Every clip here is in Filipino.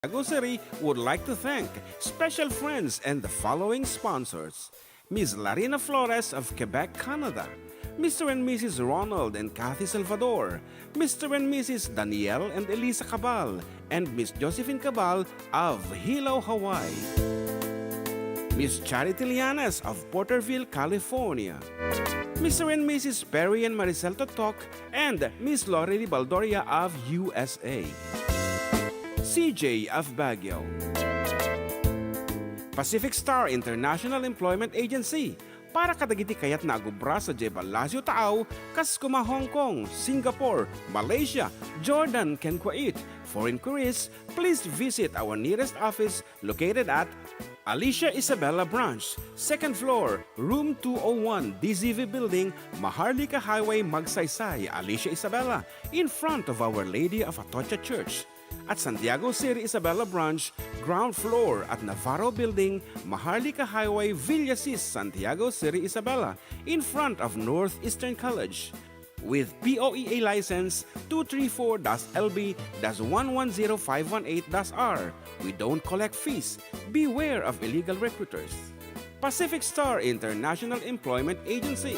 Agoseri would like to thank special friends and the following sponsors: Ms. Larina Flores of Quebec, Canada, Mr. and Mrs. Ronald and Kathy Salvador, Mr. and Mrs. Danielle and Elisa Cabal, and Miss Josephine Cabal of Hilo, Hawaii. Miss Charity Lianas of Porterville, California. Mr. and Mrs. Perry and Maricel Totok, and Miss Lorely Baldoria of USA. CJ of Baguio. Pacific Star International Employment Agency, para kadagiti kayat nagubra sa Jebalasyo Taaw, Kaskuma, Hong Kong, Singapore, Malaysia, Jordan, can Kuwait. For inquiries, please visit our nearest office located at Alicia Isabella Branch, 2nd floor, room 201, DZV Building, Maharlika Highway, Magsaysay, Alicia Isabella, in front of Our Lady of Atocha Church. At Santiago City Isabela Branch, ground floor at Navarro Building, Maharlika Highway, Villasis, Santiago City Isabela, in front of Northeastern College. With POEA license 234-LB-110518-R. We don't collect fees. Beware of illegal recruiters. Pacific Star International Employment Agency.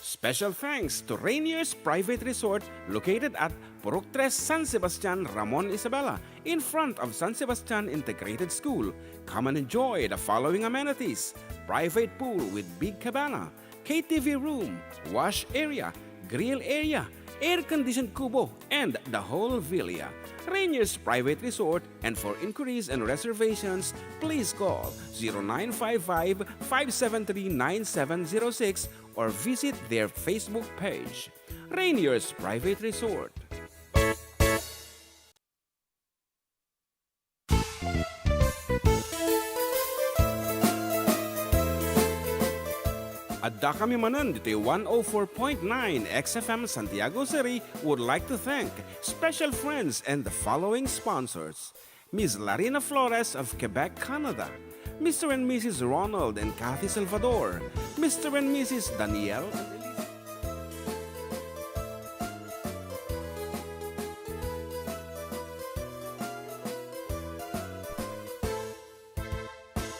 Special thanks to Rainier's Private Resort located at Purok 3, San Sebastian, Ramon, Isabela, in front of San Sebastian Integrated School. Come and enjoy the following amenities: private pool with big cabana, KTV room, wash area, grill area, air-conditioned kubo, and the whole villa. Rainier's Private Resort, and for inquiries and reservations, please call 0955-573-9706 or visit their Facebook page. Rainier's Private Resort. Adda kami Manen dito 104.9 XFM Santiago City would like to thank special friends and the following sponsors: Ms. Larina Flores of Quebec, Canada, Mr. and Mrs. Ronald and Kathy Salvador, Mr. and Mrs. Danielle and Elisa.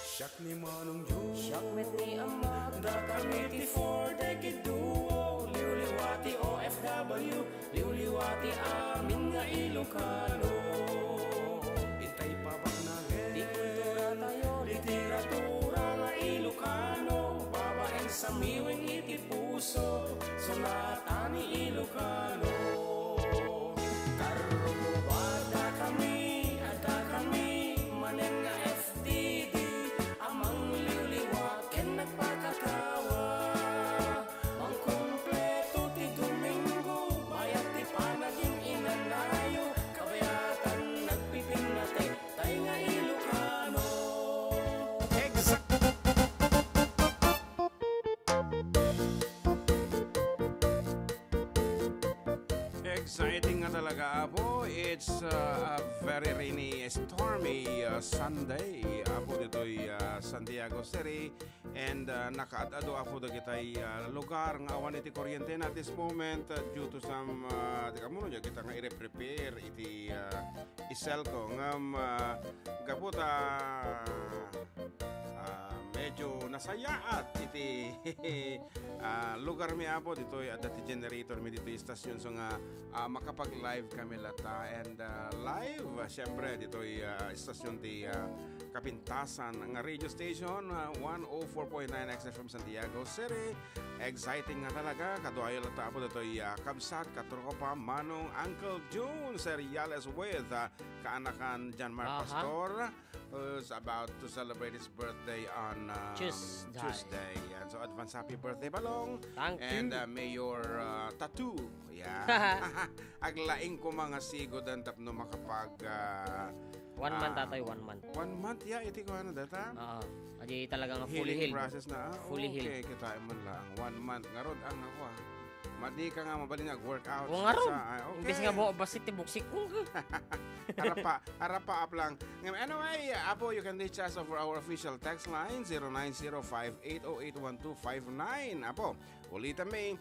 Siyak ni Manong Jun, siyak met ni Ama, da kami ti for decade duo, liwliwati OFW, liwliwati amin nga Ilocano. Itay papak na di kultura tayo, literatura nga Ilocano, babaeng sa miwing iti puso, sonata ni Ilocano. Manen nga FTD, amang liwliwat ken nagpakatawa. Ang kompleto ti Domingo, bayat ti panaging inanayo, kabayatan nagpipinate, tay nga Ilocano. Exciting nga talaga, Apo. It's a very rainy, stormy Sunday. Apo, dito'y Santiago City. And nakaadado, Apo, da kita'y lugar nga awan iti kuryente at this moment due to some, di ka muna, kita nga i-prepare iti isel ko. Ngam, kapot, medyo nasayaat iti lugar mi Apo dito'y adda ti generator mi dito'y stasyon so nga makapag-live kami lata and live syempre dito'y stasyon ti Kapintasan nga radio station 104.9 XFM Santiago City. Exciting nga talaga kaduayo lata Apo dito'y kabsat katropa Manong Uncle June Seriales with kaanakan Janmar Pastor who's about to celebrate his birthday on Tuesday. And so advance happy birthday Balong. Thank and you. May your tattoo. Yeah. Aglaing ko mga sigo dan tapno makapag 1 month tatay, 1 month. 1 month ya iti ko ano data. Oo. Adi talaga nga fully Healing healed. process na. Fully okay, healed. kita man lang 1 month ngarod ang ako Madi ka nga mabali nag-workout. Oo nga ron. Okay. Imbes nga mo basit ti buksik ko. harap pa up lang. Anyway, Apo, you can reach us over our official text line 0905-808-1259. Apo, Ulitan may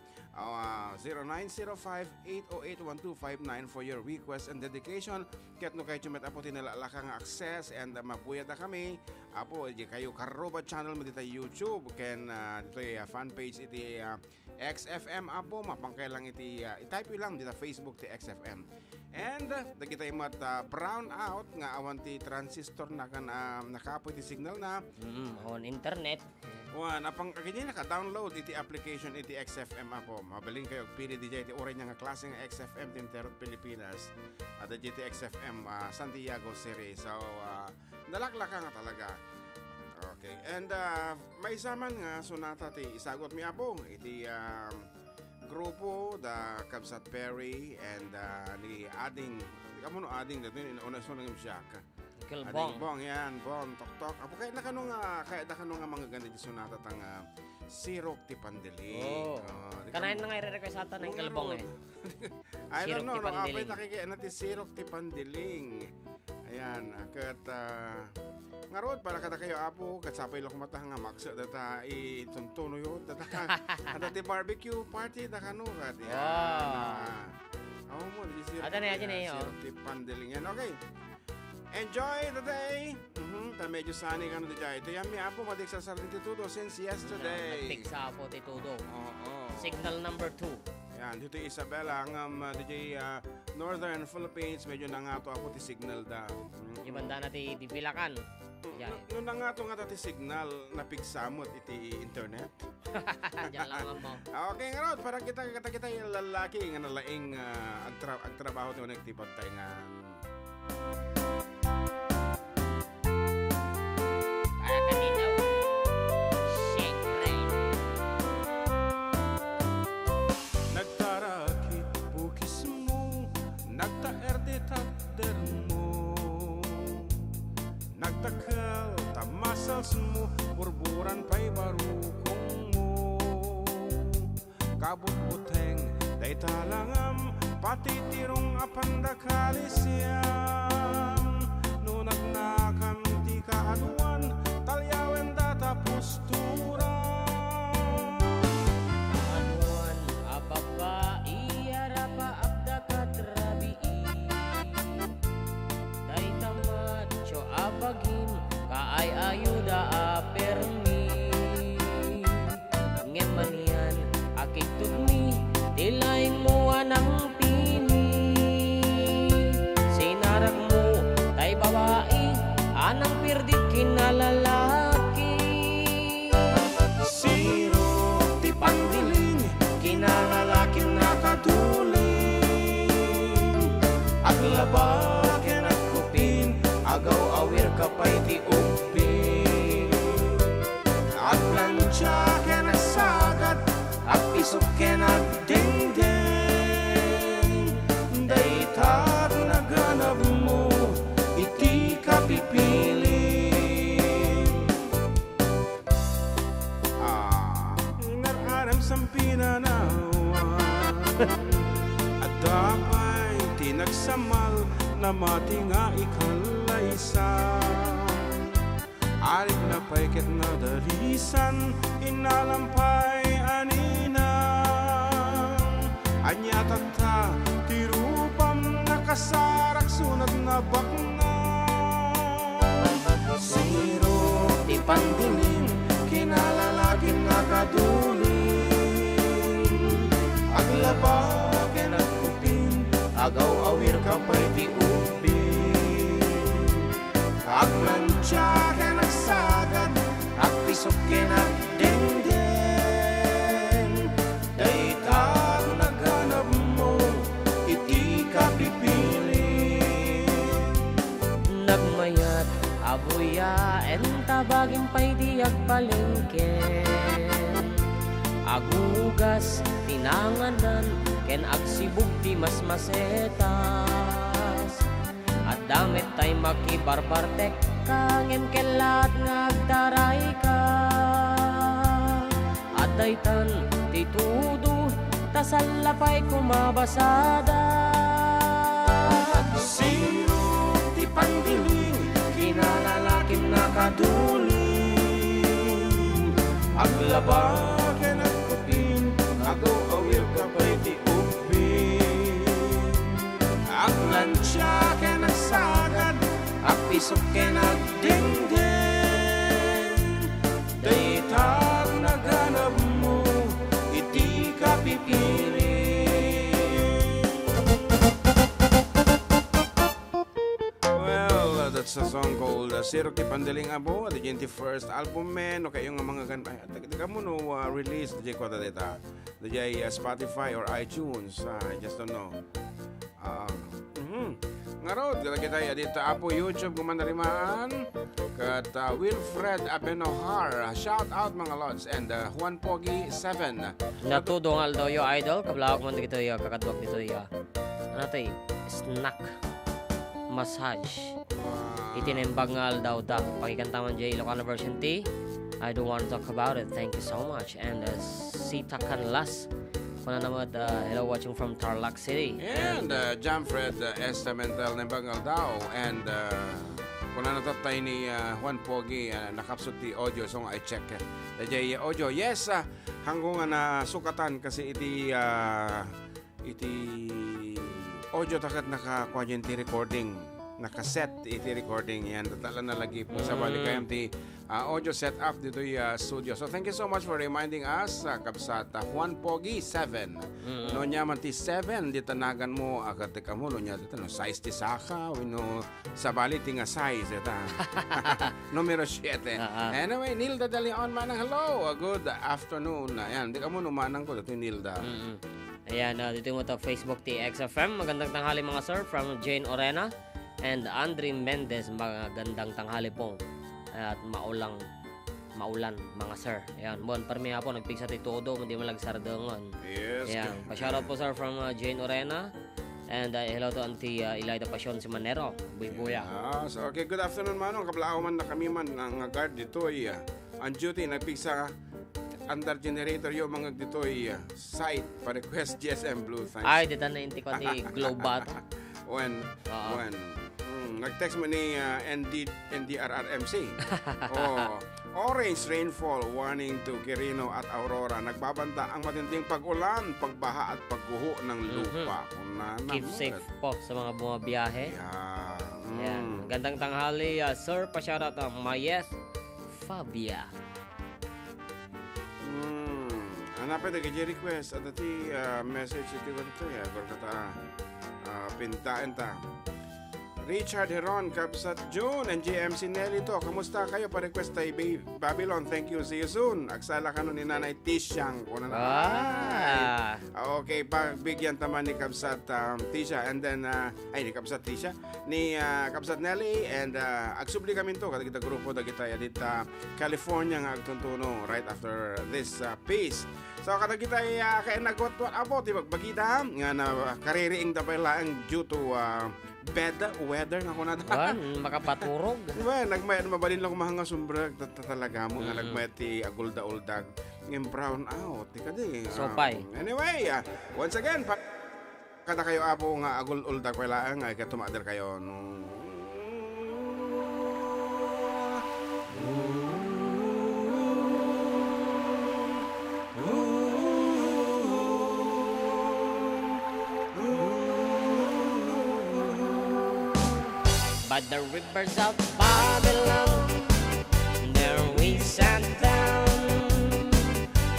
0905-808-1259 for your request and dedication. Kaya't no kayo chumet apo tinalalakang access and mapuyad na kami. Apo, di kayo karoba channel mo dito YouTube. Ken dito fan page iti XFM apo. Mapangkailang iti i-type yun lang dito Facebook ti XFM. And dagita imat brown out nga awan ti transistor na kan nakapoy ti signal na On internet. napang kanya naka-download iti application iti XFM ako. Mabaling kayo pili DJ iti oray nga klase nga XFM ti Intero Pilipinas at iti XFM Santiago City. So nalaklaka nga talaga. Okay. And may saman nga sunata ti isagot mi apo iti grupo da Kabsat Perry and ni Ading kamuno Ading dito una so nang siya Kilbong. Bong yan, bong, tok-tok. Apo kahit na kano nga mga ganda di sunata tang sirok ti pandiling. Kanain na nga i-request ata ng kilbong eh. I don't know, Sirok ti pandiling. apay nakikian ti sirok ti pandiling. Ayan, kat nga rod, para kada kayo apo, kat sapay lo kumata nga maksa data ituntuno yun, data ti barbecue party, da kano kat. Yan. Mo, di sirok. Ada na yan, Sirok ti pandiling yan, okay. Enjoy the day! Ta medyo sunny ka na di dyan. Ito yan, may apo, madiksasal din titudo since yesterday. Nagtiksa po titudo. Oo. Signal number 2. Yan, dito Isabela, ang DJ Northern Philippines, medyo nangato ako ti signal da. Yung banda natin dibilakan. Yan. Nung nangato nga ti signal, napigsamot iti internet. Diyan lang mo. Okay nga rod, para kita yung lalaki nga nalaing agtrabaho ito nagtipag tayo nga. Kaya kanina. Siyempre. Nagtarakit bukis mo, nagtaerde tapder mo, nagtakal tamasals mo, burburan pa'y barukong mo, kabut-buteng day talangam, pati tirong apandakalisyan, nunag nakam ti kaaduan, talyawen data postura. Anuan ababa iara pa abda katrabi. Day tamad cho abagin kaay ayuda apermi. Ngeman yan akik tugmi dilain mo anang pini. Sinarak mo tay babae anang pirdit kinalalaki. Siro ti pandiling, kinalalaking nakatuling. Aglabakin at kupin, agaw awir kapay ti upin. Aglansyakin at sagat, at pisukin at dingding. Daytat naganap mo, iti kapipiling. Inaranam sampinanawan at dapay tinagsamal na mati nga ikalaysa. Arik na paiket na dalisan, inalampay aninang. Anya tata, tirupam nakasarak sunat na baknang. Siro ti pandiling, kinalalaking nakaduling. Aglabakin at kupin, agaw awir kapay ti upin. Aglansyakin at sagat, at pisukin at dingding. Daytag naganap mo, iti kapipiling. Nagmayat abuya entabagin pa'y di agpalengken. Agugas tinanganan ken agsibug ti masmasetas. At damit tay makibarbartek kangem kelat ngagtaray ka. At daytan titudo tasalapay kumabasada. Siro ti pandiling, kinalalaking nakaduling. Aglabakin at kupin, pasok kay nagdingding. Daytag naghanap mo, iti ka pipiring. Well, that's a song called Siro Ki Pandaling Abo, the 21st album men. O kayong mga ganda. Ay, taga mo no release, DJ ko data. DJ Spotify or iTunes. I just don't know. Ngarod, kita dito Apo YouTube kumanarimaan. Kat Wilfred Abenohar. Shout out mga lods. And Juan Pogi 7. Natudongal daw yung idol. Kablawag man dito yung kakadwag dito yung ano ito snack massage. Itinimbangal daw da. Pakikantaman dyan Ilocano version T. I don't want to talk about it. Thank you so much. And Sita Canlas. Kuna naman, hello, watching from Tarlac City. And Jamfred Estamental Nimbangal daw. And kuna natatay ni Juan Pogi, nakapsot di audio, so I check. Dajay audio, yes, hanggang na sukatan kasi iti audio takat nakakuha dyan ti recording. Nakaset iti recording yan. Tatala na lagi po sa balik kayang ti audio set up dito yung studio. So thank you so much for reminding us, kabsat Juan Pogi 7. No niya man ti 7, di tanagan mo, akatika mo, no niya dito, no, size ti saka, no, sa balik ti nga size, ito. Numero 7. Anyway, Nilda De Leon manang, hello, good afternoon. Ayan, di ka mo numanang ko, dito Nilda. Ayan, dito mo ito Facebook TXFM. Magandang tanghali mga sir from Jane Orena and Andre Mendez. Magandang tanghali pong at maulan mga sir. Ayan, bon, parmi po nagpigsa ti todo, hindi man lagsardongon. Yes. Ayan, pa-shoutout po sir from Jane Orena. And hello to Auntie Elida Pasyon si Manero, Buy-buya. So, okay, good afternoon manong. Kablao man na kami man ng guard dito ay on duty, nagpigsa under generator yung mga dito ay site pa request GSM Blue. Thanks. Ay, dito na inti ko ti Globat. when nag-text mo ni NDRRMC. Orange rainfall warning to Quirino at Aurora. Nagbabanta ang matinding pag-ulan, pagbaha at pagguho ng lupa. Keep safe po sa mga bumabiyahe. Ayan. Gandang tanghali, sir. Pa-shoutout ang Mayeth Fabia. Hanapin na kaya request at ati message iti ko dito ya. Kata pintaan ta. Richard Heron, Kapsat June, and GMC Nelly to. Kamusta kayo? Pa-request tayo Babylon. Thank you. See you soon. Agsala ka nun ni Nanay Tisyang. Okay, pagbigyan taman ni Kapsat Tisha. And then, ni Kapsat Tisha. Ni Kapsat Nelly. And agsubli kami to. Kita grupo da kita dita California nga agtuntuno right after this piece. So, kada kita kaya nagwat-wat abo. Bagita nga na kaririing dabay lang due to weather nga ko na makapaturog. Well, nagmayat mabalin lang kumahanga sumbrag talaga mo nga nagmayat ti agulda-uldag ng brown out tika di. Sopay. Anyway, once again kada kayo apo nga agul-uldag wala nga katumader kayo no. By the rivers of Babylon, there we sat down.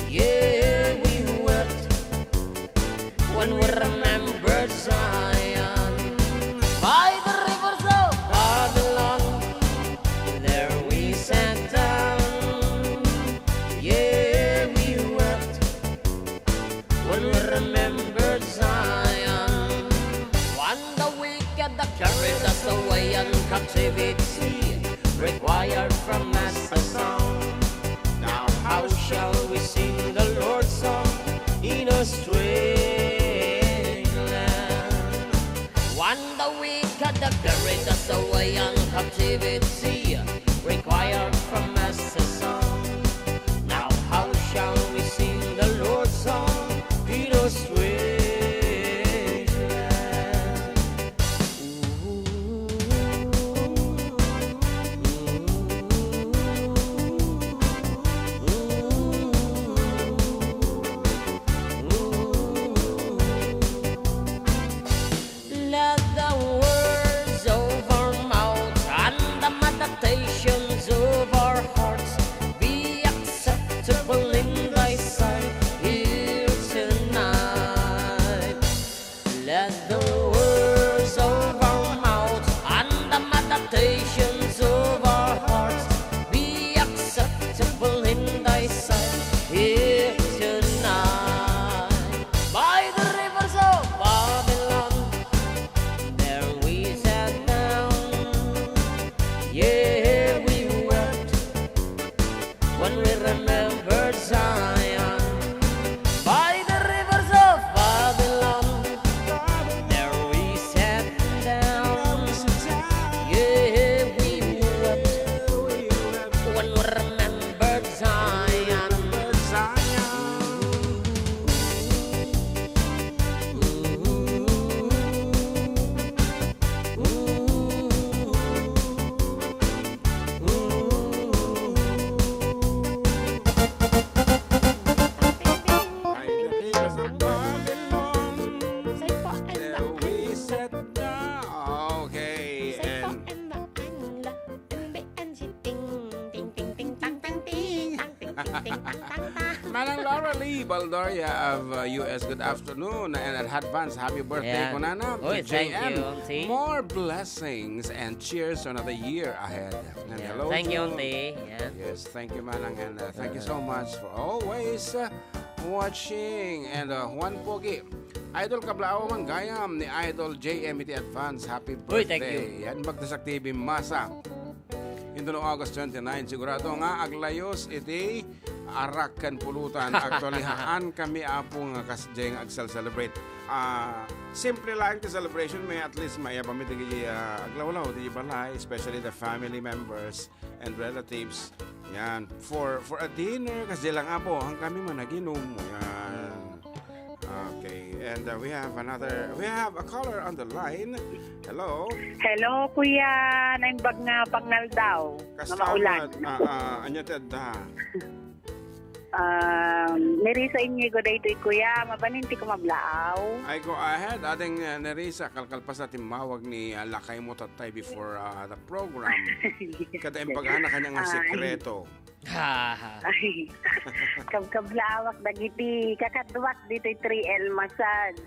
Yeah, we wept when we remembered Zion. By the rivers of Babylon, there we sat down. Yeah, we wept when we remembered Zion. When the wicked carried us away in captivity, required from us a song. Now how shall we sing the Lord's song in a strange land? When the wicked carried us away in captivity, required from us a song. Now how shall we sing the Lord's song in a strange Let the words of our mouth and Ting tang tang tang. Manang Laura Lee Baldoria of US, good afternoon and advance happy birthday Ayan. ko nana. Uy, thank JM. you, Auntie. More blessings and cheers to another year ahead. And Yan. hello Thank you, to- Auntie. Yan. Yes, thank you Manang and thank you so much for always watching. And Juan Pogi, Idol Kablao man gayam ni Idol JM iti advance happy birthday. Uy, thank you. Yan Magdasak TV Masa. Ito noong August 29, sigurado nga aglayos iti arakan pulutan. Actually, haan kami apong kasjeng ag-celebrate. Simple lang ti celebration may at least may pamit iti aglawlaw di balay, especially the family members and relatives. Yan, for a dinner kasi lang apo ang kami man naginom. Yan. Okay, and we have a caller on the line. Hello. Hello, kuya. Naimbag nga pangal daw. Nga maulan. Anya ti Adda. Nirisa inyo ko dito, kuya. Mabaninti ko mablaaw. I go ahead. Ating Nerissa, kalkalpas natin mawag ni Lakay mo tatay before the program. Kada yung paghana kanyang sekreto. Ha ha. Ay, kablaawak dagiti. Kakadwak dito 3L massage.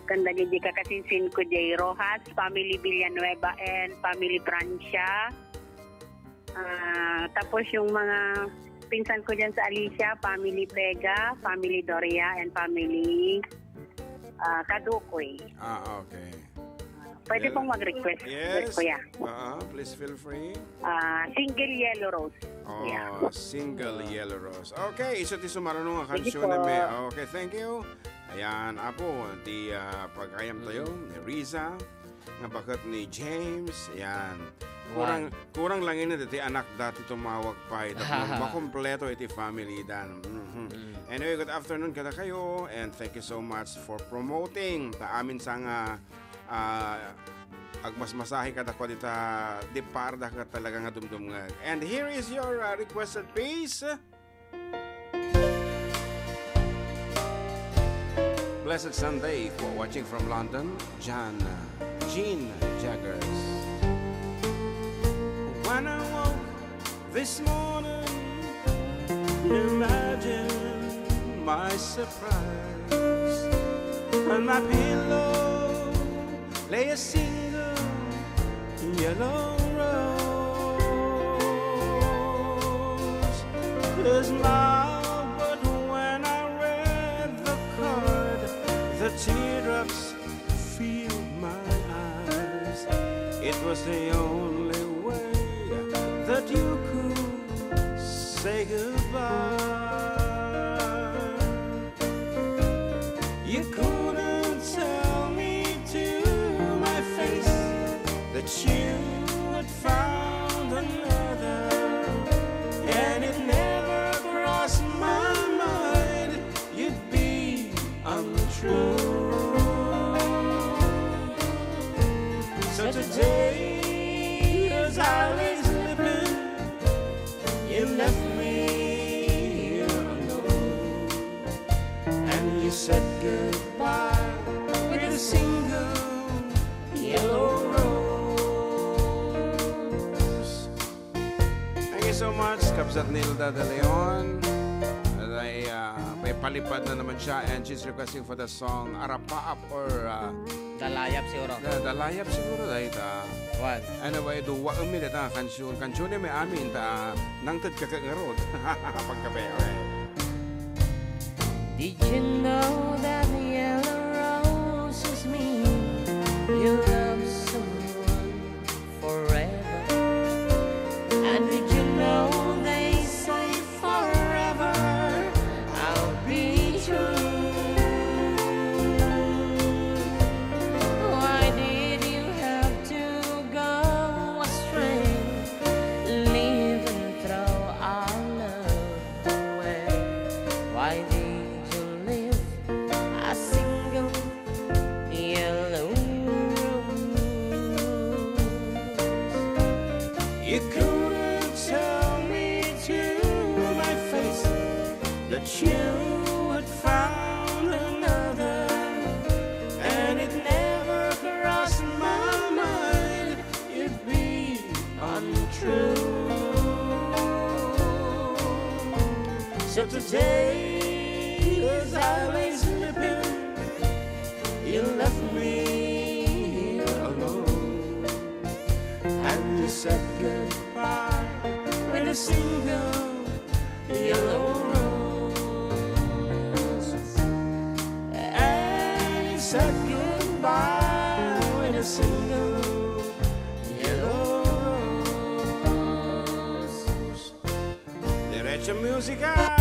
Kandagiti kakasinsin ko J. Rojas, Family Villanueva and Family Francia. Tapos yung mga pinsan ko dyan sa Alicia, Family Vega, Family Doria, and Family Kadukoy. Okay. Pwede pong mag-request, Yes. kuya. Please feel free. Single Yellow Rose. Oh, Yeah. Single Yellow Rose. Okay, isa ti sumarunong nga Sige kansyon na po. may. Okay, thank you. Ayan, apo, di pagkayam tayo ni Riza, nga bakit ni James. Ayan. Kurang lang ini dati anak dati tumawag pa. Makompleto iti family dan. Anyway, good afternoon kada kayo and thank you so much for promoting ta amin sa nga agmasmasahe kada ko dita di parda ka talaga nga dumdum nga. And here is your requested piece. Blessed Sunday for watching from London, Jean Jaggers. When I woke this morning, imagine my surprise. On my pillow lay a single yellow rose. A smile, but when I read the card, the teardrops filled my eyes. It was the only way that you could say goodbye. You couldn't tell me to my face that you had found another, and it never crossed my mind you'd be untrue. So today, as I lay sleeping, you left me here alone, and you said goodbye with a single yellow rose. Thank you so much, Kapsat Nilda de Leon. May palipad na naman siya and she's requesting for the song Arapaap or Dalayap siguro. Dalayap siguro dahil What? anyway, duwa umi dita kansyon may amin ta nangtad ka kangarod pagkape. Okay. Did you know that the yellow roses mean you love someone forever? And did you know they say forever I'll be true? Why did you have to go astray, leave and throw our love away? Why did you leave a single yellow rose? You couldn't tell me to my face that you had found another, and it never crossed my mind you'd be untrue. So today, as I lay sleeping, you left me alone, and you said goodbye with a single yellow rose, and you said goodbye with a single yellow rose. Diretso musika!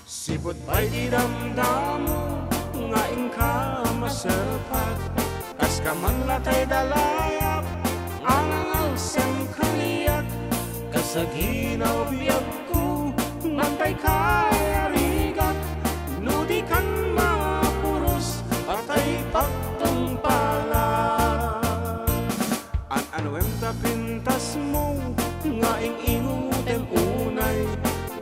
Sipot ba'y di damdamo nga ingka maserpat, kas ka man latay dalayap anang alsem kaniyak, kasaginaw biyag ko mantay kayarigat, nudi kan mga puros atay pagtumpalan. An-anuem ta pintas mo, Nga ing-ingutem unay,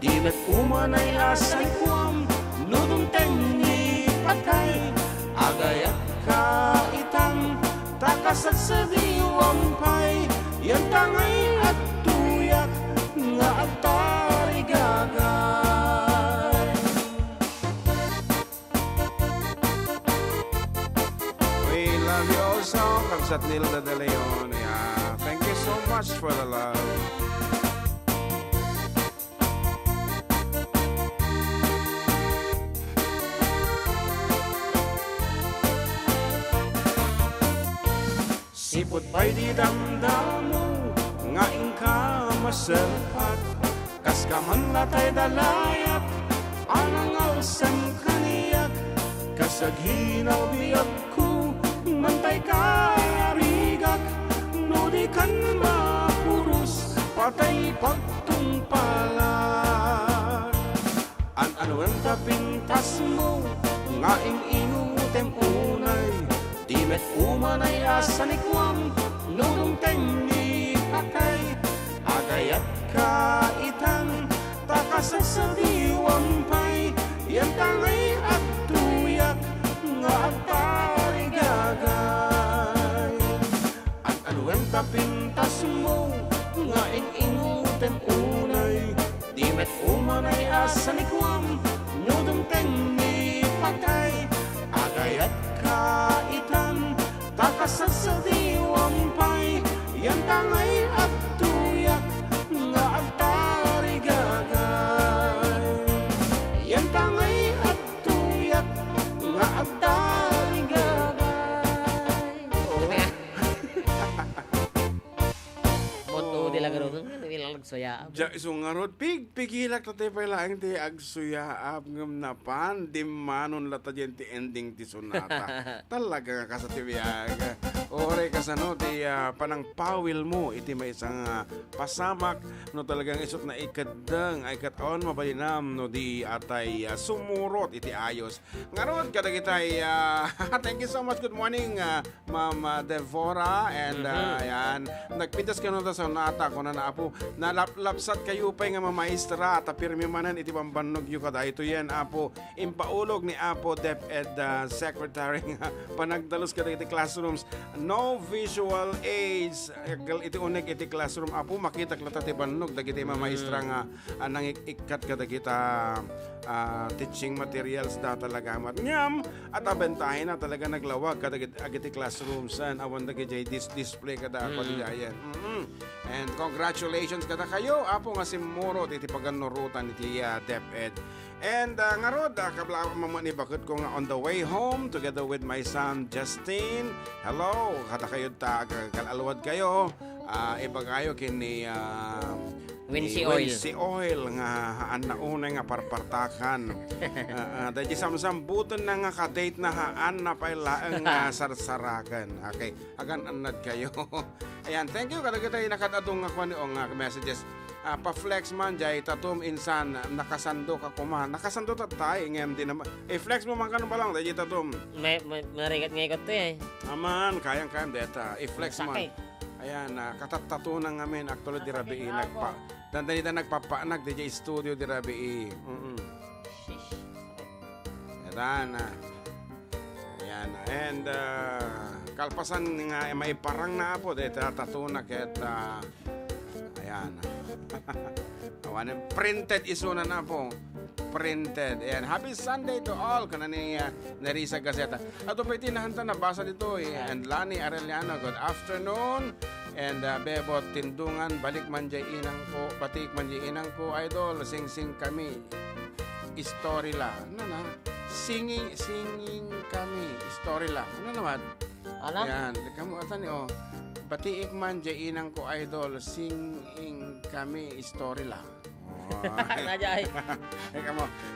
di met umanay asay kuam, nudong tengi patay, agayat kaitam, takasat sa diwampay, yan tangay at tuyak, nga agtari gagay. we love you also, Kamsat Nilda de Leon. Yeah. Thank you so much for the love. Sipot ba'y di damdamo, nga ingka maserpat, kas ka man latay dalayap, anang alsam kaniyak, kasaginaw biyag ko, mantay kayarigak, nudi kan mapuros, patay pagtumpalan. An-anuem ta pintas mo, nga ing-inutem unay, di met umanay asanikwam, nudong tengi patay, agayat kaitan, takasat sa diwampay, yan tangay at tuyak, nga agtari gagay. At anuem ta pintas mo, nga ing-inutem unay, di met umanay asanikwam, nudong tengi patay, agayat kaitan, takasat sa diwampay, yan tangay at tuyak, nga agtari gagay. Yan tangay at tuyak, nga agtari gagay. Moto nila gano'n. Ilang nagsaya. Ja isungarod pigilak tatay pa lang ti agsuyaap ngam napan di manon lata dyan ti ending ti sonata. Talaga ka sa tibiyag. Ore kasano ti panang pawil mo iti may isang pasamak no talagang isot na ikadang ay katon mabalinam no di atay sumurot iti ayos. Ngarod kada kitay thank you so much. Good morning Ma'am Devora and yan nagpintas ka no ta sa sonata ko na naapo nalaplapsat kayo pa nga mamaestra tapirmi manan iti pambanog yu kada ito yan apo impaulog ni apo DepEd secretary nga panagdalos kada iti classrooms no visual aids iti unig iti classroom apo makita klata ti banog dagiti mamaestra nga nangikat kada kita teaching materials da talaga matnyam at abentahin na talaga naglawag kada agiti classrooms and awan dagiti display kada ako diyan. And congratulations kada kayo apo nga simuro iti paganurutan iti DepEd. And ngarod kabla mamani bakit ko nga on the way home together with my son Justin. Hello, kada kayo ta kalalwad kayo. Iba kayo kini Wincy oil. Wincy oil nga haan na unay nga parpartakan. Dahil samsambuton na nga ka-date na haan na pailaang sarsarakan. Okay, agan anad kayo. Ayan, thank you kada kita nakatadong nga kwani o nga messages. Pa-flex man jay tatum insan nakasando ka kuma. Nakasando tatay ngem din naman. Flex mo man kanon pa lang dahil tatum. May marigat ngay ko to eh. Aman, kayang-kayang deta. I-flex man. Sakay. Ayan, katatatunan ngamin actually di rabi dandanita nagpapanak DJ studio di rabi. Ayan. Ayan, and kalpasan nga may parang na po de tatatunak at ayan. Awan printed isuna na po. Printed. And happy Sunday to all. Kana ni Narisa Gazeta. Ato pa itinahanta na basa dito And Lani Arellano, good afternoon. And Bebot Tindungan, balik man jay inang ko, batik man jay inang ko, idol, sing-sing kami. Story la. Ano na? Singing kami. Story la. Ano naman? Ano? Yan. Kamu ata ni Batiik man jay inang ko, idol, singing kami. Story la. Najay.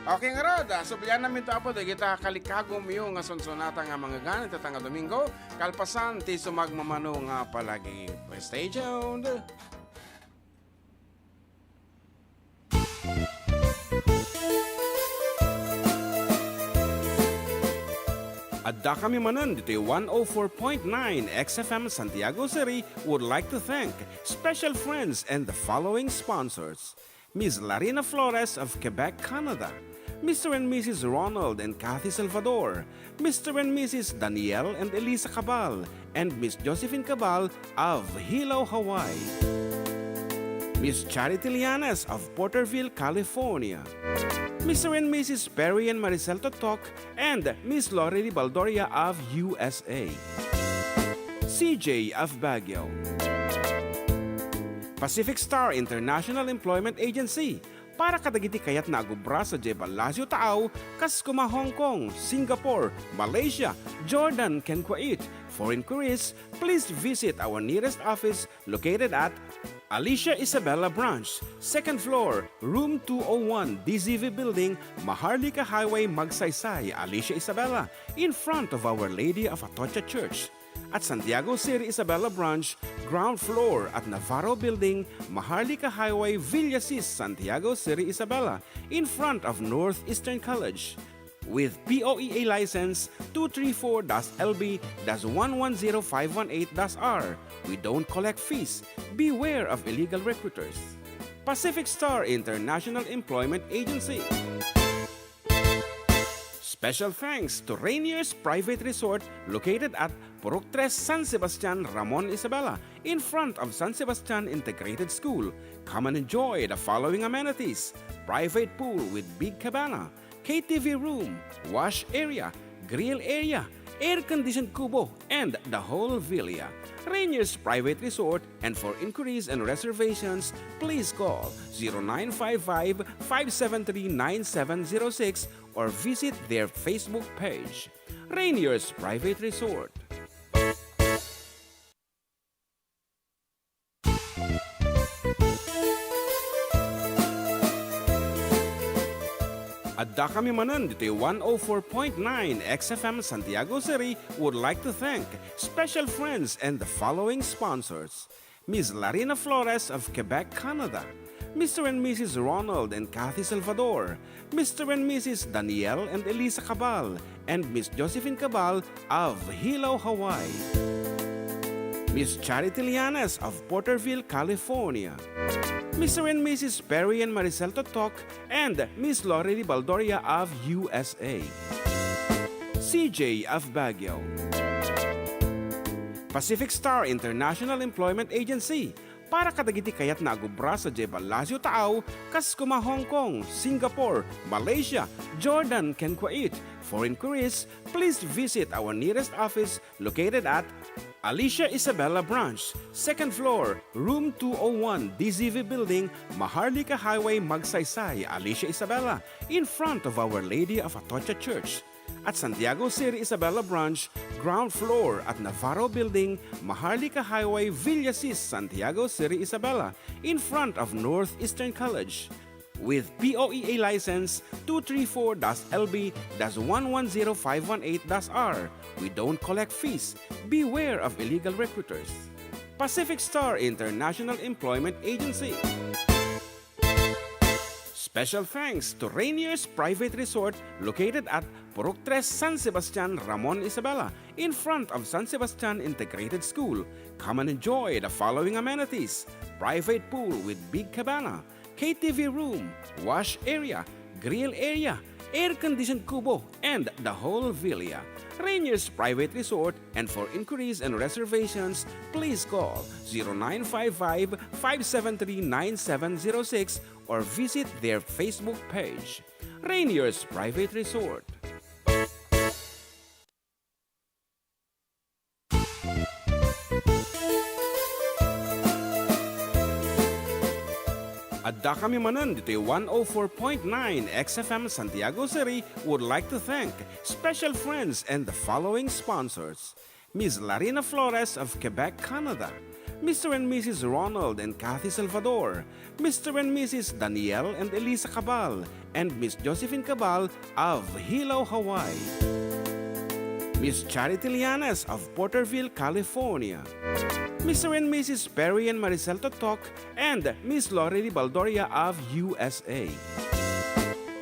Okay nga rod, sublian namin ito apo, kita kalikagom yung nga sonsonata nga mga ganit at nga Domingo, kalpasan ti sumagmamano nga palagi. Stay tuned! Adda kami Manen dito yung 104.9 XFM Santiago City would like to thank special friends and the following sponsors. Ms. Larina Flores of Quebec, Canada, Mr. and Mrs. Ronald and Kathy Salvador, Mr. and Mrs. Danielle and Elisa Cabal, and Miss Josephine Cabal of Hilo, Hawaii. Miss Charity Lianes of Porterville, California. Mr. and Mrs. Perry and Maricel Totok, and Miss Lorely Baldoria of USA. CJ of Baguio. Pacific Star International Employment Agency para kadagiti kayat na agubra sa Jebel Lazio Taaw, kas kuma Hong Kong, Singapore, Malaysia, Jordan, ken Kuwait. For inquiries, please visit our nearest office located at Alicia Isabella Branch, 2nd floor, room 201, DZV Building, Maharlika Highway, Magsaysay, Alicia Isabella, in front of Our Lady of Atocha Church. At Santiago City Isabela Branch, ground floor at Navarro Building, Maharlika Highway, Villasis, Santiago City Isabela, in front of Northeastern College. With POEA license 234-LB-110518-R. We don't collect fees. Beware of illegal recruiters. Pacific Star International Employment Agency. Special thanks to Rainier's Private Resort located at Purok 3, San Sebastian, Ramon Isabela, in front of San Sebastian Integrated School. Come and enjoy the following amenities: private pool with big cabana, KTV room, wash area, grill area, air-conditioned kubo, and the whole villa. Rainier's Private Resort, and for inquiries and reservations, please call 0955-573-9706 or visit their Facebook page. Rainier's Private Resort. Adda kami Manen dito yung 104.9 XFM Santiago City would like to thank special friends and the following sponsors: Ms. Larina Flores of Quebec, Canada, Mr. and Mrs. Ronald and Kathy Salvador, Mr. and Mrs. Danielle and Elisa Cabal, and Miss Josephine Cabal of Hilo, Hawaii. Miss Charity Lianes of Porterville, California. Mr. and Mrs. Perry and Maricel Totok, and Miss Lorely Baldoria of USA. CJ of Baguio. Pacific Star International Employment Agency para kadagiti kayat na agubra sa Jebel Lazio Taaw, kas kuma Hong Kong, Singapore, Malaysia, Jordan, ken Kuwait. For inquiries, please visit our nearest office located at Alicia Isabella Branch, 2nd floor, room 201, DZV Building, Maharlika Highway, Magsaysay, Alicia Isabella, in front of Our Lady of Atocha Church. At Santiago City Isabela Branch, ground floor at Navarro Building, Maharlika Highway, Villasis, Santiago City Isabela, in front of Northeastern College. With POEA license 234-LB-110518-R. We don't collect fees. Beware of illegal recruiters. Pacific Star International Employment Agency. Special thanks to Rainier's Private Resort located at Purok 3 San Sebastian, Ramon Isabela, in front of San Sebastian Integrated School. Come and enjoy the following amenities: private pool with big cabana, KTV room, wash area, grill area, air-conditioned kubo, and the whole villa. Rainier's Private Resort, and for inquiries and reservations, please call 0955-573-9706 or visit their Facebook page. Rainier's Private Resort. Adda kami Manen dito yung 104.9 XFM Santiago City would like to thank special friends and the following sponsors: Ms. Larina Flores of Quebec, Canada, Mr. and Mrs. Ronald and Kathy Salvador, Mr. and Mrs. Danielle and Elisa Cabal, and Miss Josephine Cabal of Hilo, Hawaii, Miss Charity Lianes of Porterville, California, Mr. and Mrs. Perry and Maricel Totok, and Miss Lorely Baldoria of USA,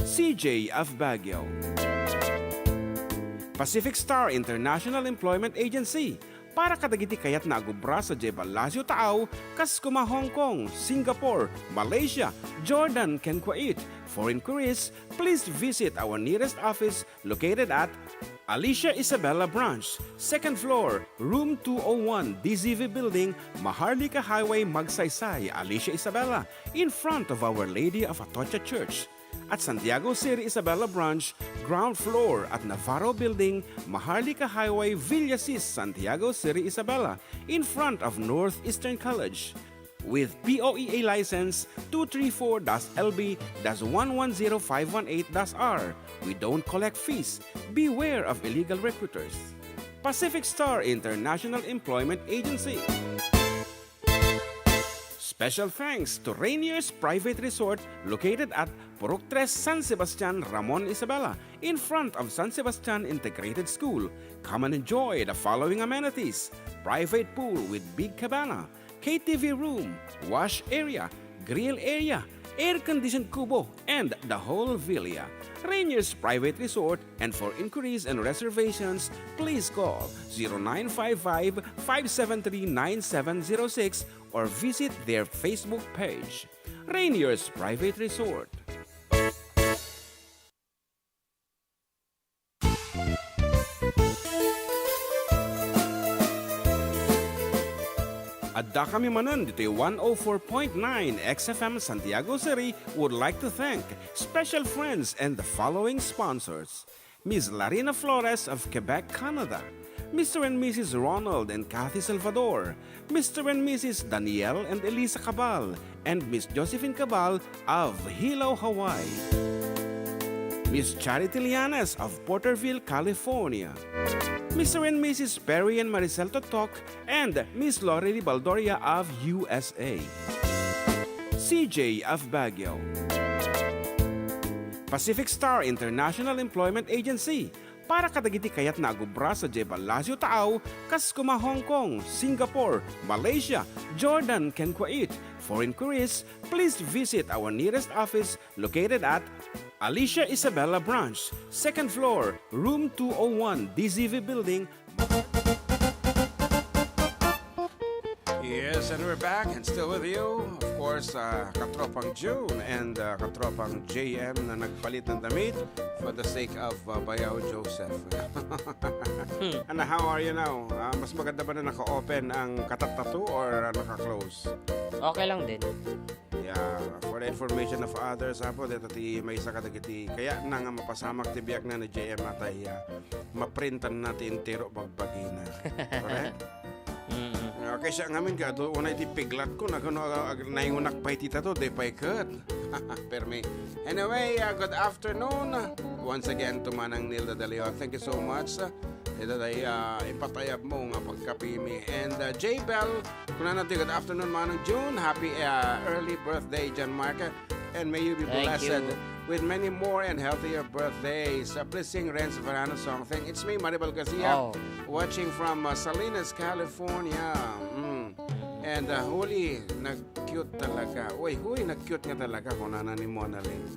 CJ of Baguio, Pacific Star International Employment Agency, para kadagiti kayat na agubra sa Jebel Lazio Taaw, kas kuma Hong Kong, Singapore, Malaysia, Jordan, ken Kuwait. For inquiries, please visit our nearest office located at Alicia Isabela Branch, 2nd floor, room 201, DZV Building, Maharlika Highway, Magsaysay, Alicia Isabela, in front of Our Lady of Atocha Church. At Santiago City Isabela Branch, ground floor at Navarro Building, Maharlika Highway, Villasis, Santiago City Isabela, in front of Northeastern College. With POEA license 234-LB-110518-R. We don't collect fees. Beware of illegal recruiters. Pacific Star International Employment Agency. Special thanks to Rainier's Private Resort located at Purok 3 San Sebastian, Ramon Isabela, in front of San Sebastian Integrated School. Come and enjoy the following amenities: private pool with big cabana, KTV room, wash area, grill area, air-conditioned kubo, and the whole villa. Rainier's Private Resort, and for inquiries and reservations, please call 0955-573-9706 or visit their Facebook page. Rainier's Private Resort. Adda kami Manen dito yung 104.9 XFM Santiago City would like to thank special friends and the following sponsors: Ms. Larina Flores of Quebec, Canada, Mr. and Mrs. Ronald and Kathy Salvador, Mr. and Mrs. Danielle and Elisa Cabal, and Miss Josephine Cabal of Hilo, Hawaii, Miss Charity Lianes of Porterville, California, Mr. and Mrs. Perry and Maricel Totok, and Miss Lorely Baldoria of USA, CJ of Baguio, Pacific Star International Employment Agency, para kadagiti kayat na agubra sa Jebel Lazio Taaw, kas kuma Hong Kong, Singapore, Malaysia, Jordan, ken Kuwait. For inquiries, please visit our nearest office located at Alicia Isabela Branch, 2nd floor, room 201, DZV Building. Yes, and we're back and still with you. Of course, katropang June and katropang JM na nagpalit ng damit for the sake of Bayaw Joseph. And how are you now? Mas maganda ba na naka-open ang katatatu or naka-close? Okay lang din. Yeah, for the information of others, apo, dito ti may isa kadagiti. Kaya na nga mapasamak ti biyak na ni JM atay maprintan natin intero bagbagina. Correct? Okay siya ngamin ka, doon unay ti piglat ko, naingunak pa itita to, de pa'y kat. Permi. Anyway, good afternoon. Once again, to Manang Nilda de Leon. Thank you so much. Ito day, ipatayab mo nga pagkapimi. And J. Bell, kung natin, good afternoon, Manang June. Happy early birthday, John Marca. And may you be blessed with many more and healthier birthdays. Please sing Renz Verano song. It's me, Maribel Garcia, watching from Salinas, California. And huli, nag-cute talaga. Uy, nag-cute nga talaga kung nana ni Mona Lynn.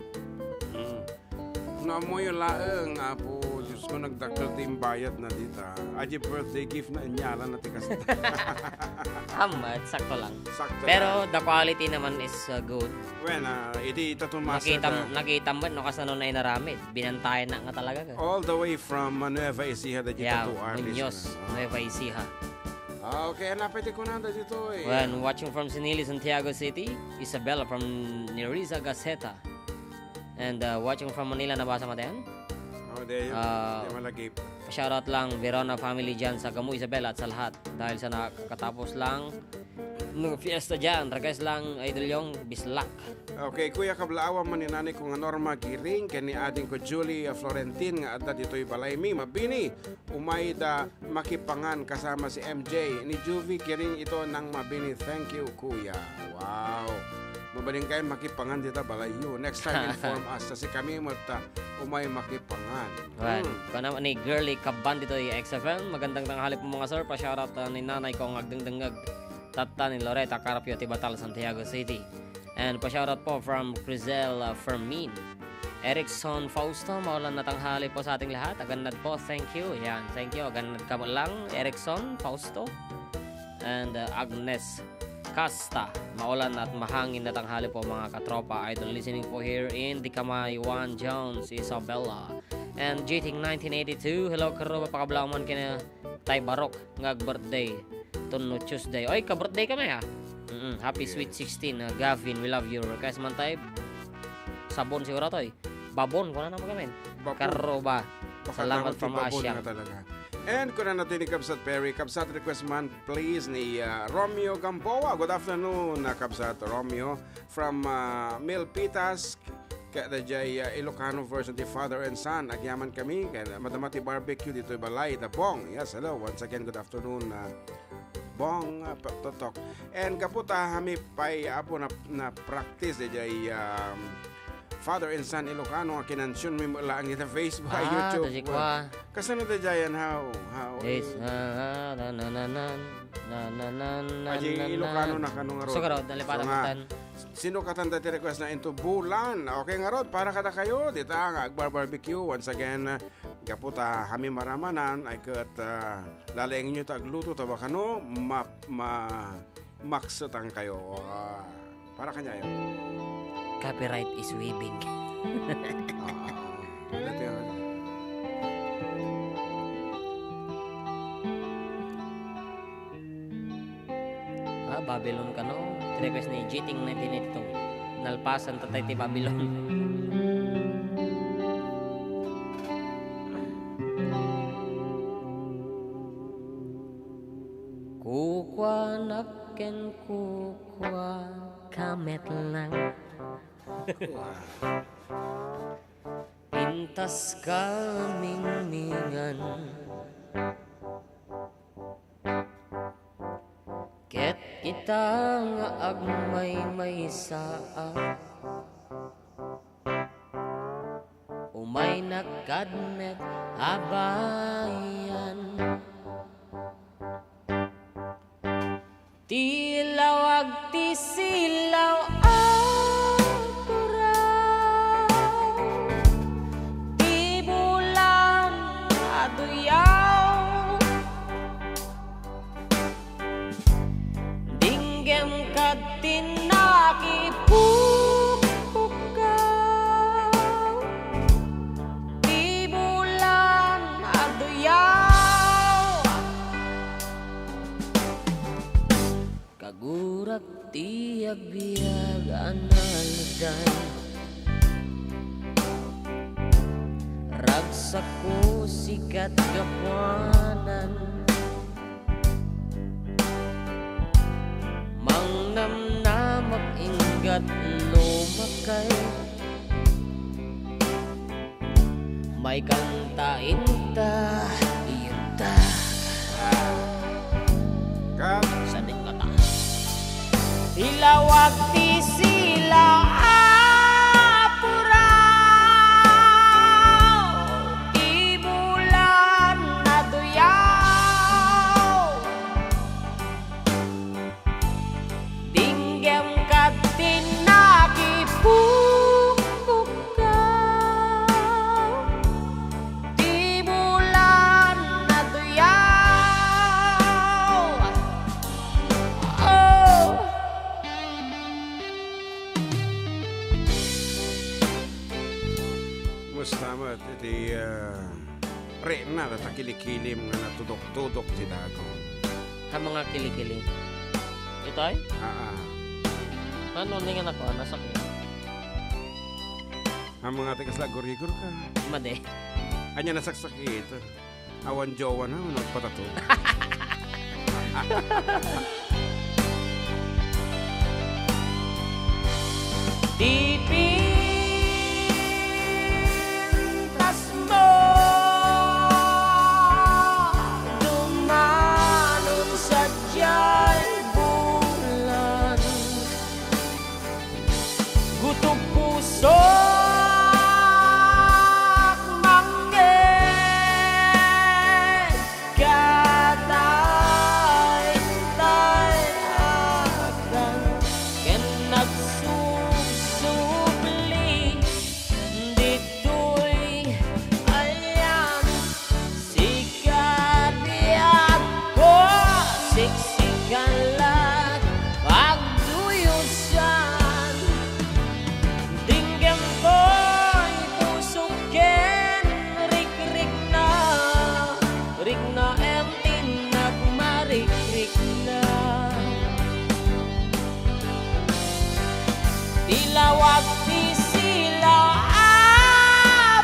No mo yung laeng, apo, Diyos ko nagdakil ti bayad na dita. Aji birthday gift na inyalan na tikas. Sakto lang. Sakto Pero the quality naman is good. When, iti itatumasa Nakita mo, no, kasi ano na inaramid. Binantayan na nga talaga. all the way from Nueva Ecija da dito Yeah, to our Muñoz, listeners. Nueva Ecija. Okay, napiti ko na dito eh. When watching from Sinili, Santiago City, Isabella from Neriza Gaceta. And watching from Manila, nabasa mo tayo? Oh, there yun. Di malagip. Shoutout lang Verona family dyan sa Gamu, Isabela at sa lahat. Dahil sa nakakatapos lang ng fiesta dyan. Request lang, Idol Yung, bislak. Okay, Kuya Kablaawa man ni nanay ko nga Norma Giring, kani ading ko Julie Florentin nga adda dito'y balay mi mabini. Umay da makipangan kasama si MJ. Ni Juvie Giring ito nang mabini. Thank you, Kuya. Wow. Mabaling kayo makipangan dito balayo. Next time inform us. Kasi kami mata umay makipangan. Well, kung naman ni Girly Kaban dito yung XFM. Magandang tanghali po mga sir. Pa-shoutout ni nanay ko ang agdangdangag tata ni Loretta Carapio, Tibatal, Santiago City. And pa-shoutout po from Crizel Fermin. Erickson Fausto, maulan na tanghali po sa ating lahat. Agandad po, thank you. Yan, thank you. Agandad ka lang, Erickson Fausto. And Agnes Casta, maulan at mahangin na tanghali po mga katropa. Idol listening po here in Dikamay, Juan Jones, Isabella. And Jiting 1982, hello karoba pakablaman kina Tay Barok, ngag birthday. Tuno Tuesday. Oy, ka-birthday kami ha. Happy Sweet 16, Gavin, we love you. Request man tayo, sabon siguro to eh. Babon, kung na naman kami. Karoba. Salamat from Asia. And kung na natin ni Kabsat Perry, Kabsat request man please ni Romeo Gamboa. Good afternoon, Kabsat Romeo from Milpitas. Kaya jay Ilocano version the father and son. Agyaman kami. Kaya madamati barbecue dito balay. The Bong. Yes, hello. Once again, good afternoon. Bong Totok. And kaputa kami pay apo na practice jay father and son Ilocano kinansyon mo lang ita Facebook YouTube. Kasano da jayan how is Aji Ilocano na kanong arod. So karod nalipatan sino katanda ti request na into bulan. Okay nga rod para kada kayo dita nga barbecue once again. Kaputa kami maramanan ay kat laleng nyo tagluto taba kano maksutang kayo para kanya yun. Copyright is weaving. Babylon ka no? Request ni Jiting 1982. Nalpasan tatay ti Babylon. Kukwa naken kukwa kamet lang. Pintas kamingmingan ket kita nga agmay may saa umay nakadmet abayan tilawag ti silaw kagurak tiyag biyag analday ragsak ko sikat kapuanan mangnamnamak ingat lumakay may kantain ta iyong ta sanin ka ta ilawag ti sila apuraw ibulan na duyaw dinggem ka tinakipukaw ibulan Re na, takikilim nga natudok-tudok si dato. Ha mga kilikili. Ito ay? Ano nga nako nasakit? Ang mga tikas lagor-igor ka. Made. Anya nasaksakit. Awan jowa na, nagpatato. Dipintas mo dumanon sa diya'y bulan Gutog puso mangge katay-tay akan ken nagsusubli dito'y ayan sikat ko siksikan lang pagduyusan dinggam ko'y pusong ken rik-rik na emptin nagmarik-rik na Tilawag di sila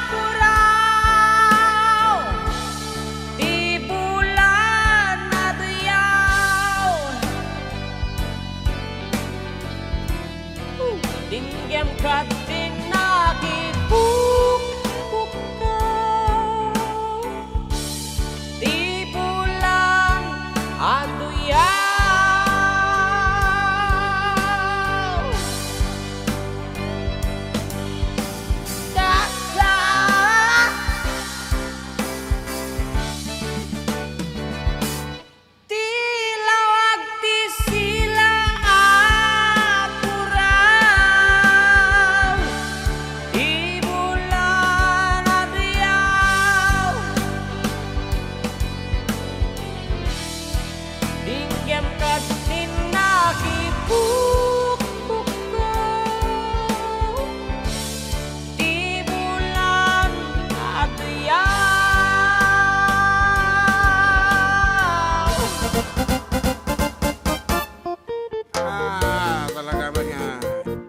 apuraw Di bulan na duyaw Dinggam ka tinakipuk-pukaw Di bulan aduyaw Tilawag di sila apuraw Di bulan aduyaw Dinggam ka tinakipuk-pukaw Di bulan aduyaw Talaga ba nga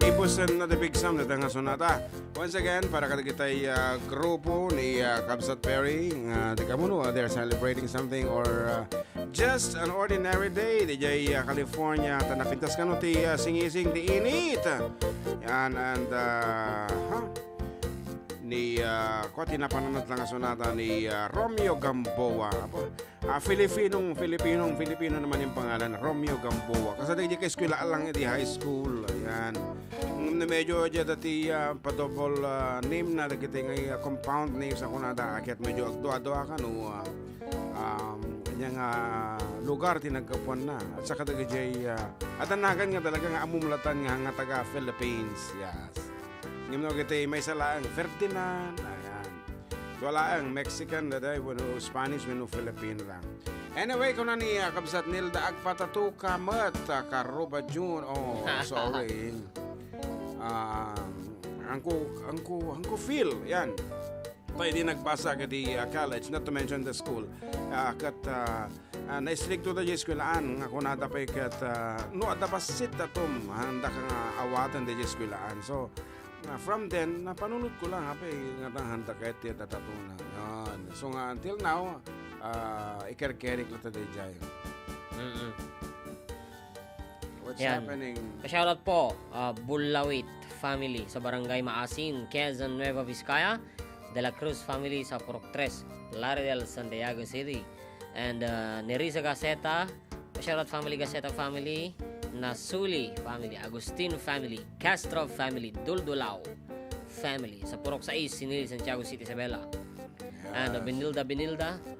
ibusan na the big sum na nga sonata. Once again, para kita'y grupo ni Kabsat Perry nga di kamuno, they're celebrating something or just an ordinary day di California tanapintas ka no ti singising ti init yan and ni ko tinapananat lang ang sonata ni Romeo Gamboa. Filipino naman yung pangalan, Romeo Gamboa. Kasi di kay eskwela lang di high school. Ayan. Medyo dati pa-double name na dati ngay compound name sa kunada akyat medyo agdua-dua ka no. Kanyang lugar tinagkapuan na. At saka dati at anagan nga talaga nga amumlatan nga taga Philippines. Yes. Ngimno kita may salaang Ferdinand, ayan. Wala ang Mexican, daday, Spanish, Filipino lang. Anyway, kung na ni Kabsat Nilda, agpatatu kamat, karuba June, oh, sorry. Angko feel, yan. Tayo di nagbasa ka di college, not to mention the school. Na-strict to the eskwelaan, nga kung natapay kat, no, adapasit atom, handa ka nga awatan di eskwelaan. So, from then, napanunod ko lang, nga handa kahit tiya tatatunan. So nga, until now, ikerkerik lang tayo dyan. What's happening? Shoutout po, Bulawit family sa Barangay Maasin, Quezon, Nueva Vizcaya, De La Cruz family sa Purok 3, Laredel, Santiago City, and Nerissa Gaceta, shoutout Gaceta family, Nasuli family, Agustin family, Castro family, Duldulao family sa Purok 6, Sinil, Santiago City, Isabela. And Benilda,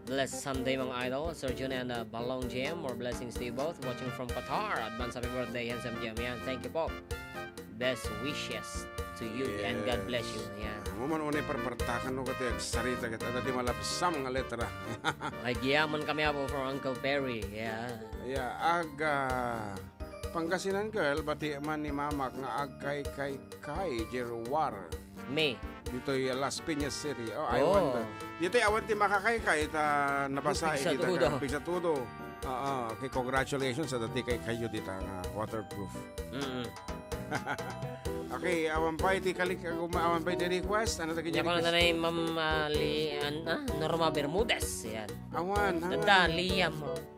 blessed Sunday mga idol. Sir June and Balong GM, more blessings to you both. Watching from Qatar, advance happy birthday, handsome GM. Yan, thank you po. Best wishes to you and God bless you. Yan. Muman unay perpertakan no kati sarita kita dati malapsam nga letra. Ay giyaman kami po from Uncle Perry. Yeah. Yeah, Pangasinan girl, bati man ni Mamak nga agkay kay Jerwar. May Dito yung Las Piñas City. Oh, I Oh. wonder. Dito yung awan ti makakay kahit nabasa. Pigsa Dito tudo. Pigsa tudo. Okay, congratulations sa dati kay kayo dito waterproof. Okay, awan pa iti kalik awan pa iti request. Ano tagi Kanya ko request? na yung Ma'am Norma Bermudez. Yan. Awan. Tanda, Liam.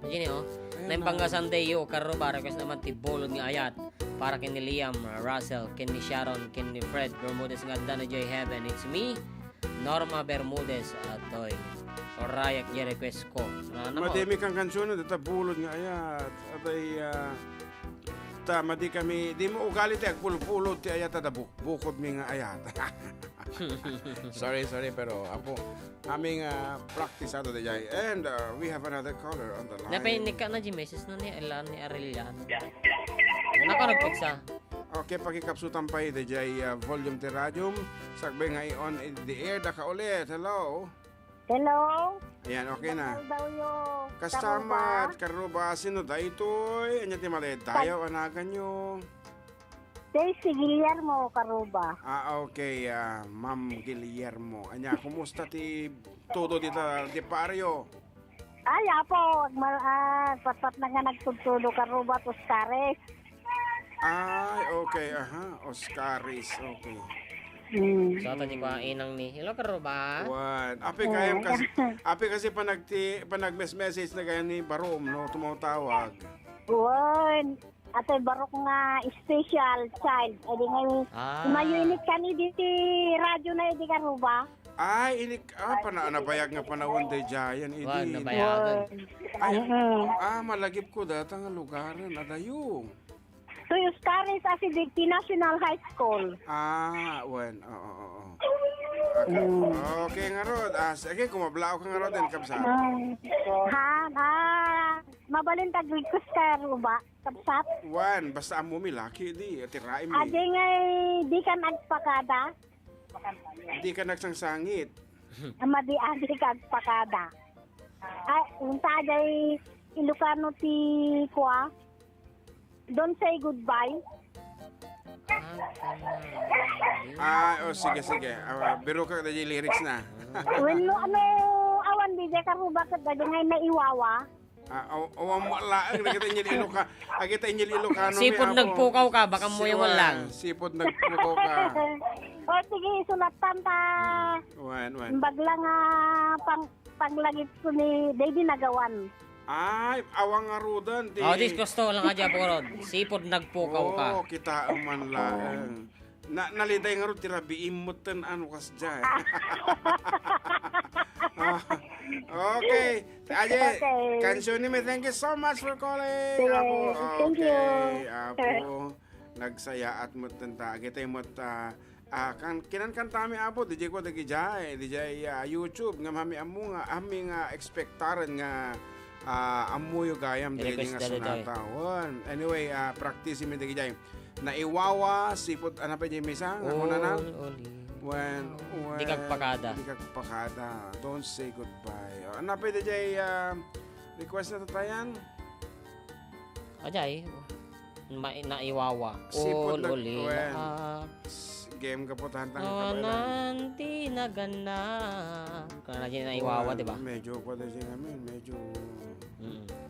Yan oh. Ayan, Nang panggasan tayo, karo ba, request naman ti bolod nga ayat. Para kini Liam, Russell, kini Sharon, kini Fred Bermudez nga Adda na Joy Heaven. It's me, Norma Bermudez at Toy. Orayak yung request ko. Madami kang kansyon dito bulod nga ayat. Atay tama di kami di mo ugali ti agpulpulod ti ayat da bukod mi nga ayat. sorry pero apo aming practice ato di jay. And we have another caller on the line. Napayinig ka na, G-message na ni Elan, ni Arelian. Nakaragpagsa. Okay, pakikapsutan pa di jay volume ti radium. Sakbe nga on the air da ka ulit. Hello. Hello? Ayan, okay na. Daw yung Kastamat, karuba, sino da ito'y? Anya ti malit tayo, anagan nyo. Si Guillermo Karuba. Okay, Ma'am Guillermo. Anya, kumusta ti todo dito, di pario? Ay, apo, patat na nga nagtutulog Karuba to Scares. Ay, okay, Oscaris, okay. So, ito niyo ba inang ni, hello, karo ba? One. Api kasi panag-message na ganyan ni Barom, no, tumatawag. Wan. Ate barok nga special child. Edi nga mayunit kani diti radyo na edi Karuba. Ay, nabayag nga panahon de Jayan, idi. Wag, nabayagan. Ay, malagip ko data nga lugaran, adayo. So yung Scares Acidity National High School. Wen, oo. Okay nga rod. Sige, kumablao ka nga rod din, Kapsat. Mabalin tag-request ka, Ruba, Kapsat. Wan, basta amo mi laki di, tiraim Adi mi. nga di ka nagpakada. Di ka nagsangsangit. Adi ka nagpakada. Ay, unta aday Ilocano ti Kwa. Don't say goodbye. Sige. Biro ka na yung lyrics na. When awan di ka Ruba kat adi nga naiwawa. Awang malaang nakita niya Ilocano. Sipod nagpukaw ka, baka mo yung lang. Sipod nagpukaw ka. O sige, sulatan ta. Wan. Baglang panglagit ko ni Daddy Nagawan. Ay, awang nga rudan. Disgusto lang ka dyan, Porod. Sipod nagpukaw ka. Kita ang man lang. Naliday nga rin, tirabiin mo tan ano kas dyan. Okay. Aje, kansyon ni me, thank you so much for calling. Thank you. Apo, nagsaya at mo tanta. Agitay mo kinan kantami apo, DJ ko dagi jay, DJ YouTube, nga mami amu nga, aming expectaran nga amuyo gayam dagi nga sonata. Anyway, practice mi dagi jay. Naiwawa, sipot, ano pa dyan misa? Ako na na? When Di kagpakada. Don't say goodbye. Ano pa dyan request na tatayan? Ajay. Naiwawa. Sipot na Uli. Game ka po tantang Nanti nagana. Kaya na dyan naiwawa, diba? Medyo pa dyan namin. Medyo...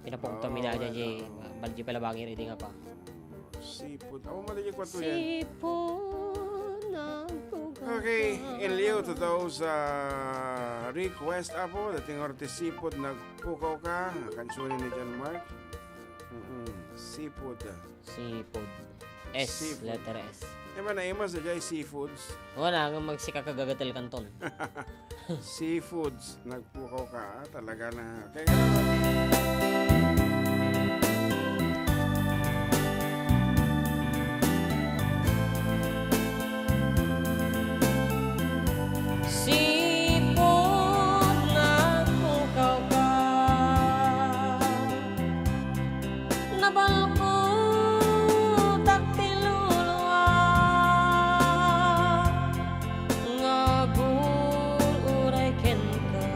Pinapagto mi na dyan. Balji pala bangin, hindi nga pa. Sipot. Ako maligay ko ito yan. Sipot ng pugaw. Okay, in lieu to those request apo, dating orte sipot nagpukaw ka, kansunin ni John Mark. Sipot. Sipod. S, Sipod. letter S. Ema na ima sa jay seafoods. Wala nga magsika kagagatal kanton. Seafoods, nagpukaw ka, talaga na. Okay. Sipod ng pukaw ka, nabalko taktiluluwa, nga guluray ken ka,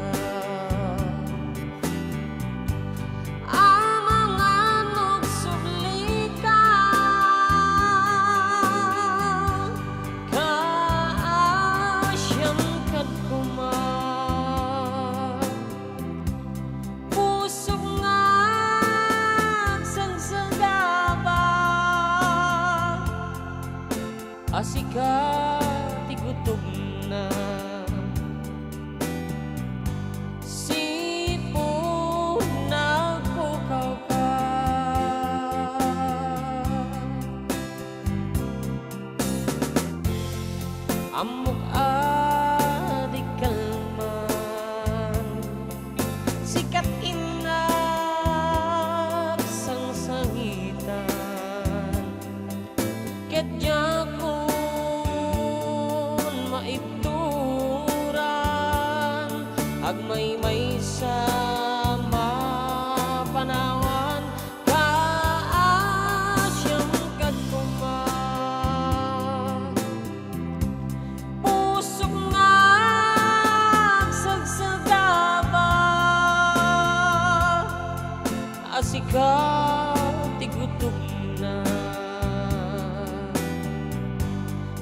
asika tigutom na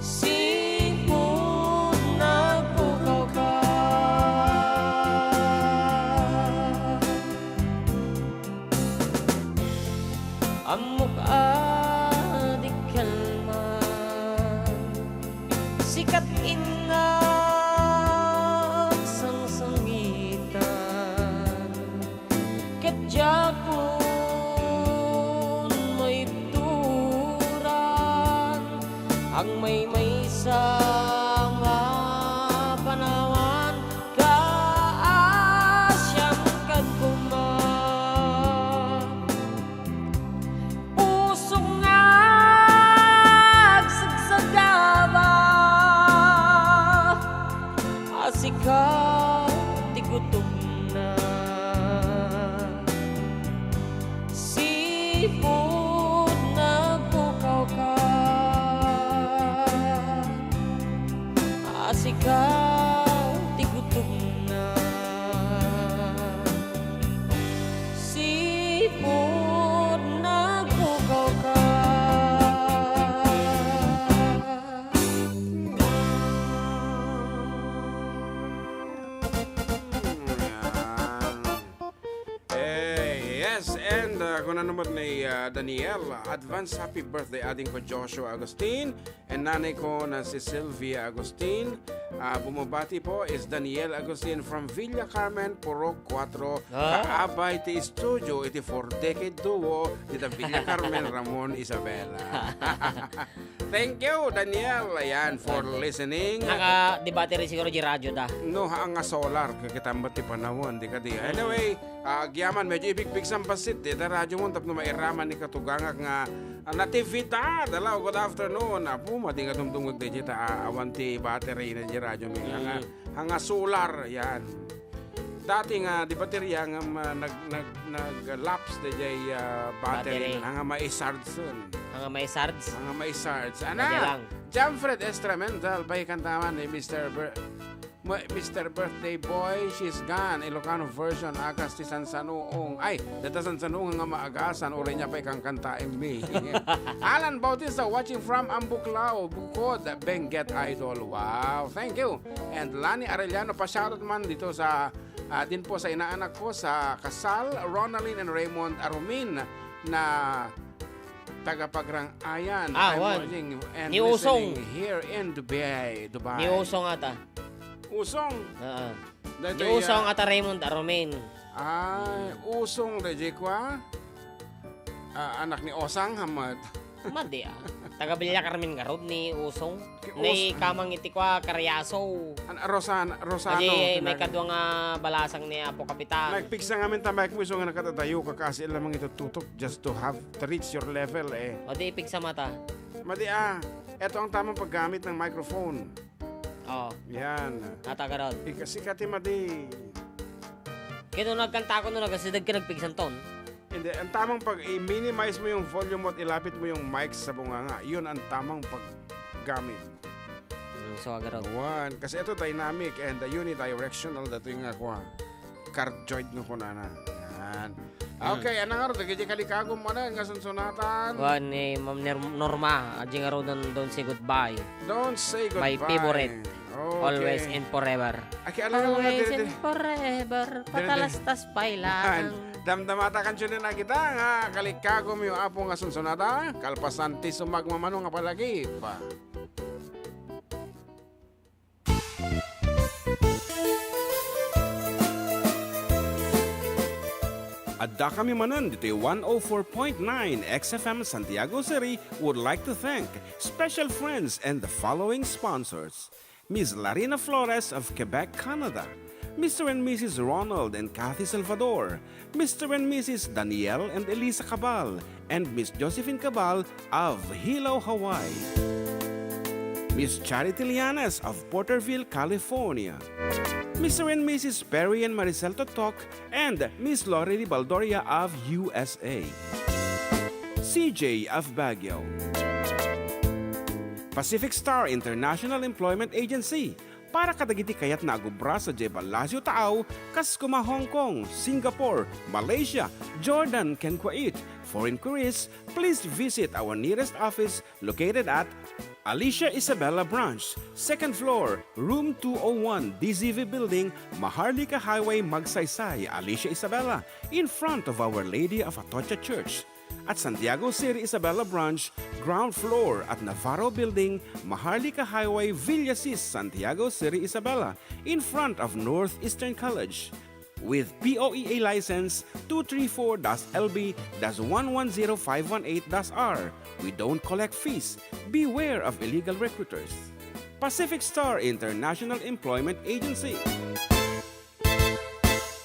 sipon nagpukaw ka amok di kalma sikat inang sangsangitan Japon may turan ang may sama panawan kaasyam kadkuma pusong agsagsagaba asika tigutom na sipon nagpukaw ka asika tigutom na sipon nagpukaw ka Yes, and kung ano naman ni Daniel, advance happy birthday ading ko Joshua Agustin and nanay ko na si Sylvia Agustin. Bumabati po is Daniel Agustin from Villa Carmen, Purok 4. Kaabay ti studio, iti 4-decade duo, dita Villa Carmen, Ramon Isabela. Thank you, Daniel, ayan, for listening. Naka-debate rin siguro di radyo da. No, ang nga solar, kakitambat ti panahon, di ka di. Anyway, gyaman, medyo ibig-big sampasit, di ta radyo mo, tapno mairaman ni katugangag nga nativita, dalaw, good afternoon. Puma, di nga dumdungag di ta awan ti battery na di radyo mi. Ang nga solar, yan. Dati nga, di baterya nga nag-lapse di jay battery, ang nga maisardson. Ang may sards. Ang may sards. Ana, Jamfred Estramental, bay kantaman ni Mr. Birthday Boy, She's Gone, Ilocano version, agas ti Sansanuong. Ay, data Sansanuong nga maagasan, uri niya pa'y kang kantaing me. Alan Bautista, watching from Ambuklao, Bukod, Benguet Idol. Wow, thank you. And Lani Arellano, pa-shoutout man dito sa, din po sa inaanak ko, sa Kasal, Ronaldine and Raymond Arumin, na tagapagrang ayan. I'm watching and ni Usong here in Dubai. Ni Usong ata. Usong. Ni Usong ata Raymond Arumin. Ay, Usong reje kwa. Anak ni Osang Hamad. Madi taga Villa Carmen garod ni Usong. Ni kamang iti kwa Karyaso. Rosano. Kasi may kadwa nga balasang ni Apo Kapitan. Nagpiksa nga min tambay mo iso nga nakatatayo ka kasi lamang ito tutok just to reach your level eh. O di ipik sa mata. Madi eto ang tamang paggamit ng microphone. Yan. Nata garod. Kasi kati madi. Kaya nagkanta ko nung nagasidag ka nagpiksan ton. Hindi, ang tamang pag-minimize mo yung volume at ilapit mo yung mic sa bunganga. Yun ang tamang paggamit. So, agarod. One. Kasi ito dynamic and unidirectional. Dato yung cardioid no ko na. Yan. Okay, anong araw? Dagiti kalikagom mo na. Nga sunsunatan. One, Ma'am Norma. Adjing araw don't say goodbye. Don't say goodbye. My favorite. Okay. Always and forever. Always and forever. Patalastas pailan. Damdamata kansyon na kita nga kalikagom yung apo nga sunsunata. Kalpasanti sumagmamano nga palagi. Adda kami manan dito 104.9 XFM Santiago City would like to thank special friends and the following sponsors. Ms. Larina Flores of Quebec, Canada. Mr. and Mrs. Ronald and Kathy Salvador. Mr. and Mrs. Danielle and Elisa Cabal. And Miss Josephine Cabal of Hilo, Hawaii. Miss Charity Lianas of Porterville, California. Mr. and Mrs. Perry and Maricel Totok, and Miss Lori Baldoria of USA. CJ of Baguio. Pacific Star International Employment Agency, para kadagiti kayat na agubra sa Jebel Lazio Taaw, kas kuma Hong Kong, Singapore, Malaysia, Jordan, ken Kuwait. For inquiries, please visit our nearest office located at Alicia Isabella Branch, 2nd floor, room 201, DZV Building, Maharlika Highway, Magsaysay, Alicia Isabella, in front of Our Lady of Atocha Church. At Santiago City Isabella Branch, ground floor at Navarro Building, Maharlika Highway, Villasis, Santiago City Isabella, in front of Northeastern College. With POEA license 234-LB-110518-R. We don't collect fees. Beware of illegal recruiters. Pacific Star International Employment Agency.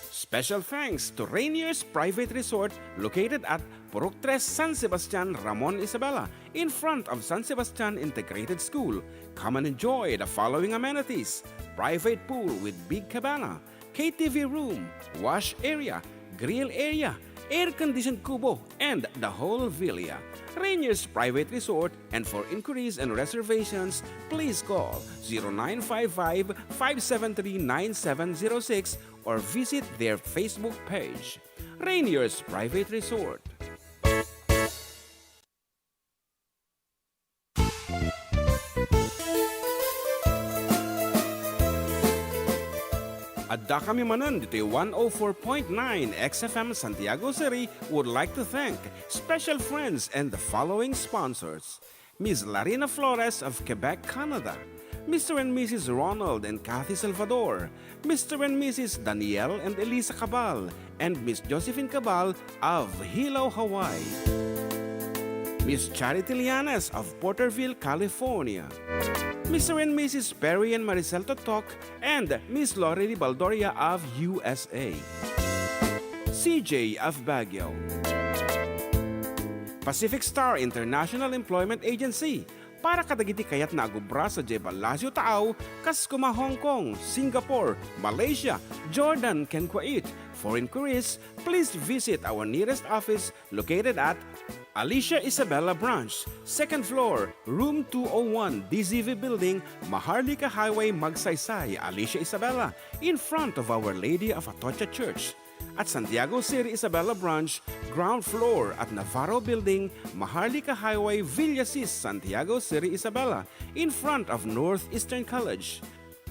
Special thanks to Rainier's Private Resort located at Purok 3 San Sebastian, Ramon Isabela, in front of San Sebastian Integrated School. Come and enjoy the following amenities: private pool with big cabana, KTV room, wash area, grill area, air-conditioned kubo, and the whole villa. Rainier's Private Resort, and for inquiries and reservations, please call 0955-573-9706 or visit their Facebook page. Rainier's Private Resort. Adda kami Manen dito 104.9 XFM Santiago City would like to thank special friends and the following sponsors: Ms. Larina Flores of Quebec, Canada, Mr. and Mrs. Ronald and Kathy Salvador, Mr. and Mrs. Danielle and Elisa Cabal, and Miss Josephine Cabal of Hilo, Hawaii, Miss Charity Lianes of Porterville, California, Mr. and Mrs. Perry and Maricel Totok, and Miss Lorely Baldoria of USA, CJ of Baguio, Pacific Star International Employment Agency, para kadagiti kayat na agubra sa Jebel Lazio Taaw, kas kuma Hong Kong, Singapore, Malaysia, Jordan, ken Kuwait. For inquiries, please visit our nearest office located at Alicia Isabella Branch, 2nd floor, room 201, DZV Building, Maharlika Highway, Magsaysay, Alicia Isabella, in front of Our Lady of Atocha Church. At Santiago City Isabella Branch, ground floor at Navarro Building, Maharlika Highway, Villasis, Santiago City Isabella, in front of Northeastern College.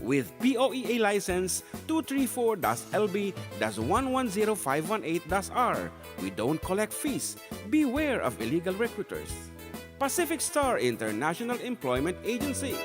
With POEA license 234-LB-110518-R. We don't collect fees. Beware of illegal recruiters. Pacific Star International Employment Agency.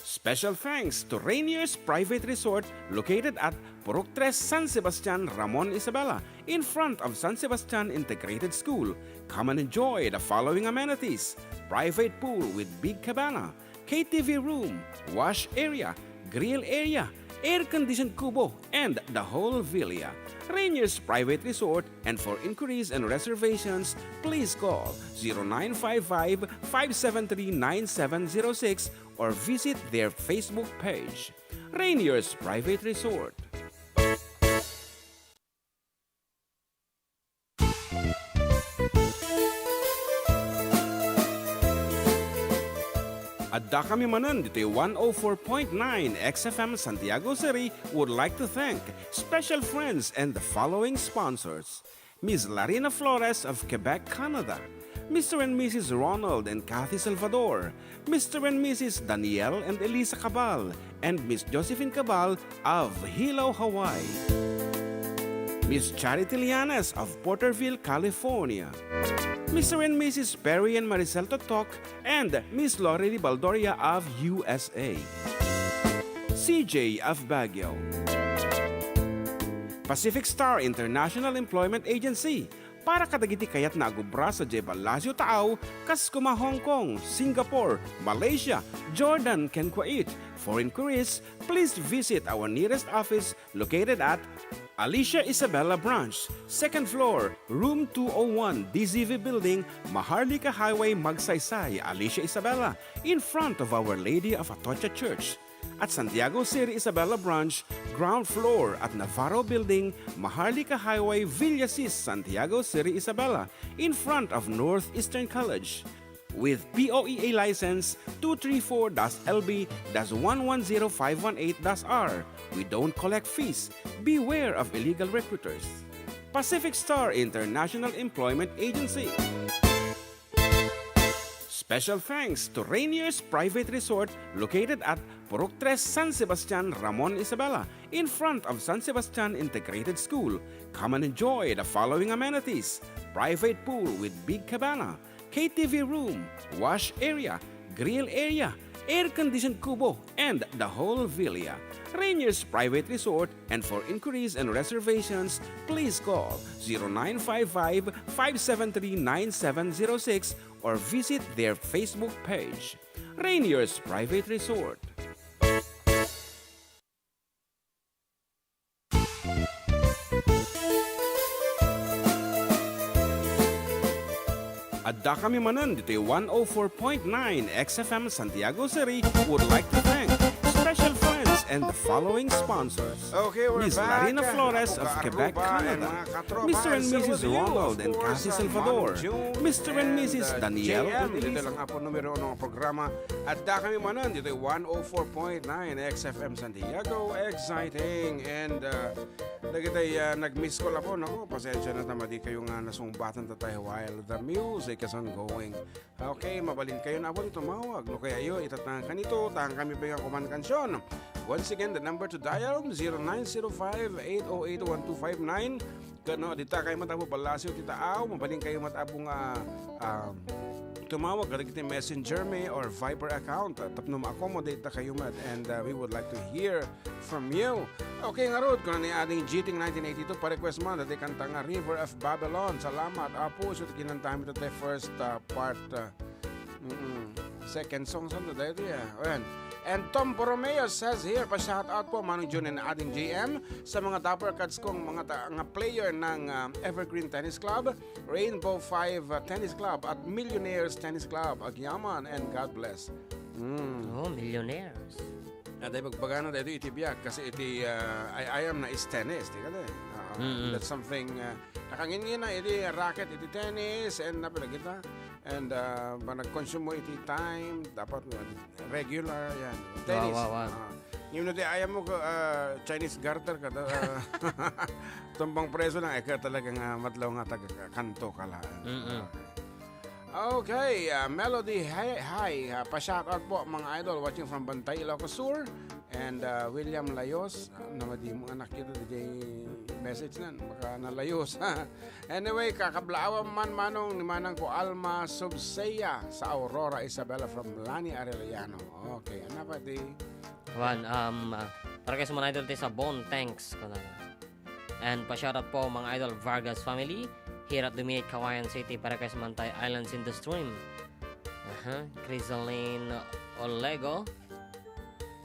Special thanks to Rainier's Private Resort located at Purok 3 San Sebastian, Ramon Isabela, in front of San Sebastian Integrated School. Come and enjoy the following amenities: private pool with big cabana, KTV room, wash area, grill area, air-conditioned kubo, and the whole villa. Rainier's Private Resort, and for inquiries and reservations, please call 0955-573-9706 or visit their Facebook page. Rainier's Private Resort. Adda kami Manen dito 104.9 XFM Santiago City would like to thank special friends and the following sponsors: Ms. Larina Flores of Quebec, Canada, Mr. and Mrs. Ronald and Kathy Salvador, Mr. and Mrs. Danielle and Elisa Cabal, and Miss Josephine Cabal of Hilo, Hawaii, Miss Charity Lianes of Porterville, California, Mr. and Mrs. Perry and Maricel Totok, and Miss Lorely Baldoria of USA, CJ of Baguio, Pacific Star International Employment Agency, para kadagiti kayat na agubra sa Jebel Lazio Taaw, kas kuma Hong Kong, Singapore, Malaysia, Jordan, ken Kuwait. For inquiries, please visit our nearest office located at Alicia Isabella Branch, 2nd floor, room 201, DZV Building, Maharlika Highway, Magsaysay, Alicia Isabella, in front of Our Lady of Atocha Church. At Santiago City Isabella Branch, ground floor at Navarro Building, Maharlika Highway, Villasis, Santiago City Isabella, in front of Northeastern College. with POEA license 234-LB-110518-R. We don't collect fees. Beware of illegal recruiters. Pacific Star International Employment Agency. Special thanks to Rainier's Private Resort located at Purok 3 San Sebastian, Ramon Isabela, in front of San Sebastian Integrated School. Come and enjoy the following amenities: private pool with big cabana, KTV room, wash area, grill area, air-conditioned kubo, and the whole villa. Rainier's Private Resort, and for inquiries and reservations, please call 0955-573-9706 or visit their Facebook page. Rainier's Private Resort. Adda kami Manen dito 104.9 XFM Santiago City would like to thank special friends and the following sponsors. Okay, we're Ms. back. Larina Flores of Quebec, Canada. Mr. and Mrs. Ronald and Cassie Salvador. Mr. and Mrs. Daniel Dito Ortiz. lang po numero ng programa. Adda kami Manen dito 104.9 XFM Santiago. Exciting. And nagitay nag-miss call ako. Naku, pasensya na tama di kayo nga nasumbatan ta tayo while the music is ongoing. Okay, mabalin kayo na po tumawag. No kaya yun, itatang kanito, tang kami bigyan kuman kansyon. Once again, the number to dial 0905-808-1259. Kano, dita kayo matabo balasyo titaaw, mabalin kayo matabong tumawag kadagiti messenger me or Viber account. Tapno ma-accommodate ta kayo mat and we would like to hear from you. Okay nga rod, kung ni ating GTing 1982 pa-request man dati kanta nga River of Babylon. Salamat. Apo, so kinantahan ito tayo first part second song sa ito dito yeah. And Tom Borromeo says here, pa-shout out po Manong June and ating GM sa mga Dapper Cats kong mga player ng Evergreen Tennis Club, Rainbow 5 Tennis Club at Millionaires Tennis Club. Agyaman and God bless. Oh, millionaires. Dahil pagpagano dito itibiyag kasi iti I am na is tennis. Di ka that's something nakangin na iti racket iti tennis and napilagita. And nag-consume mo iti time, dapat regular, yan. Tennis. Wow. Yung nati ayaw mo Chinese garter ka, tumbang preso lang, ka talagang matlaw nga taga-kanto ka lang. Okay, Melody, hi. Pa-shoutout po mga idol watching from Bantay, Ilocano Sur. And William Layos, namadi mo anak kita DJ message nan, baka nalayos. Anyway, kakablaawang manong ni manang ko Alma Subseya sa Aurora Isabela from Lani Arellano. Okay, ano pa di? Para kayo sa mga idol tayo sa Bone, thanks. And pa-shoutout po mga idol Vargas family here at Dumiet, Kawayan City para kayo sa Mantay Islands in the Stream. Crisaline Olego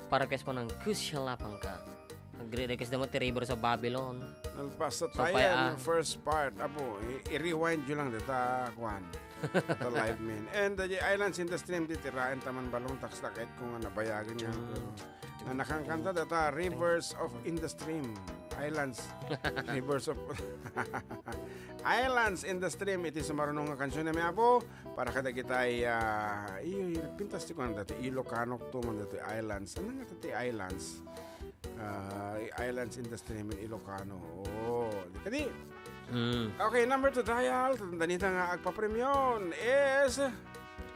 para kayo sa ng Kusyalapang ka. Nag-request naman ti River sa Babylon. Nalpas So, tayo yung first part. Apo, i-rewind nyo lang dita, Kwan. Ito live min. And the Islands in the Stream, ditirain taman balong takstakit kung nabayagan niya. Na nakangkanta data, Rivers of in the Stream. Islands. Rivers of... Islands in the Stream. Iti sa marunong nga kansyon na may apo. Para kada kita ay... pintas ko na dati. Ilocano to man dati. Islands. Ano nga dati Islands? Islands in the Stream in Ilocano. Oh, di ka di. Okay, number to dial. Danita nga agpapremyon is...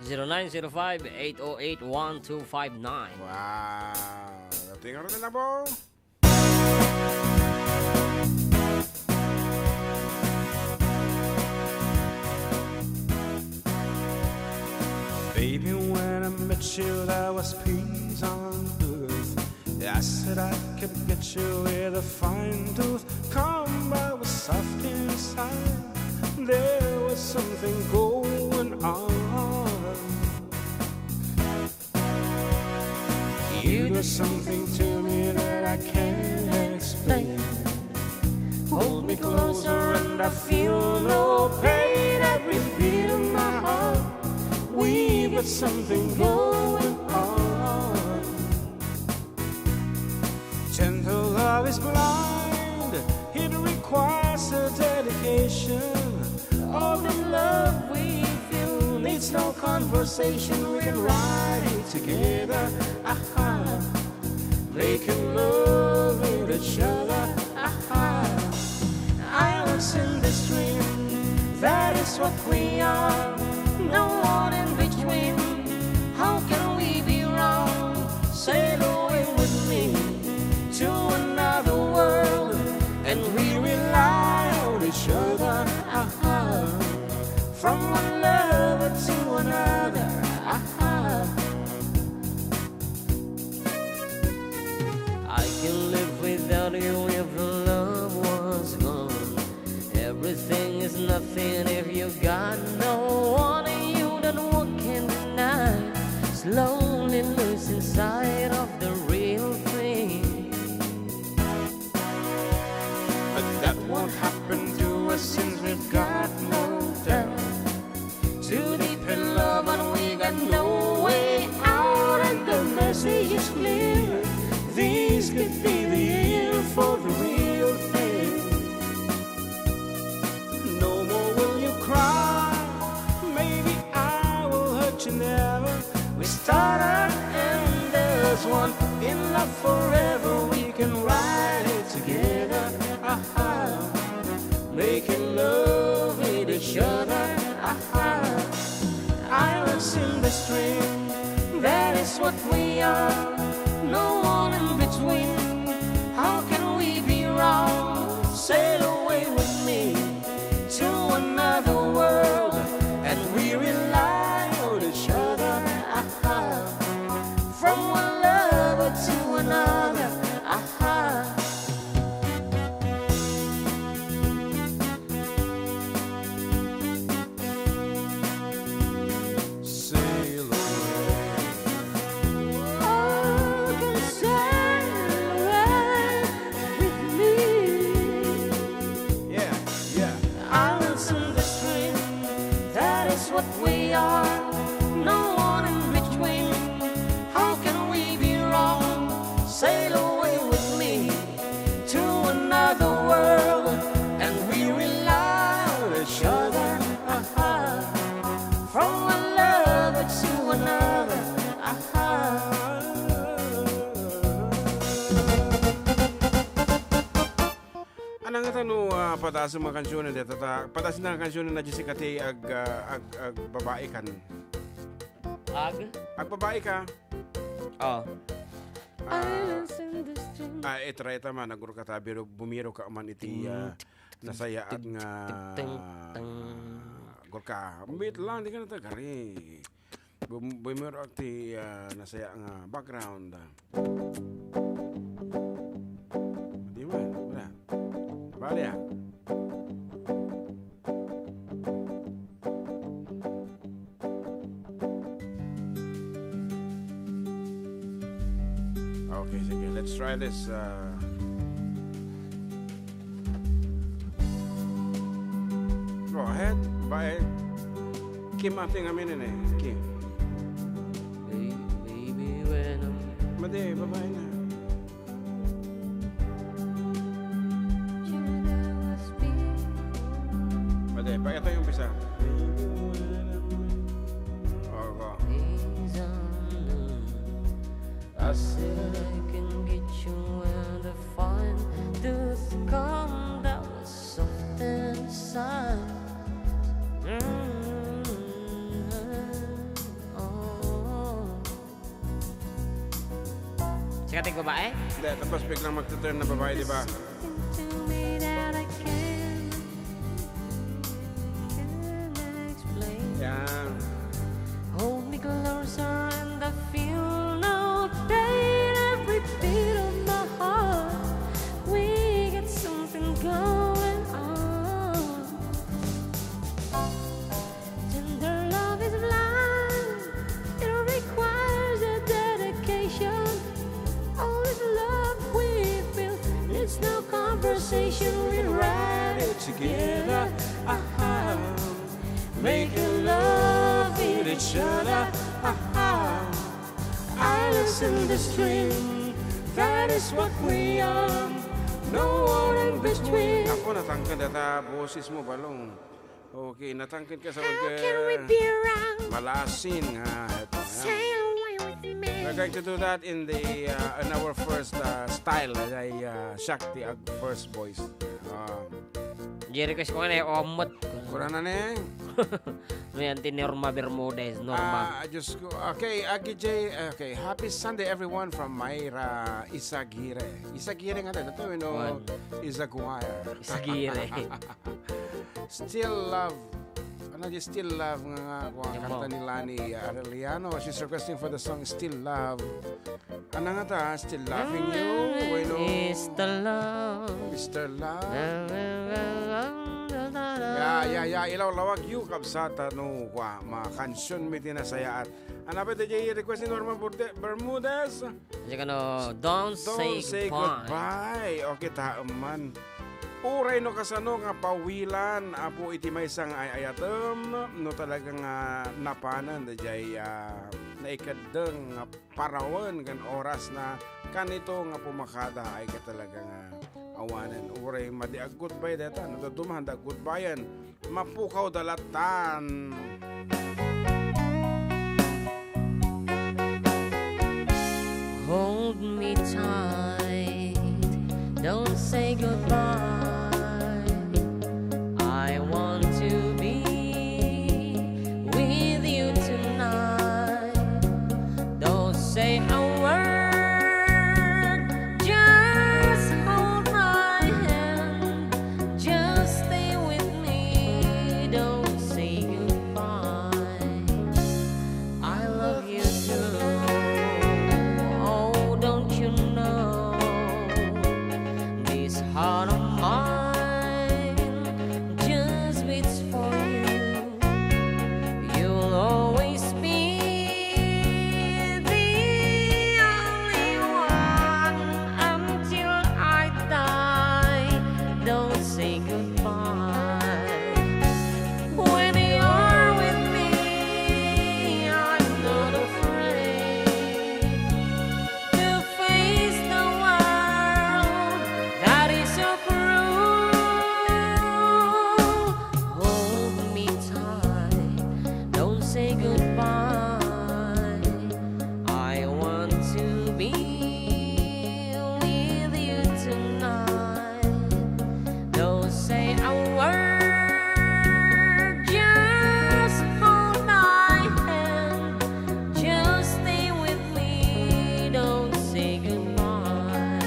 0905-808-1259. Wow. Tingnan rin na po. Baby, when I met you, there was peace on earth. I said I could get you with a fine tooth comb. I was soft inside. There was something going on. You do something to me that I can't explain. Hold me closer and I feel no pain. Every beat of my heart, we've got something going on. Gentle love is blind. It requires a dedication. All the love we feel needs It's no conversation, we can ride it together. Aha. Making love with each other. Aha. Islands in the stream, that is what we are. No one in between. How can we be wrong? Sail away with me to another world, and we rely on each other. Aha. From one lover to another. Aha. I can live without you if the love was gone. Everything is nothing if you got no one, and you don't walk in the night. Slowly losing sight of the real thing. But that won't happen to us since we've got no doubt. Too deep in love and we got no way out, and the message is clear. This could be the year for the real thing. No more will you cry. Maybe I will hurt you never. We started and there's one in love forever. We can ride it together. Aha. Making love with each other. Aha. Islands in the stream, that is what we are. No one in between. How can we be wrong? Sail away with me to another world, and we rely on each other. Aha. From one lover to another. Aha. Sail away. Oh, can sail away with me. Yeah, yeah. Islands in the stream, that is what we are. No one in between. How can we be wrong? Sail away with me to another world, and we rely on each other. Aha. From one lover to another. Aha. Anang tanu pataas mga kansyon na dito. Pataas na kansyon na Jessica Tay ag babae kan. Ag babae ka. Oh. Islands in the stream. Etra man naguro ka tabi bumiro ka man iti nasaya at nga gorka. Bit lang di ka na tagari. Bumiro at ti nasaya nga background. Di ba? Wala. Bali ah. Okay, sige. Let's try this. Go ahead. Bye. Kim ating aminin eh. Kim. Baby, when I'm Madi, babae na. Madi, pa ito yung umpisa. Oh, go. days unknown, I said I can get you and I find the calm that was soft inside. Oh. Sikating babae? Hindi, tapos biglang magtuturn na babae, di ba? To me that I can't explain. Yan. Hold me closer and I feel no pain. Every beat of my heart, we got something going on. Tender love is blind, it requires a dedication. All this love we feel, it's no conversation. We ride it together. Aha. Making love with each other. Aha. Islands in the stream, that is what we are. No one in between. Ako natangkad ata boses mo balong. Okay, natangkid ka sa How can we be wrong? malasin nga. Ito, Sail away with me. we're going to do that in the in our first style. Ay Shakti ag first voice. Jerry ko na omot. Kura na ne. May Norma Bermudez, Norma. Just go. Okay, Agi J. Okay, happy Sunday everyone from Mayra Isagire. Isagire nga ito, you know, Isaguaya. Sagire. Still love. Ano di Still Love nga kung ang kanta nila ni Aureliano. She's requesting for the song Still Love. Ano nga ta? Still Loving You. Bueno, Mr. Love. Mr. Love. Ya, ilaw lawag you kabsata no kwa mga kansyon mi tinasaya at anapit DJ request ni Norman Bermudez. Kasi don't say goodbye. Okay ta man. Uray no kasano nga pawilan apo iti may sang ayatem no talagang napanan DJ naikadeng nga parawan kan oras na kanito nga pumakada ay ka talagang awanan. Uray madi a goodbye data no dumahan da goodbyean mapukaw dalatan. Hold me tight, don't say goodbye. I want to be with you tonight. Don't say a word, just hold my hand, just stay with me. Don't say goodbye. I love you too. Oh, don't you know this heart of mine just beats for you. You'll always be the only one until I die. Don't say goodbye. When you're with me, I'm not afraid to face the world that is so cruel. Hold me tight, don't say goodbye. I want to be with you tonight. Don't say a word, just hold my hand, just stay with me. Don't say goodbye.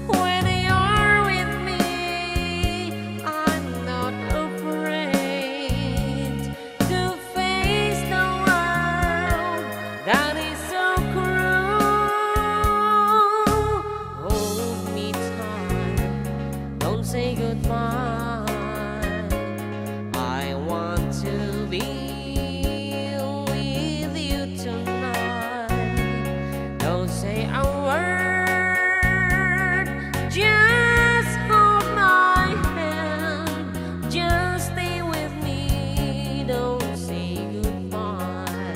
When you're with me, I'm not afraid to face the world that is so cruel. Hold me tight, don't say goodbye. I want to be with you tonight. Don't say a word, just hold my hand, just stay with me. Don't say goodbye,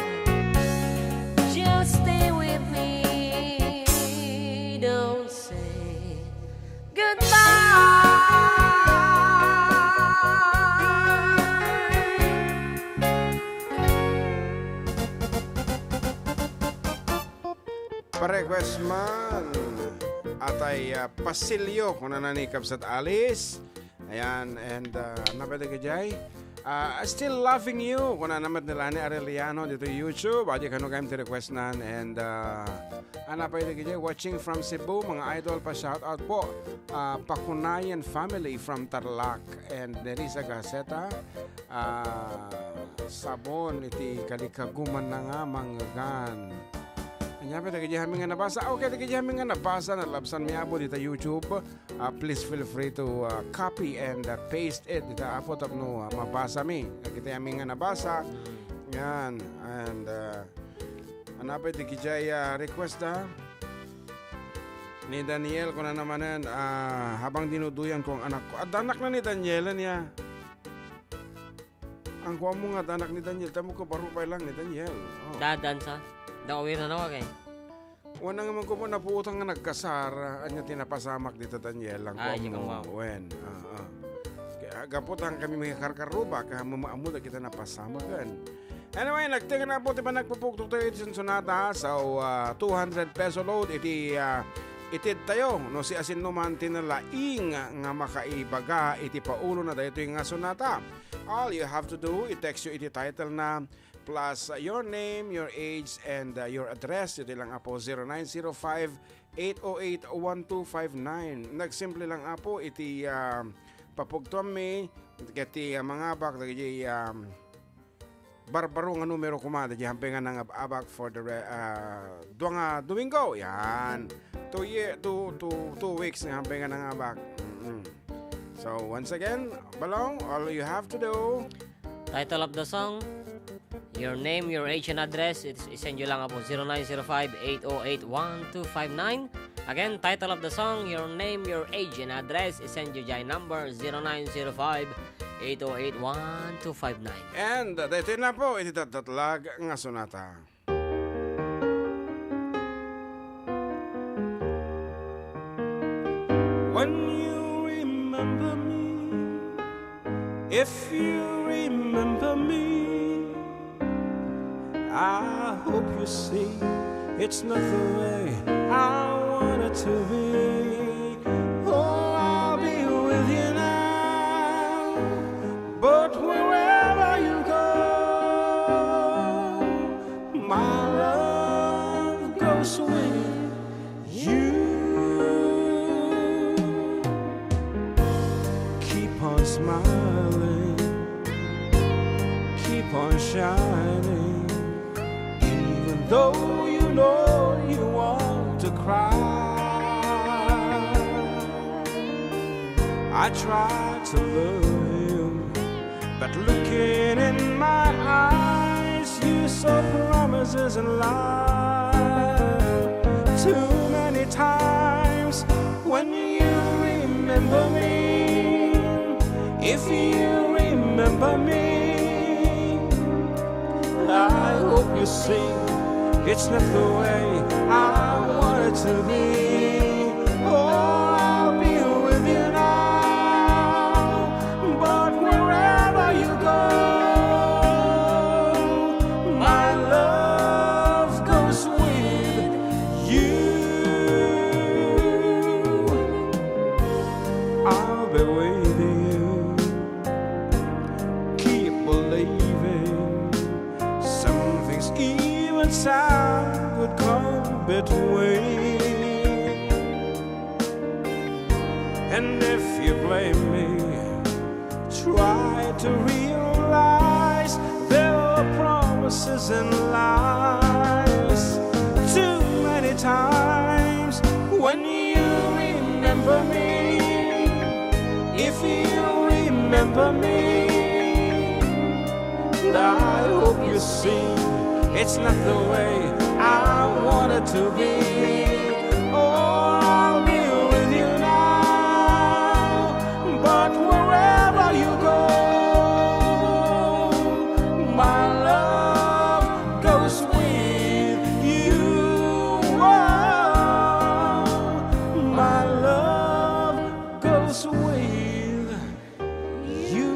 just stay with me. Don't say Pa-request man atay pasilyo kung nananikap sa alis. Ayan, and napwede ka jay. Still Loving You kung nanamat nila ni Aureliano dito YouTube. Adi ka no kayo request nan. And napwede ka jay. Watching from Cebu, mga idol pa shoutout po. Pakunayan family from Tarlac. And Nerissa Gaceta. Sabon iti kalikaguman na nga manggan. Anya pa tagay haming nga nabasa. Okay, tagay haming nga nabasa na labsan mi abo dito YouTube. Please feel free to copy and paste it dito apo tapno mabasa mi. Kita haming nga nabasa. Yan. And anapay tagay request ni Daniel ko na namanan habang dinuduyan ko ang anak ko. At anak na ni Daniel niya. Ang kuha mo nga anak ni Daniel. Tamo ko parupay lang ni Daniel. Oh. dadansa? Dawir na nawa kay. Wala naman ko po napuutang nga nagkasar. Anya tinapasamak dito Daniel. Ang Ay, kuha yung mo. wow. When? gaputan kami may karkaruba kaya mamaamuda kita napasamagan. Anyway, nagtingan na po tiba nagpupuktok tayo iti sonata sa 200 peso load iti itid tayo no si asin numan tinalaing nga makaibaga iti paulo na dayto yung sonata. All you have to do, i-text you iti title na plus your name, your age, and your address. Ito lang po 0905-808-1259. Nagsimple lang po iti papugtuan mi iti mga abak iti barbaro nga numero kumada di hampingan ng abak for the duwang Domingo. Yan. 2 weeks nga hampingan ng abak. So once again, Balong, all you have to do, Title of the song, your name, your age, and address. Send nyo lang po 0905-808-1259. Again, title of the song, your name, your age, and address. Send nyo dyan number 0905-808-1259. and dito na po iti tatlag nga sonata. When you remember me, if you remember me, I hope you see it's not the way I want it to be. Oh, I'll be with you now, but wherever you go, my love goes with you. Keep on smiling, keep on shining, even though you know you want to cry. I try to love you, but looking in my eyes, you saw promises and lies. Too many times when you remember me, if you remember me, I hope you see it's not the way I want it to be. Oh, I'll be with you now, but wherever you go, my love goes with you. I'll be waiting you, keep believing some things even sound would come between. And if you blame me, try to realize there are promises and lies. Too many times when you remember me, if you remember me, I hope you see it's not the way I want it to be. Oh, I'll be with you now, but wherever you go, my love goes with you. Oh, my love goes with you.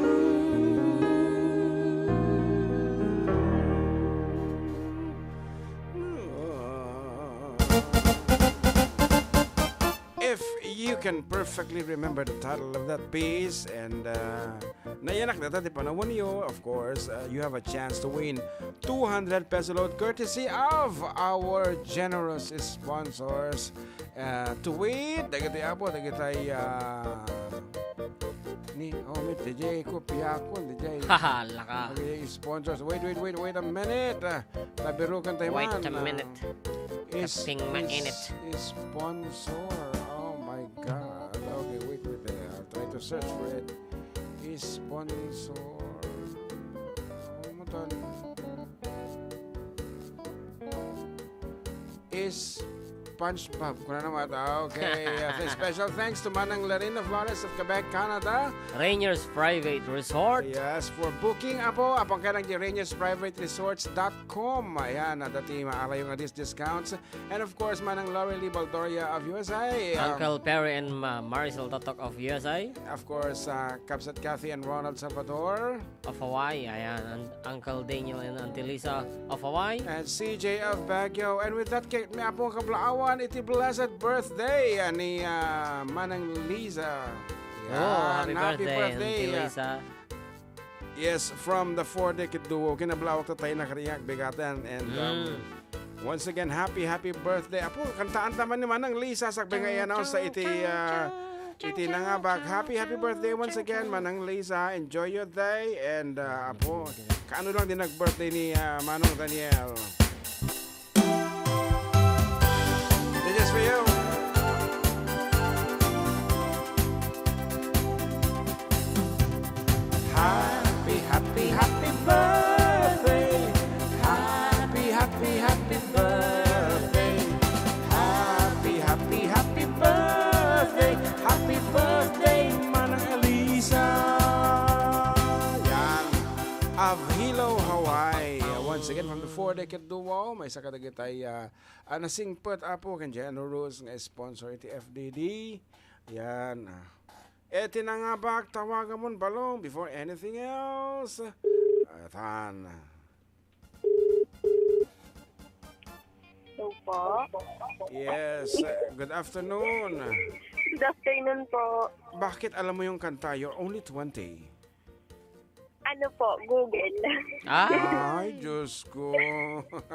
If you can perfectly remember the title of that piece and nayanak na tati panahon niyo, of course, you have a chance to win 200 peso load courtesy of our generous sponsors. To win, dagiti apo, dagiti ni Omid, DJ ko, Piyakon, DJ. Haha, laka. Dagiti sponsors. Wait a minute. Tabirukan tayo man. Wait a minute. Kaping mainit. Is sponsor. Oh my God. Okay, wait. I'll try to search for it. Is sponsor. Is SpongeBob. Kuna naman. Okay. Special thanks to Manang Larina Flores of Quebec, Canada. Rainier's Private Resort. Yes, for booking apo, apang ka lang di rainiersprivateresorts.com. Ayan, dati maala yung discounts. And of course, Manang Laurelie Baldoria of USA. Uncle Perry and Marisol Totok of USA. Of course, Capsat Cathy and Ronald Salvador. Of Hawaii. Ayan. And Uncle Daniel and Auntie Lisa of Hawaii. And CJ of Baguio. And with that, may apong kablaawan, iti blessed birthday ni Manang Liza. Happy Yan, birthday, Auntie Lisa. Yes, from the 4-decade duo, kinablawak na tayo nakariyak, bigatan. And once again, happy birthday. Apo, kantaan taman ni Manang Lisa sa bingay-announce sa iti nangabag. Happy birthday once again, Manang Lisa. Enjoy your day. And apo, kaano lang din nag-birthday ni Manong Daniel. This is for you. Happy birthday. Happy birthday. Happy birthday. Happy birthday, Manang Elisa. Yan. Of Hilo, Hawaii. Once again, from the 4-decade duo, may sa kadagitay nasingpot apo kan Jano Rose nga sponsor iti FDD. Yan. Eti na nga ba, tawagan mo balong before anything else. Atan. So po. Yes, good afternoon. Good afternoon po. Bakit alam mo yung kanta? You're only 20. Ano po, Google. Ay, Diyos ko.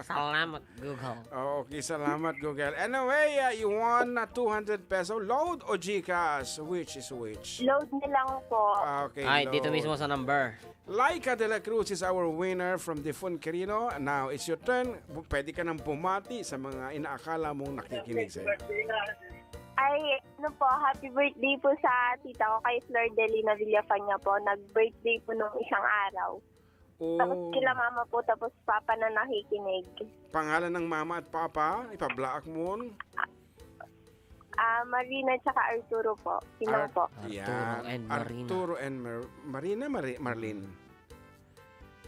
Salamat, Google. Okay, salamat, Google. Anyway, you won 200 peso. Load o GCash? Which is which? Load na lang po. Okay, Ay, load. dito mismo sa number. Laika de la Cruz is our winner from Difon Quirino. Now, it's your turn. Pwede ka nang bumati sa mga inaakala mong nakikinig sa'yo. Ay, ano po, happy birthday po sa tita ko kay Flor Delina Villafania po. Nag-birthday po nung isang araw. Tapos kila mama po, tapos papa na nakikinig. Pangalan ng mama at papa, ipablaak mo. Marina tsaka Arturo po. Sino po? Arturo and Marina. Arturo and Marina, Marlene.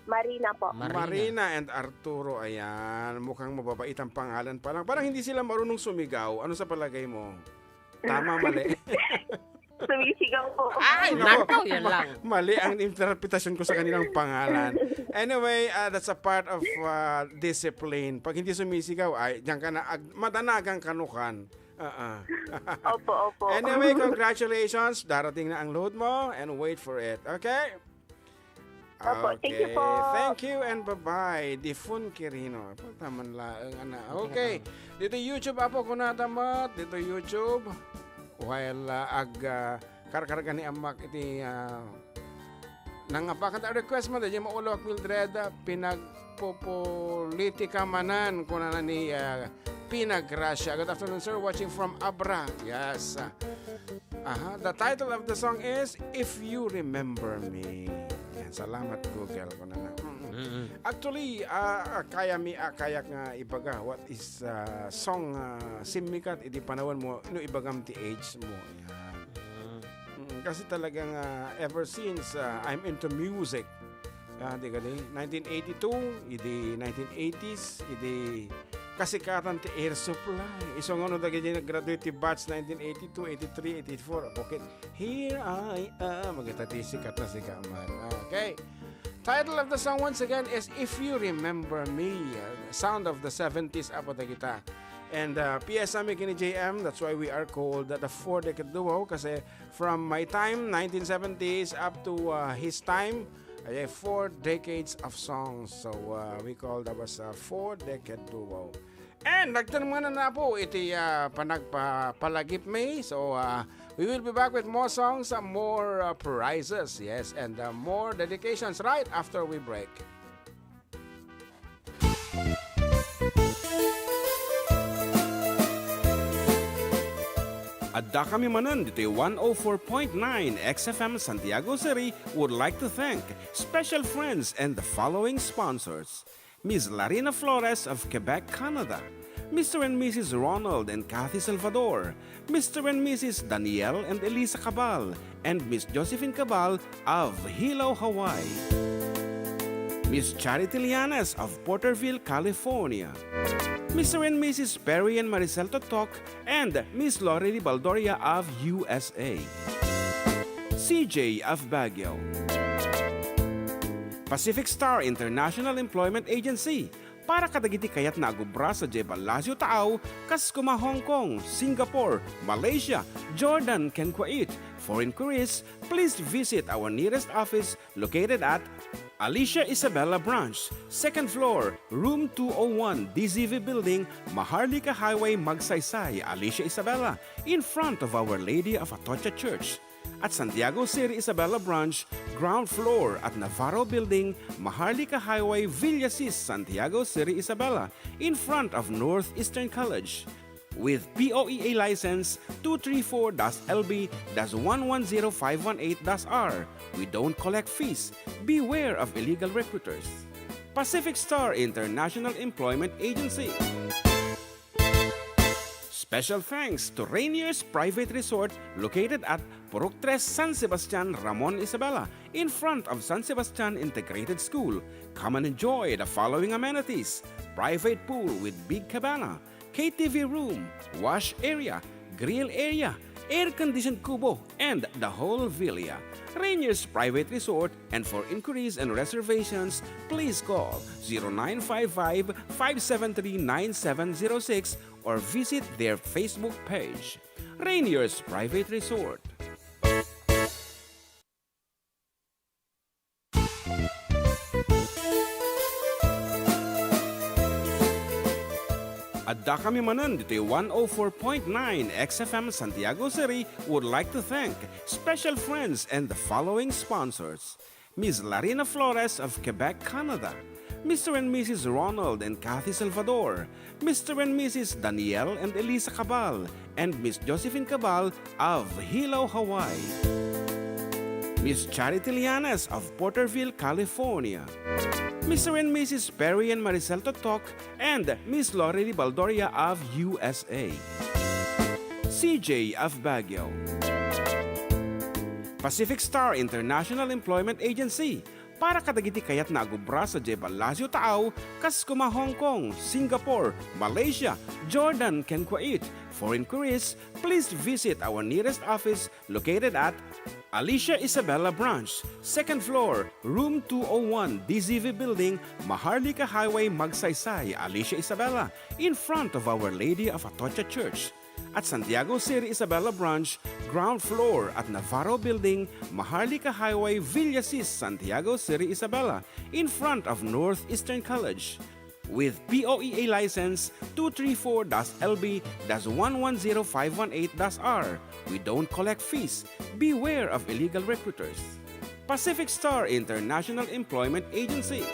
Marina po. Marina and Arturo, ayan. Mukhang mababait ang pangalan pa lang. Parang hindi sila marunong sumigaw. Ano sa palagay mo? Tama, mali? Sumisigaw po. Ay, Nakaw, yan lang. Mali ang interpretasyon ko sa kanilang pangalan. Anyway, that's a part of discipline. Pag hindi sumisigaw, ay, diyan ka na, madanagang kanukan. Opo. Anyway, congratulations. Darating na ang load mo and wait for it. Okay? Opo, thank you po. Thank you and bye-bye. Difon Quirino. Taman laang ana. Okay. Dito YouTube apo ko natamat. Dito YouTube. While karkarga ni amak iti nangapakan ta request mo dahil maulawak Mildred pinagpopolitika manan kuna na ni Pinagrasya. Good afternoon, sir. Watching from Abra. Yes. The title of the song is If You Remember Me. Yan, salamat Google ko na. Actually, kaya nga ibaga what is song simikat iti panawan mo no ibagam ti age mo. Yan. Kasi talagang ever since I'm into music. Di ka 1982, idi 1980s, idi kasikatan ti Air Supply. Isong ano dagi nag-graduate ti batch 1982, 83, 84. Okay. Here I am. Magitati sikat na si Kamal. Okay. Title of the song once again is If You Remember Me. Sound of the 70s apo da kita. And PS Ami kini JM, that's why we are called the 4-decade duo kasi from my time 1970s up to his time ay 4 decades of songs. So we call that was a 4-decade duo. And nagtanong na po iti panagpalagip me. So we will be back with more songs, more prizes, yes, and more dedications right after we break. Adda kami manan dito 104.9 XFM Santiago City would like to thank special friends and the following sponsors. Ms. Larina Flores of Quebec, Canada. Mr. and Mrs. Ronald and Kathy Salvador, Mr. and Mrs. Danielle and Elisa Cabal, and Miss Josephine Cabal of Hilo, Hawaii. Miss Charity Lianas of Porterville, California. Mr. and Mrs. Perry and Maricel Totok, and Miss Lorely Baldoria of USA. CJ of Baguio. Pacific Star International Employment Agency, para kadagiti kayat na agubra sa Jebel Lazio Taaw, kas kuma Hong Kong, Singapore, Malaysia, Jordan, ken Kuwait. For inquiries, please visit our nearest office located at Alicia Isabella Branch, 2nd floor, room 201, DZV Building, Maharlika Highway, Magsaysay, Alicia Isabella, in front of Our Lady of Atocha Church. At Santiago City Isabella Branch, ground floor at Navarro Building, Maharlika Highway, Villasis, Santiago City Isabella, in front of Northeastern College. With POEA license 234-LB-110518-R. We don't collect fees. Beware of illegal recruiters. Pacific Star International Employment Agency. Special thanks to Rainier's Private Resort located at Purok 3, San Sebastian, Ramon Isabela, in front of San Sebastian Integrated School. Come and enjoy the following amenities: private pool with big cabana, KTV room, wash area, grill area, air-conditioned kubo, and the whole villa. Rainier's Private Resort, and for inquiries and reservations, please call 0955-573-9706 or visit their Facebook page. Rainier's Private Resort. Adda kami Manen dito 104.9 XFM Santiago City would like to thank special friends and the following sponsors: Ms. Larina Flores of Quebec, Canada, Mr. and Mrs. Ronald and Kathy Salvador, Mr. and Mrs. Danielle and Elisa Cabal, and Miss Josephine Cabal of Hilo, Hawaii. Miss Charity Lianas of Porterville, California. Mr. and Mrs. Perry and Maricel Totok, and Miss Lorely Baldoria of USA. CJ of Baguio. Pacific Star International Employment Agency, para kadagiti kayat na agubra sa Jebel Lazio Taaw, kas kuma Hong Kong, Singapore, Malaysia, Jordan, ken Kuwait. For inquiries, please visit our nearest office located at Alicia Isabella Branch, 2nd floor, room 201, DZV Building, Maharlika Highway, Magsaysay, Alicia Isabella, in front of Our Lady of Atocha Church. At Santiago City Isabella Branch, ground floor at Navarro Building, Maharlika Highway, Villasis, Santiago City Isabella, in front of Northeastern College. With POEA license 234-LB-110518-R. We don't collect fees. Beware of illegal recruiters. Pacific Star International Employment Agency.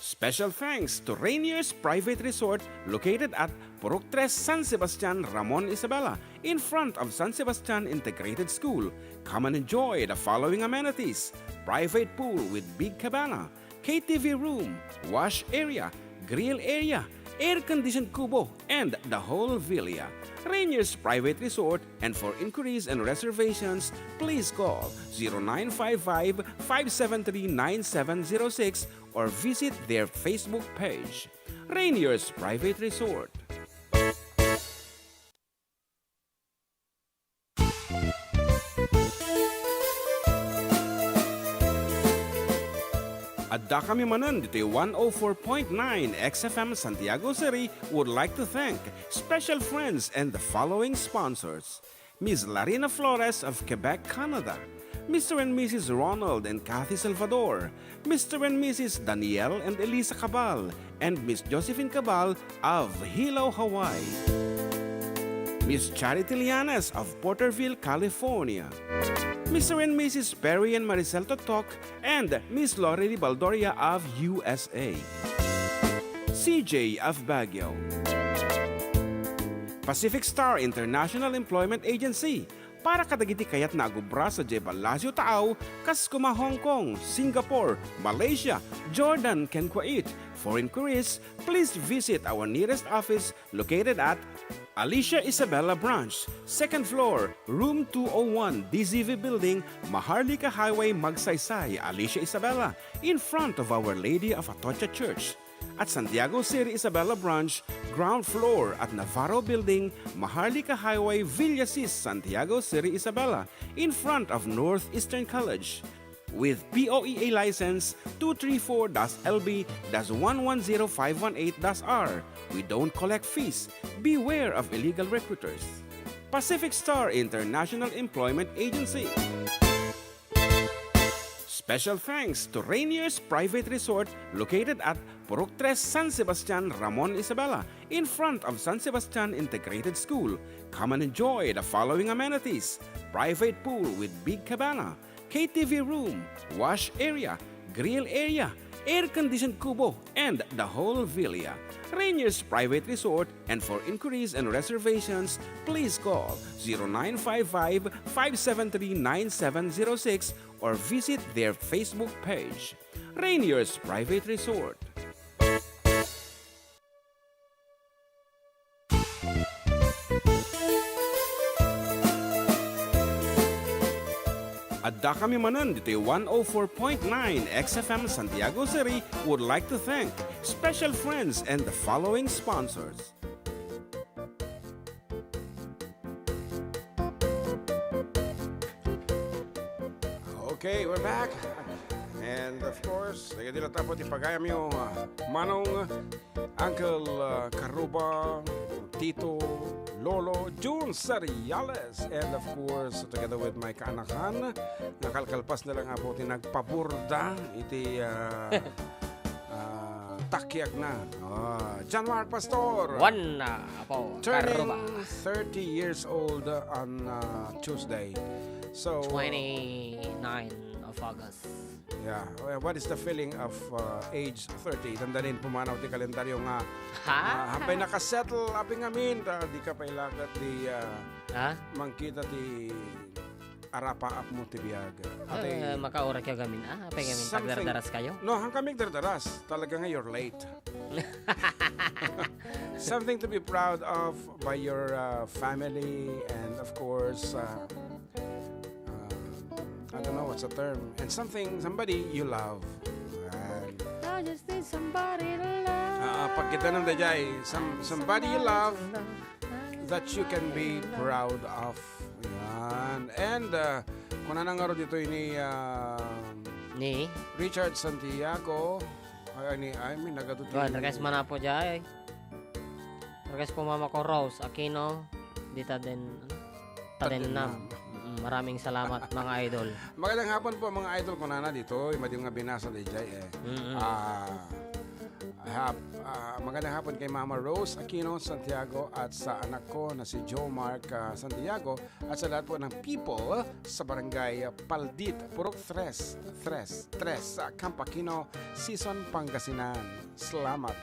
Special thanks to Rainier's Private Resort located at Purok 3, San Sebastian, Ramon Isabela, in front of San Sebastian Integrated School. Come and enjoy the following amenities: private pool with big cabana, KTV room, wash area, grill area, air-conditioned kubo, and the whole villa. Rainier's Private Resort, and for inquiries and reservations, please call 0955-573-9706 or visit their Facebook page. Rainier's Private Resort. Adda kami Manen dito 104.9 XFM Santiago City would like to thank special friends and the following sponsors: Ms. Larina Flores of Quebec, Canada, Mr. and Mrs. Ronald and Kathy Salvador, Mr. and Mrs. Danielle and Elisa Cabal, and Miss Josephine Cabal of Hilo, Hawaii. Miss Charity Lianas of Porterville, California. Mr. and Mrs. Perry and Maricel Totok, and Miss Lorely Baldoria of USA. CJ of Baguio. Pacific Star International Employment Agency, para kadagiti kayat na agubra sa Jebel Lazio Taaw, kas kuma Hong Kong, Singapore, Malaysia, Jordan, ken Kuwait. For inquiries, please visit our nearest office located at Alicia Isabella Branch, 2nd floor, room 201, DZV Building, Maharlika Highway, Magsaysay, Alicia Isabella, in front of Our Lady of Atocha Church. At Santiago City Isabella Branch, ground floor at Navarro Building, Maharlika Highway, Villasis, Santiago City Isabella, in front of Northeastern College. With POEA license 234-LB-110518-R. We don't collect fees. Beware of illegal recruiters. Pacific Star International Employment Agency. Special thanks to Rainier's Private Resort located at Purok 3 San Sebastian, Ramon Isabela, in front of San Sebastian Integrated School. Come and enjoy the following amenities: private pool with big cabana, KTV room, wash area, grill area, air-conditioned kubo, and the whole villa. Rainier's Private Resort, and for inquiries and reservations, please call 0955-573-9706 or visit their Facebook page. Rainier's Private Resort. Adda kami manan dito 104.9 XFM Santiago City would like to thank special friends and the following sponsors. Okay, we're back. And of course, nagadila tapo ti pagayam yung manong Uncle Karuba, Tito, Lolo, June Sariales, and of course, together with my kaanakan, nakalkalpas na lang nga po tinagpaburda, iti takyak na. John Mark Pastor. One na po, Turning Karuba. 30 years old on Tuesday. So, 29 of August. yeah. What is the feeling of age 30? Dandanin pumanaw ti kalendaryo nga. Hapay nakasettle, aping amin. Di ka pa ilagat di Ha? mangkita ti arapa ap mo ti biyag. Makaura kayo gamin. Gamin. Pagdardaras kayo? No, hang kaming dardaras. Talaga nga you're late. Something to be proud of by your family and of course I don't know what's the term. And somebody you love. And, I just need somebody to love. pag kita nang dajay, somebody you love that you can be proud of. Yan. And kung nanangaro dito ni Ni? Richard Santiago, I mean, nagatutin. Request man na po dyan. Request po mama ko Rose Aquino. Dita din. Tadenam. Maraming salamat mga idol. Magandang hapon po mga idol ko nana dito. Madi nga binasa di jay magandang hapon kay Mama Rose Aquino Santiago at sa anak ko na si Joe Mark Santiago at sa lahat po ng people sa barangay Paldit, Purok 3 sa Campakino, Season, Pangasinan. Salamat.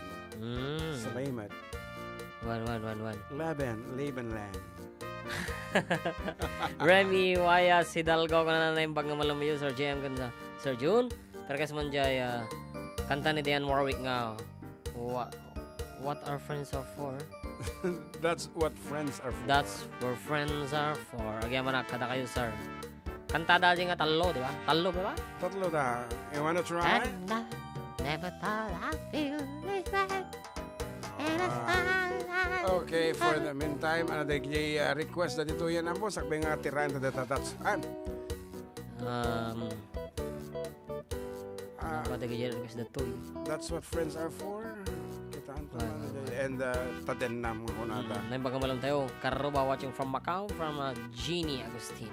Salamat. 1. Leben land. Remy Waya Hidalgo ko na yung bagang malamayo Sir JM ganda Sir June terkas man jay kanta ni Diane Warwick nga what our friends are for. That's what friends are for. That's where friends are for. Agyan man kada kayo sir. Kanta dahil nga talo, di ba? Talo ba ba? Tatlo da. You wanna try? And I never thought I'd feel this way. Okay, for the meantime, request na dito yan mo. Sakbay nga tirahan na datatats. Patagay request na to. That's what friends are for. Kitaan to. And tadenam ko na da. Naimbaga malam tayo. Karuba watching from Macau from Jeannie Agustin.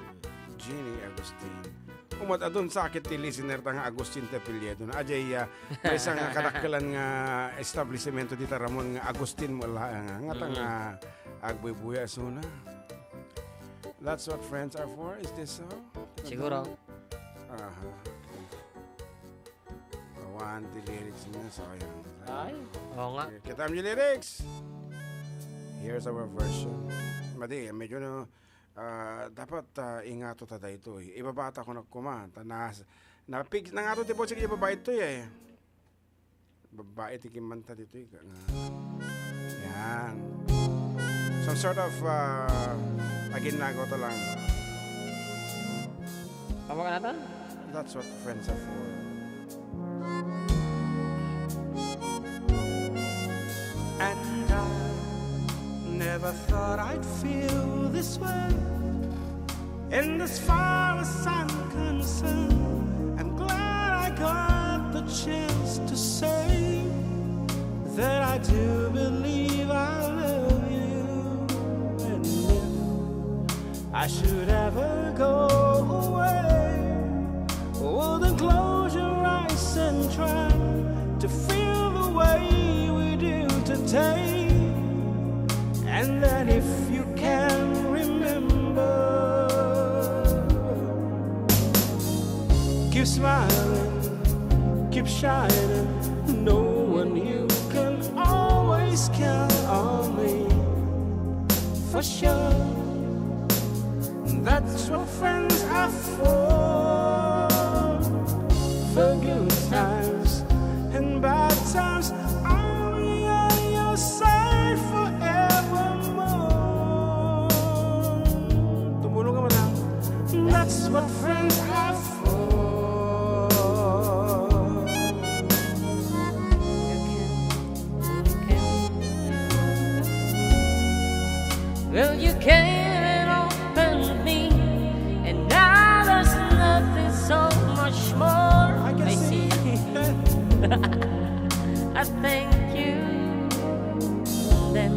Jeannie Agustin. Umat adun sakit ti listener ta nga Agustin Tepiliedo na ajay may isang kadakkelan nga establishmento dita Ramon nga Agustin mo nga nga agbubuya suna. That's what friends are for. Is this so? Siguro. Awan ti lyrics niya sayang. Ay, oo nga. Kita mo yung lyrics. Here's our version. Madi, medyo dapat ingato tada ito eh. Ibabata ko nagkumanta. Nangato ti po sige babae ito eh. Babae ti kimanta dito eh. Yan. Some sort of aginago to lang. Apa ka natin? That's what friends are for. And I never thought I'd feel this way. And as far as I'm concerned, I'm glad I got the chance to say that I do believe I love you. And if I should ever go away, well then close your eyes and try to feel the way we do today. And then if you can remember, keep smiling, keep shining, knowing you can always count on me. For sure, that's what friends are for good times and bad times. I'll be on your side forevermore. Tumulong ka mo lang. That's what friends are for. Well, you came and opened me, and now there's nothing so much more. I can see. I thank you then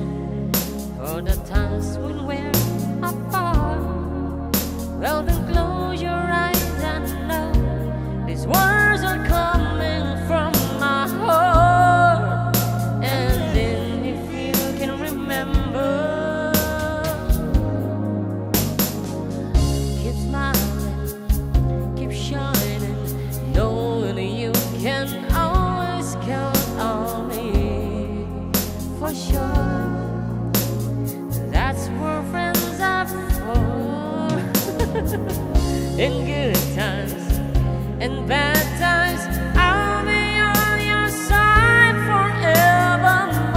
for the times when we're apart. Well, then close your eyes and know these words are coming from my heart. And then if you can remember, keep smiling, keep shining, knowing you can always count on me. For sure, that's what friends are for. In good times and bad times, I'll be on your side forevermore.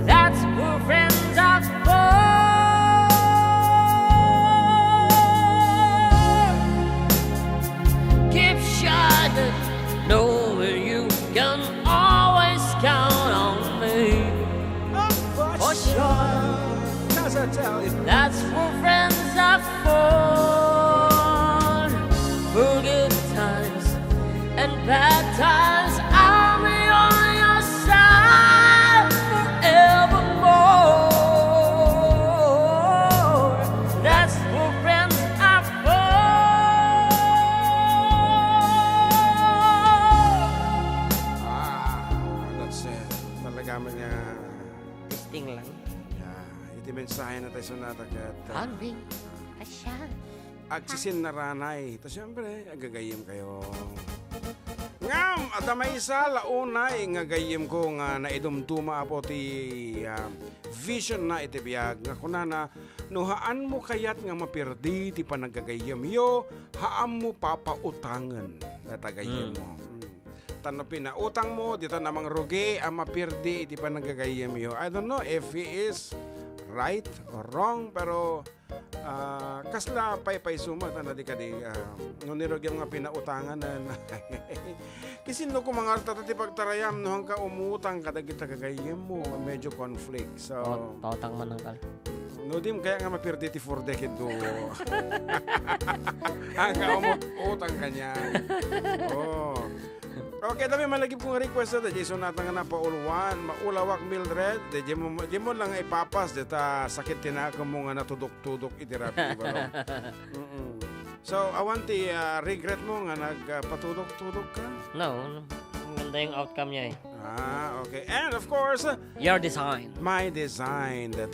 That's what friends are for. Keep shining, knowing you can always count on me. For sure, As I tell you, that's what friends are for. For good times and bad times, I'll be on your side forevermore. That's what friends are for. That's it. Talaga man nga. Testing lang. Iti mensahe na tayo sunata kat. Hanbing, asyan. Agsisin na ranay. Tapos siyempre, agagayim kayo. Ngam, at may isa, launay, ngagayim ko nga naidumduma po ti vision na iti biyag. Nga kunana, no haan mo kayat nga mapirdi ti panagagayim yo, haan mo papautangan na tagayim mo. Tanapin na utang mo, dito namang rugi, ang mapirdi iti panagagayim yo. I don't know if he is right or wrong, pero kasla pay suma na di kadi no nirogyan nga pinautangan na kasi no kung mga tatati pagtarayam no hangka umutang kadagita kagayem mo medyo conflict so Pautang man ang kal. no dim kaya nga mapirdi ti for decade do hangka umutang kanya oh. Okay, dami malagip kong request na Jason natang na pa ulwan, maulawak Mildred, di mo lang ipapas dita sakit tinaka mo nga natudok-tudok itirapi ba. So, awan ti regret mo nga nagpatudok-tudok ka? No, Ganda yung outcome niya eh. Okay. And of course, Your design. my design that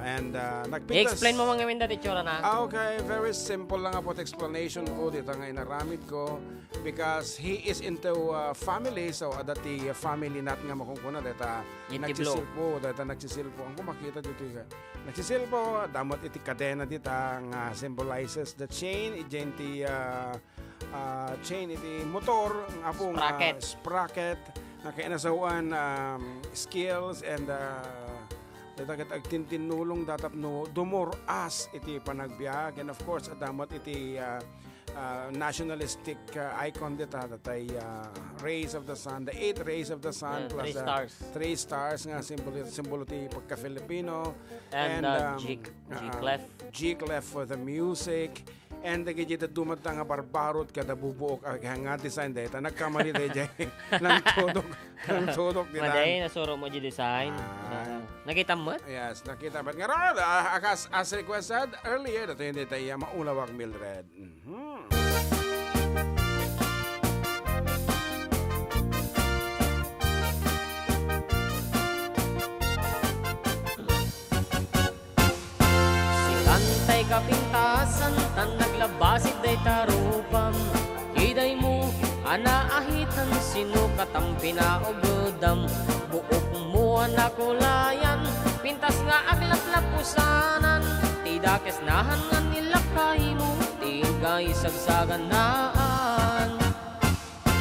and nagpintas. I-explain mo mga minda titsura na. Okay, very simple lang po explanation ko dito nga inaramid ko because he is into family so dati family nat nga makungkuna data nagsisilpo ang kumakita dito nagsisilpo damot iti kadena dita nga symbolizes the chain iti chain iti motor ang apong sprocket na kainasawan skills and datagat agtintinulong datap no dumor as iti panagbiag and of course adamot iti nationalistic icon dita datay rays of the sun, the 8 rays of the sun plus 3 stars nga simbolo ti pagka-Filipino and G clef for the music. And nagigita dumata nga barbarot kada bubuok nga design data nagkamali dayjay nang tudok dita. Maday nasuro mo di design. Nakita mo? Yes, nakita but nga as requested earlier dato hindi tayo maulawag Mildred. Kantay kapintasan tan naglabasid day tarupam iday mo anaahitan sinukat ang pinaugudam buok mo anakulayan pintas nga aglaplapusanan tidakes nahan nga nilakay mo tigay sagsagan naan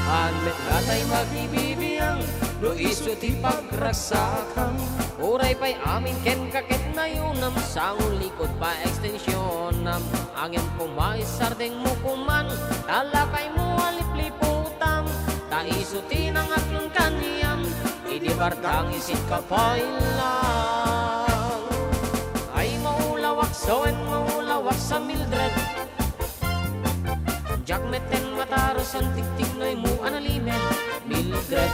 anmet nga tay magibibiyang do iso ti pagragsakan uray pa'y amin ken kaket na yunam sangon likod pa ekstensyonam angin pumaisardeng mo kuman talakay mo alipliputam taiso ti nang aklon kaniyam idibardang isit kapailang ay maulawak sa Mildred jakmeten mataros ang tiktik noy mo analimen Mildred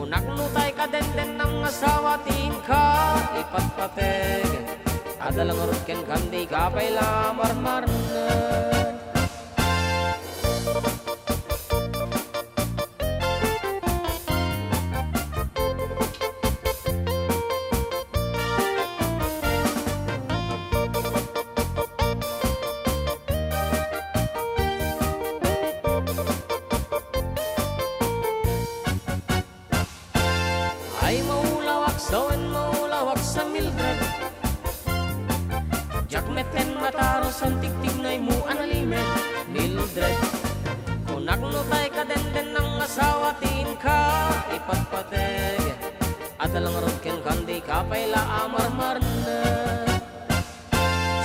naknutay ka den ng asawa tingka ipatpateg adalang rutken kandi kapay lamar-marna. Maulawak sa Mildred jakmeten mataros ang tiktik na imu analimen Mildred kunak nutay ka den ng asawa tingka ipatpateg adalang rutken kandi kapay la amar-marna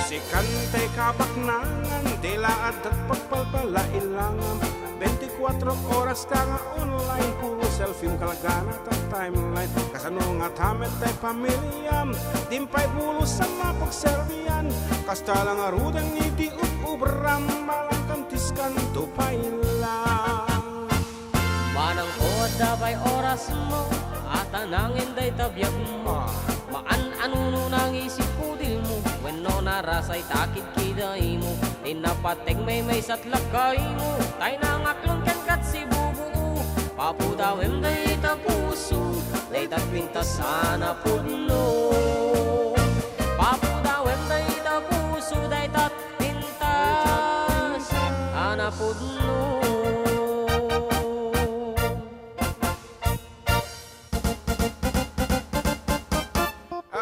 si kantay kabaknangan tila at pagpalpala ilangan 24 oras ka nga online puro selfie kalagana ta timeline kasano nga tamet tay pamilyam dimpay bulo sa mapagserbian kasta lang arudang iti ubram malang kantiskan tupay lang manang od dabay oras mo at anangin day tabyag mo maan-anuno nang isip pudil mo wenno narasay takid kiday mo tinapateg may satlakay mo tay nangaklong kat si bubu papudawem day tapuso day tapintas sana pudlo papudawem day tapuso day tapintas sana pudlo.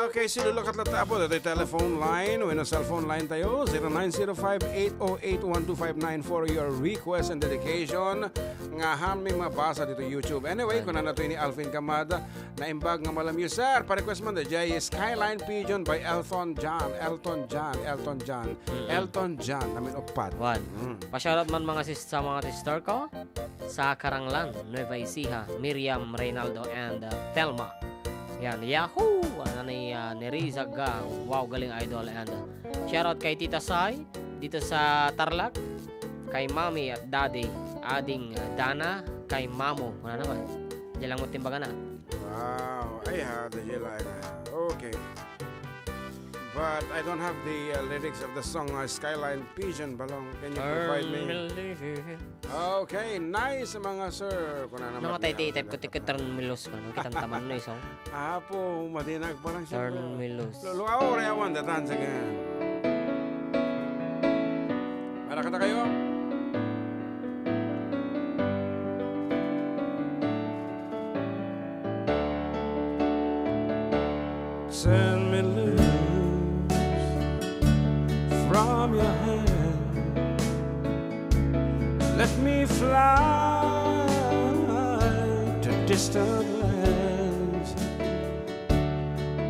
Okay, silulakat lang tapo. Ito yung telephone line. O yung cellphone line tayo. 0905-808-12594 for your request and dedication. Nga haming mabasa dito YouTube. Anyway, kung na ito ni Alvin Camada na imbag nga malam you, sir. Pa-request man the Jay Skyline Pigeon by Elton John. Namin upat. Pa-shoutout man mga sa mga sister ko sa Karanglan, Nueva Ecija, Miriam Reynaldo and Thelma. Yan, Yahoo! Ano ni Riza Ga. Wow, galing idol. And shoutout kay Tita Sai dito sa Tarlac. Kay Mami at Daddy. Ading Dana. Kay Mamo. Wala naman. Diyan lang mo timbagan na. Wow. Ay ha, the July na. Okay. but I don't have the lyrics of the song Skyline Pigeon Balong. Can you provide me? Okay, nice mga sir. Namatay titip ko tikitern milos ka. Kitang taman no isang. Apo, madinag parang siya. Turn milos. Luaw, reawan, datan again. Para kata kayo? Turn me loose from your hand. Let me fly to distant lands,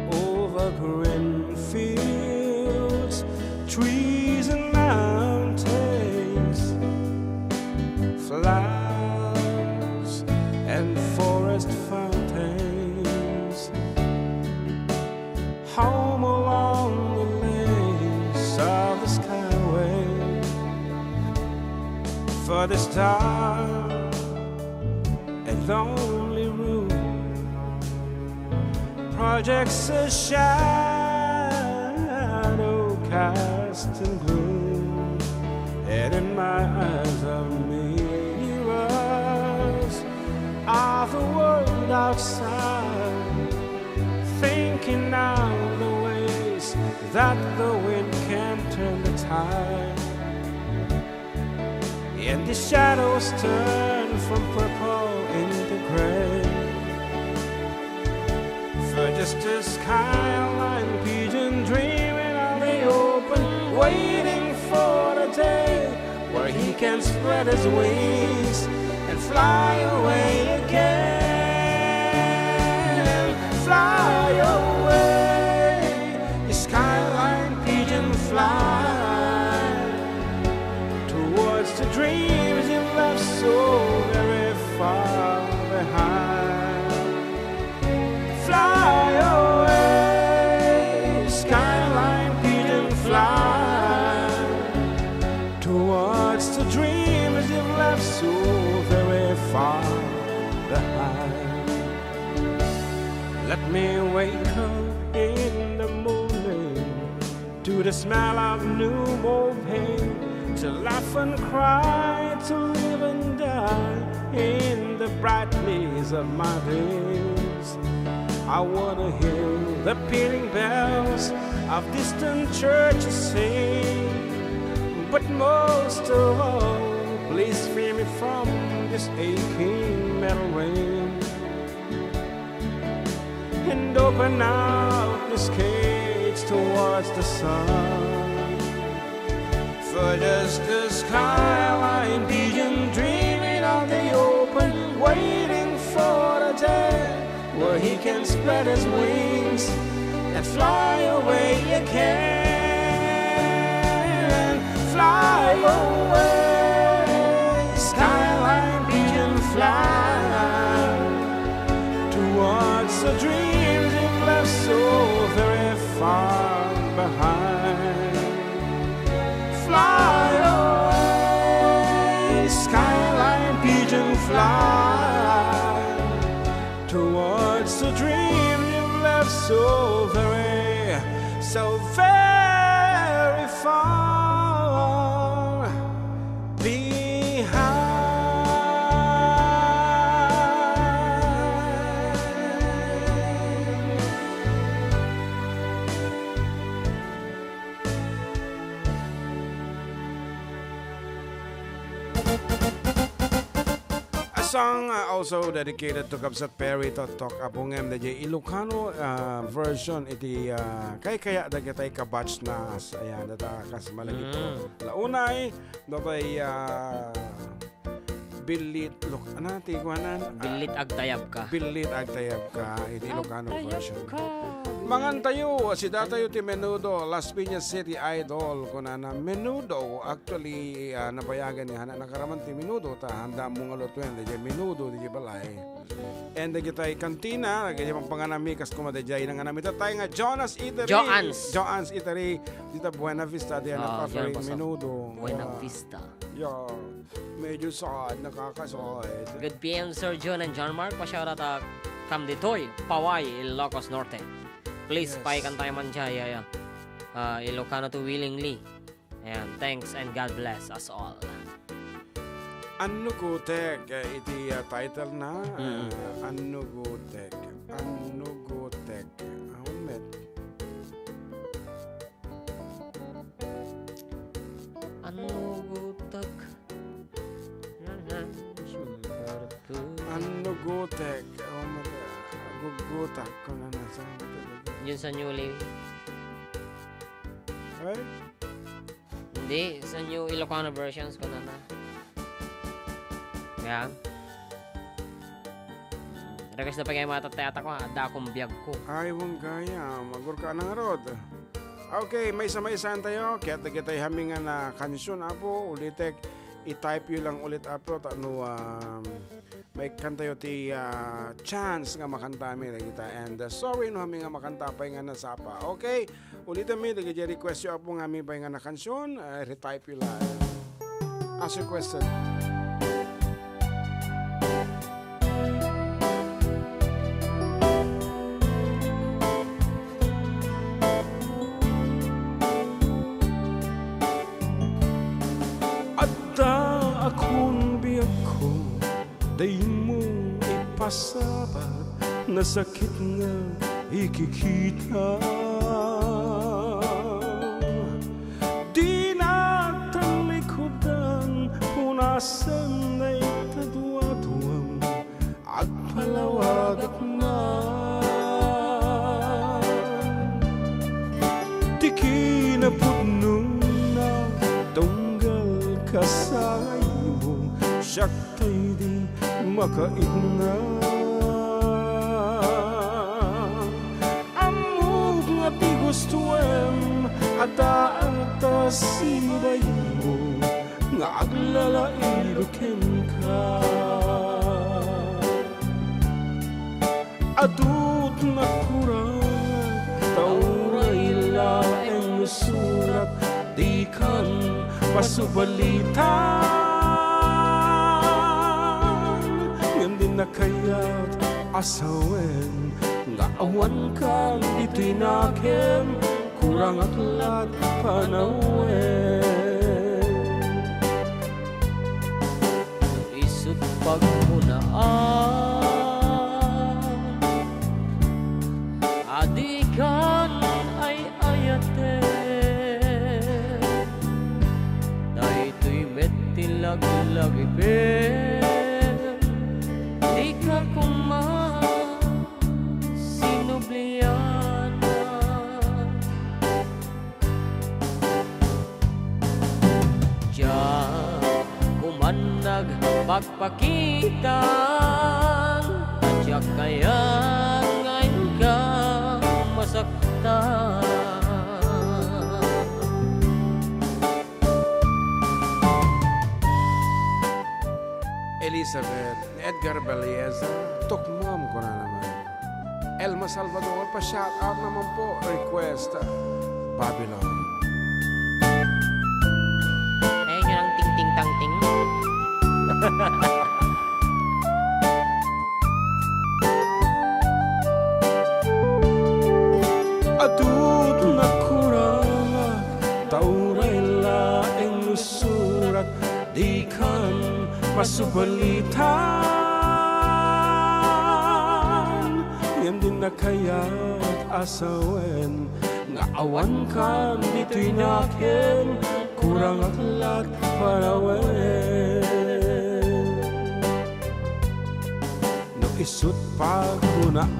over green fields, trees and mountains, flowers and forest fountains. Home along the lanes of the skyway, for this dark and lonely room projects a shadow cast in gloom, and in my eyes are mirrors of the world outside, thinking now the ways that the wind can turn the tide, and the shadows turn from purple into gray, for just a skyline pigeon dreaming on the open, waiting for the day where he can spread his wings and fly away again. Fly away, the skyline pigeon, fly towards the dreams you left so very far behind. Fly away, the skyline pigeon, fly towards the dreams you left so very far behind. Let me wake up in the morning to the smell of new mold paint, to laugh and cry, to live and die in the brightness of my days. I wanna hear the pealing bells of distant churches sing, but most of all, please free me from this aching metal ring, and open out this cage towards the sun, for just a skyline pigeon dreaming on the open, waiting for the day where he can spread his wings and fly away again. Fly away, skyline pigeon, fly towards the dreams you've left so very far behind. Fly away, skyline pigeon, fly towards the dream you've left so very far behind. A song also dedicated to Kapsat Perry to talk apongem DJ Ilocano version iti kaya dagatay kabatch na ayan data kas malagi po. Launay datay bilit look anati kuanan Bilit agtayab ka. bilit agtayab ka iti Ilocano version. Mangan tayo, si datayo ti Menudo, Las Piñas City Idol, kunana Menudo, actually, napayagan ni Hana, nakaraman ti Menudo, ta handa mong alotwen, di Menudo, di balay. And di kita'y kantina, di pang panganami, kas kumadajay ng anami, tayo nga Jonas Eatery. Joan's Eatery, dita Buena Vista, di napapering Menudo. Buena Vista. Yeah, medyo sad, nakakasad. Good PM, Sir John and John Mark. Pa-shoutout from Ditoy, Paway, Ilocos Norte. Please, Yes. paikan tayo man siya. Ilocano to willingly. Ayan, thanks and God bless us all. Ano gutek iti title na ano gutek ahon met Ano gutak? ano gutek ahon met gugutak ko na nasa Yun sa newly. ay Hindi, sa new Ilocano versions ko na. Ayan. Request na pa kayo matatayata ko, Adda akong biyag ko. ay wong gaya magur ka ng rod. Okay, may samay-saan tayo. Kaya kita'y hamingan na kansyon apo. Ulitek, i-type yun lang ulit apo. May kantayo ti chance nga makantami na kita. And sorry no hamingan makanta pa nga nasapa. Okay, ulitin mi. Nagiging request yun apo nga hamingan pa nga na kansyon. Retype yun lang. As requested. Akong biyag ko, day mo ipasabat na sakit nga ikikita. Di natalikodan, punasan na itadwa-duwam at palawag at na. Di kinapudno na tunggal kasay mo, siyak tayo di makaitna. Amog nga di gustuem, ata-ata sibay mo, nga aglalairukin ka. Adut na kurang, tauray laeng surat, di kan pasubalitan. Ngayon din na kaya't asawen, nga awan kan dito'y nakin, kurang aklat panawen. Isut pagpunaan, adikan ay ayate. Tilag-lagipin, di ka sinubliana. Diyan kumanag pagpakitan, at kaya ngayon ka masaktan. Elizabeth, Edgar Valdez, tukmam ko na naman. Elma Salvador, pa-shout out naman po. Request, Babylon. Ayun yun ang ting-ting-tang-ting. Adut na kurang, tauray laeng surat, di kan pasubalitan. Ngayon din na kaya't asawen, nga awan kan dito'y nakin, kurang aklat panawen. No isut pagkunaan,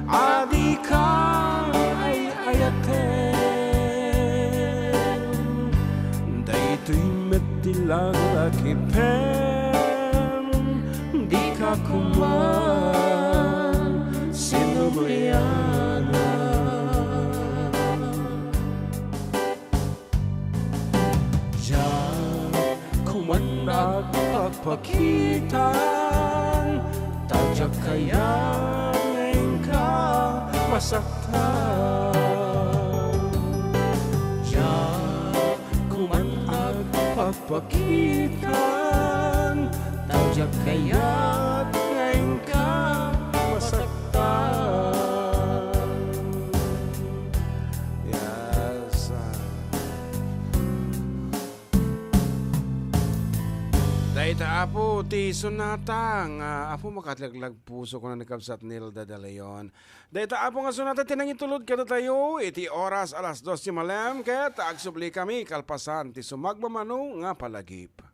adi kan ay ayaten, dayto'y metilang lakipen, di ka kuman sinubliana. Diyan kuman nagpapakitan, tadyak kaya ngayon ka masaktan. Diyan kuman nagpapakitan, tadyak kaya ngayon ka masaktan. Dayta apo ti sunata nga apo makatlaglag puso ko na nakabsat Nilda de Leon. Dayta apo nga sunata tinangitulod kada tayo iti oras alas 2 malam ket agsubli kami kalpasan ti sumagmamano nga palagip.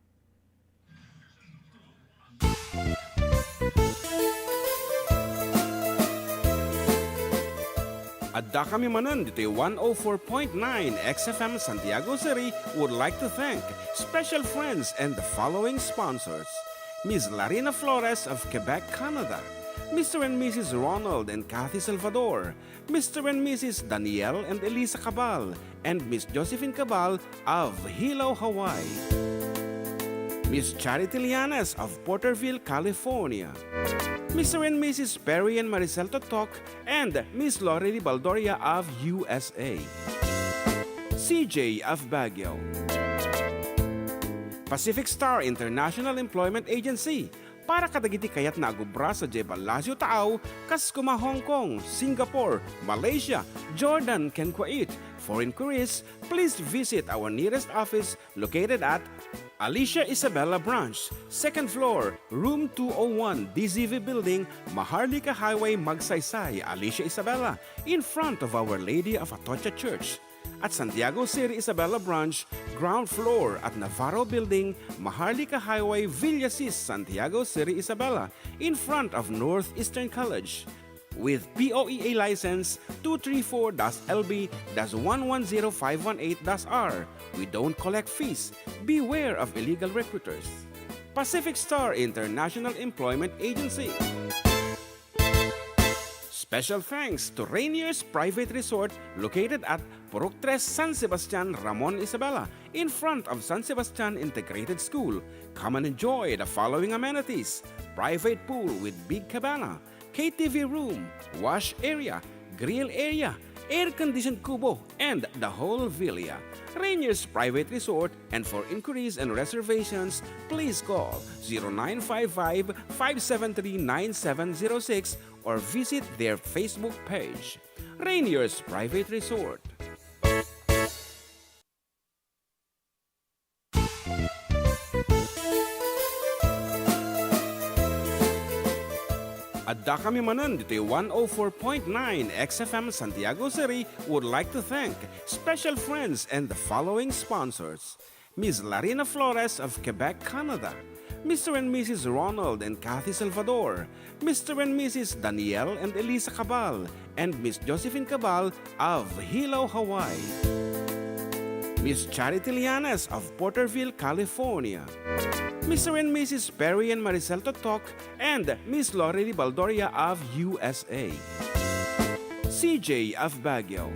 Adda kami manan dito 104.9 XFM Santiago City would like to thank special friends and the following sponsors. Ms. Larina Flores of Quebec, Canada. Mr. and Mrs. Ronald and Kathy Salvador. Mr. and Mrs. Danielle and Elisa Cabal. And Miss Josephine Cabal of Hilo, Hawaii. Miss Charity Lianes of Porterville, California. Mr. and Mrs. Perry and Maricel Totok, and Miss Lorely Baldoria of USA. CJ of Baguio. Pacific Star International Employment Agency. Para kadagiti kayat na agubra sa Jebel Lazio Taaw, kas kuma Hong Kong, Singapore, Malaysia, Jordan, ken Kuwait. For inquiries, please visit our nearest office located at Alicia Isabella Branch, 2nd floor, room 201, DZV Building, Maharlika Highway, Magsaysay, Alicia Isabella, in front of Our Lady of Atocha Church. At Santiago City Isabella Branch, ground floor at Navarro Building, Maharlika Highway, Villasis, Santiago City Isabella, in front of Northeastern College. With POEA license 234-LB-110518-R. We don't collect fees. Beware of illegal recruiters. Pacific Star International Employment Agency. Special thanks to Rainier's Private Resort located at Purok 3 San Sebastian, Ramon Isabela, in front of San Sebastian Integrated School. Come and enjoy the following amenities: private pool with big cabana, KTV room, wash area, grill area, air-conditioned kubo, and the whole villa. Rainier's Private Resort, and for inquiries and reservations, please call 0955-573-9706 or visit their Facebook page. Rainier's Private Resort. Adda kami manan dito 104.9 XFM Santiago City would like to thank special friends and the following sponsors. Ms. Larina Flores of Quebec, Canada. Mr. and Mrs. Ronald and Kathy Salvador. Mr. and Mrs. Danielle and Elisa Cabal. And Miss Josephine Cabal of Hilo, Hawaii. Miss Charity Lianes of Porterville, California. Mr. and Mrs. Perry and Maricel Totok, and Miss Lorely Baldoria of USA. CJ of Baguio.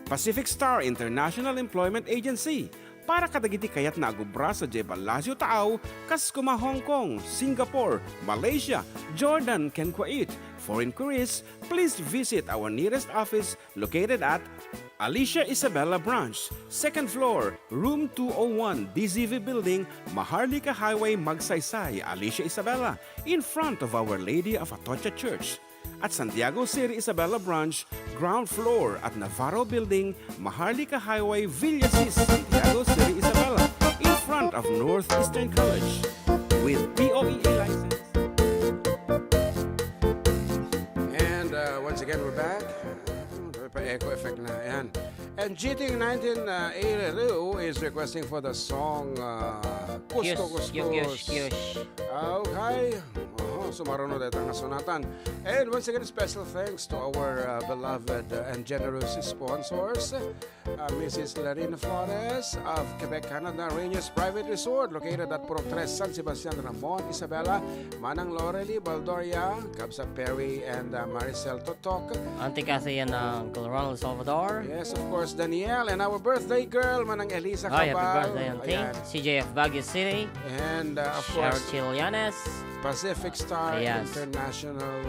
Pacific Star International Employment Agency. Para kadagiti kayat na agubra sa Jebel Lazio Taaw, kas kuma Hong Kong, Singapore, Malaysia, Jordan, ken Kuwait. For inquiries, please visit our nearest office located at Alicia Isabella Branch, 2nd floor, room 201, DZV Building, Maharlika Highway, Magsaysay, Alicia Isabella, in front of Our Lady of Atocha Church. At Santiago City Isabella Branch, ground floor at Navarro Building, Maharlika Highway, Villasis, Santiago City Isabella, in front of Northeastern College. With POEA license. And once again, we're back. Pa-echo effect na yan. And GT 1982 is requesting for the song Kusko Kuskos. Okay. So marunod ito ang sunatan. And once again, special thanks to our beloved and generous sponsors, Mrs. Larina Flores of Quebec, Canada, Rainier's Private Resort located at Purok 3, San Sebastian, Ramon, Isabela, Manang Lorely, Baldoria, Kabsa Perry, and Maricel Totok. Auntie Kathy and Uncle Ronald Salvador. Yes, of course, Danielle, and our birthday girl, Manang Elisa Cabal. Happy birthday, Auntie. Ayan. CJ of Baguio City. And of course, Charity Lianes. Pacific Star Yes. International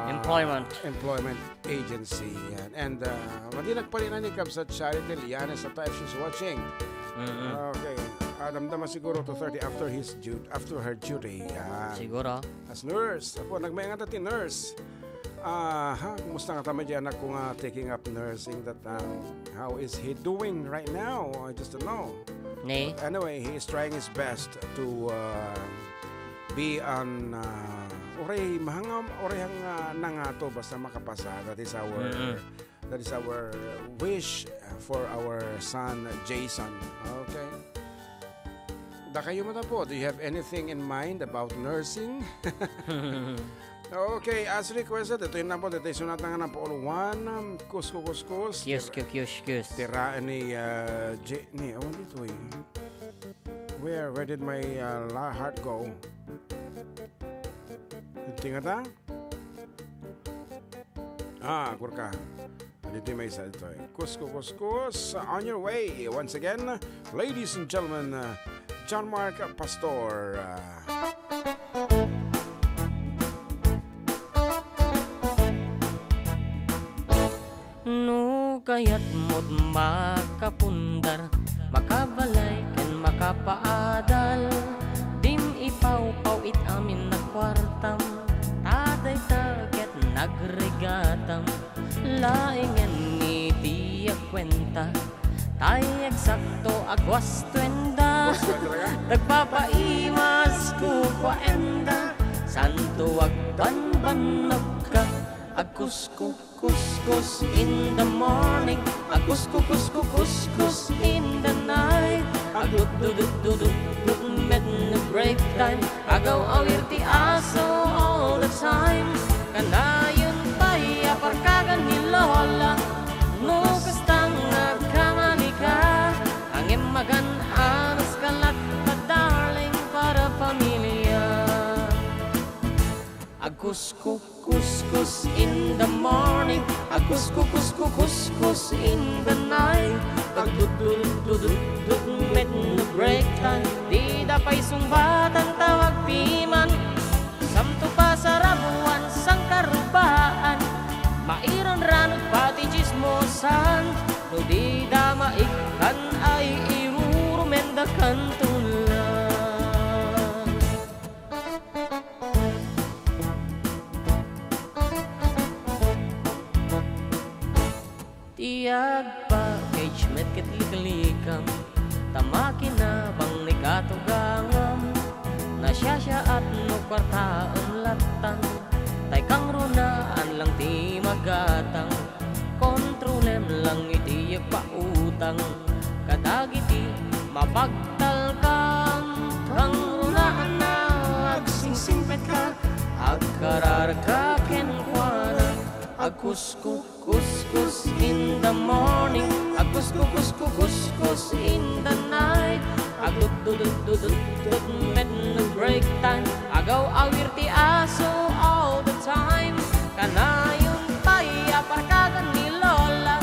Employment Agency. Yan. And madi nagpalinan ni Kabsa Charity Lianes sa if she's watching. Okay. Damdaman siguro to 30 after her duty. Yan. Siguro. As nurse. Apo, nagmayangan natin nurse. Kumusta nga tama dyan ako nga taking up nursing that how is he doing right now? I just don't know. Ne? Anyway, he is trying his best to be on oray mahangam orayang nangato basta makapasa. That is our wish for our son Jason. Okay. Da kayo mo na po. Do you have anything in mind about nursing? Okay, as requested, ito yun na po. Ito yung sunatan nga ng Paul 1. Kuskus. Kyus. Tiraan ni dito eh. Where did my heart go? Tingnan ta? Kurka. Dito may isa ito eh. Kuskus. On your way. Once again, ladies and gentlemen, John Mark Pastor. No kayat mo't makapundar, makabalay ken makapaadal, dim ipaw-paw it amin na kwartam, taday taget nagregatam, laingen ni tiya kwenta, tay eksakto agwas twenda, nagpapaimas ko kwaenda, santo agbanbanog ka, Kuskus in the morning, kuskus in the night, agdududududud met no break time, agaw awir ti aso all the time, kanayon pa'y aparkagan ni Lola, no kastang nagkamalika, ang emagan anas kalat pa darling para pamilya. Kuskus in the morning, kuskus in the night, agdududududud met no break time, di dapay sumbatan tawag piman, samto pa sa rabuan sang karubaan, mairon ranod pati chismosan, no di damaikan ay irurumendakan tulan. Tiyag package met kitliklikam, tamaki na bang ni katugangam, nasyasya at no kwartaan latang, tay kang runaan lang ti magatang, kontrolem lang iti pautang, kadagiti mapagtal kang, kang runaan na agsingsingpet ka, agkarar ka kenkwana, kuskus in the morning, kuskus in the night, agdududududud met no break time, agaw awir ti aso all the time, kanayon pa'y aparkagan ni Lola,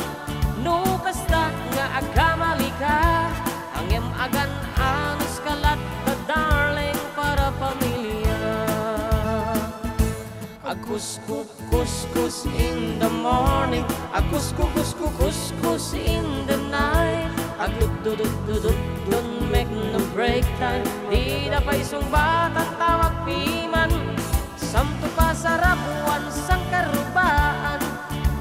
no kasta nga agkamalika, ang emagan anos kalat ka darling para pamilya. Kuskus in the morning, kuskus in the night, agdududududud make no break time, di dapay sumbatan tawag piman, samto pa sa rabuan sang karubaan,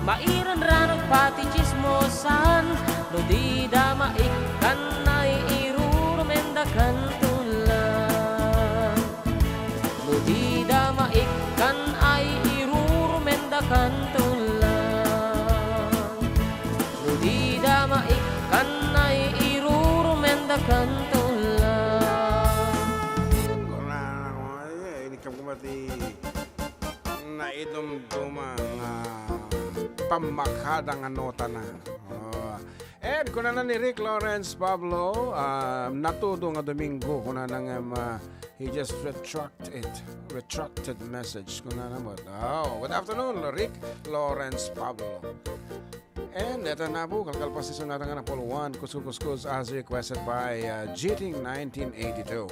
mairan ranod pati chismosan, no di damaikan ay irurumendakan tulan, no di damaikan ay irurumendakan tulan, no di damaikan ay irurumendakan tulan. Ini kam kumati na idumdumang pamakadang nota na. And kuna na ni Rick Lawrence Pablo, natudo nga Domingo kuna nang he just retracted message kuna na mo. Good afternoon, Rick Lawrence Pablo. And eto na po, kalkalpasisyon natin nga na Paul 1, Kuskus as requested by Jiting 1982.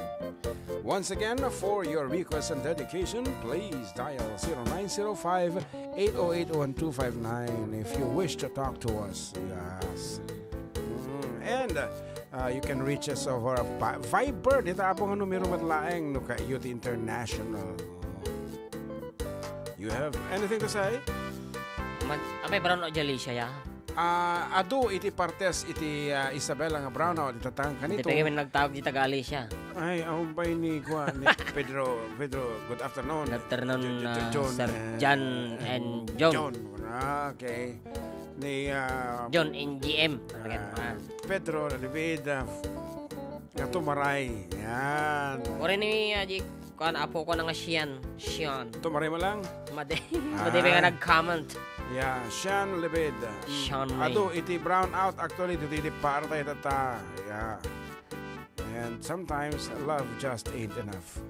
Once again, for your request and dedication, please dial 0905-808-1259 if you wish to talk to us. Yes. And you can reach us over Viber. Dito po nga numero matlaeng no ka Youth International. You have anything to say? Apay brown o jali siya ya. Ado iti partes iti Isabela nga brownout itatang Hindi kanito. pa kami nagtawag di tagali siya. Ay, ang bay ni Pedro, good afternoon. Good afternoon, John, Sir John and John. John, okay. Ni John and GM. Pedro David nga tumaray. Yan. Ore ni kuan apo ko nga Sian. Tumaray mo lang? Made nga nag-comment. Yeah, Sean Lebed. Sean May. Ado, iti brown out actually dito iti partay tata. Yeah. And sometimes love just ain't enough.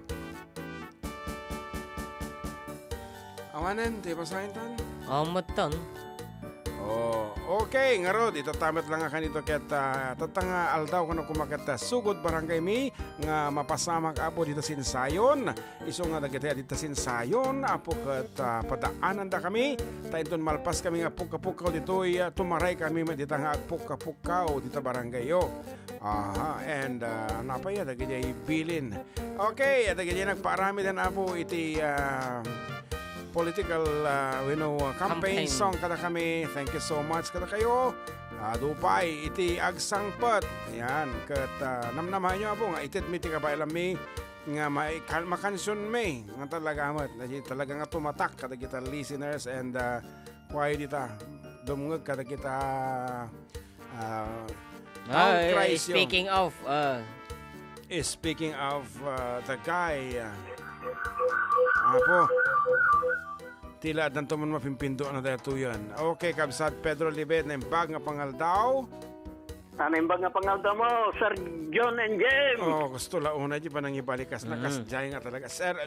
Awanen, di ba sa intan? Maton. Oh, okay, nga rod, ito tamat lang nga kanito ket tatanga aldaw ko na kumakata sugod barangay mi nga mapasamak apo dito sinsayon. Iso nga dagiti dito sinsayon apo ket padaanan da kami. Tainton malpas kami nga pukapukaw dito tumaray kami dito nga pukapukaw dito barangay yo. Aha, and napaya dagiti bilin. Okay, dagiti nagparami din apo iti political campaign song kada kami. Thank you so much kada kayo. Dupay iti agsangpat. Yan ket namnamahan nyo po nga itit miti ka ba alam mi nga makansyon mi nga talaga mat talaga nga tumatak kada kita listeners and why dita dumngeg kada kita speaking of the guy apo tila dan tuman mapimpindo na dito yan. Okay, kabsat Pedro Libet na imbag nga pangaldaw. Ano imbag nga pangaldaw mo, Sir John and James? Oh, gusto launa di pa nang ibalikas na kasjay nga talaga. Sir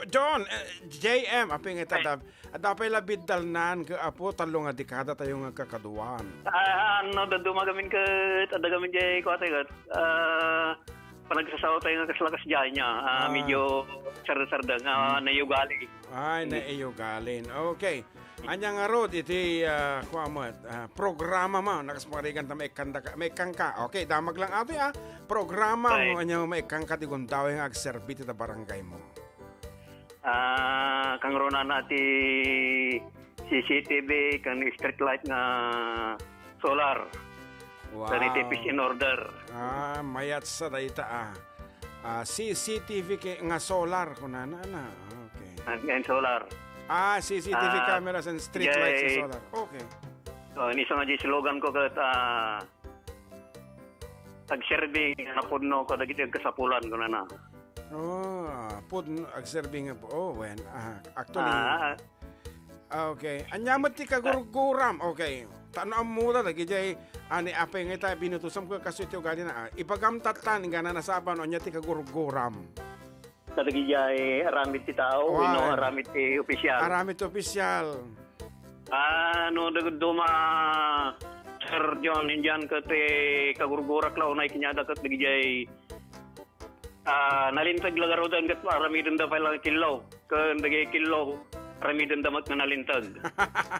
John, JM, aping ita dapay labid dalnan ka apo talong nga dekada tayo nga kakaduan. Ano dadumagamin ka adagamin jay ko ate kat. Panagsasawa tayo nga kaslakas dyan niya. Medyo sarda-sarda nga nayugali. Ay, naiugalin. Okay. Anya nga rod, iti programa mo. Nakasmarigan ta may kangka. Okay, damag lang ato programa mo. Anya may kangka di gundaw yung agserbiti ta barangay mo. Kang rona nati CCTV, kang street light nga solar. Wow. Sanitipis in order. Mayat sa dayta CCTV nga solar kunana na. Okay. And solar. CCTV cameras and street lights and solar. Okay. So, isa nga di slogan ko kat ag-serving na pudno ko dagiti kasapulan kunana. Pudno ag-serving po. When actually okay. Anyamot ti kagurguram. Okay. Tanong muna lagi jay ani apay nga tayo binutusam ko kasi ito gali na ipagamtatan nga na nasaban o niya ti kagurguram. Talagi jay aramid ti tao, aramid ti opisyal. Aramid ti opisyal. Duma Sir John Indian kati kagurgurak lao na ikinyada kat lagi jay nalintag lagarodan kat aramidin da pala kilaw. Kan dagay kilaw aramidin da mat nga nalintag.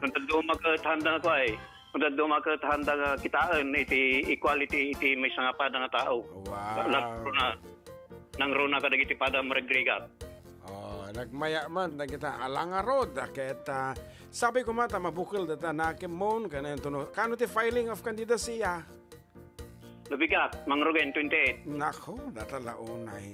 Nung duma kat handa ko ay kung dumakat handa kitaan iti equality iti may sangapada nga tao. Wow. Nang runa ka dagiti pada maregregat. Nagmaya man kita alanga road ket sabi ko mata mabukil data na kimon kanen tuno kano ti filing of candidacy Lubigat, Mangrogen 28. Nako, data launay.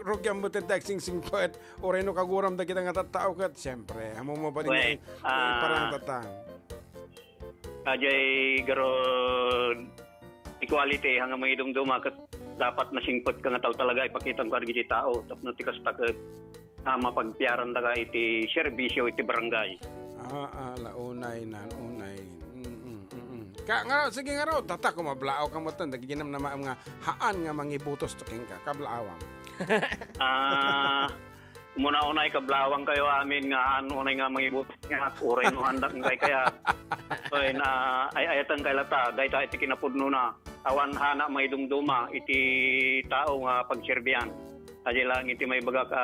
Rogyam mo tagsing singpet oreno kaguram da kita nga tattao ket syempre amo mo ba din parang tatang. Ajay garo equality hanggang mga idumduma kat dapat nasingpot ka nga tao talaga ipakita ko iti tao tapno ti kasta ket mapagpiaran daga iti serbisyo iti barangay. Launay nan unay. Sige nga raw tata ko mablaaw ka mo tan daginam na maam nga haan nga mangibutos to king ka kablaawang. Muna-unay kablawang kayo amin nga unay nga mangibutos nga uray no handak ngay kaya ayatan kay lata dayta iti kinapudno na awan hana may dumduma iti tao nga pagserbian aja lang iti may baga ka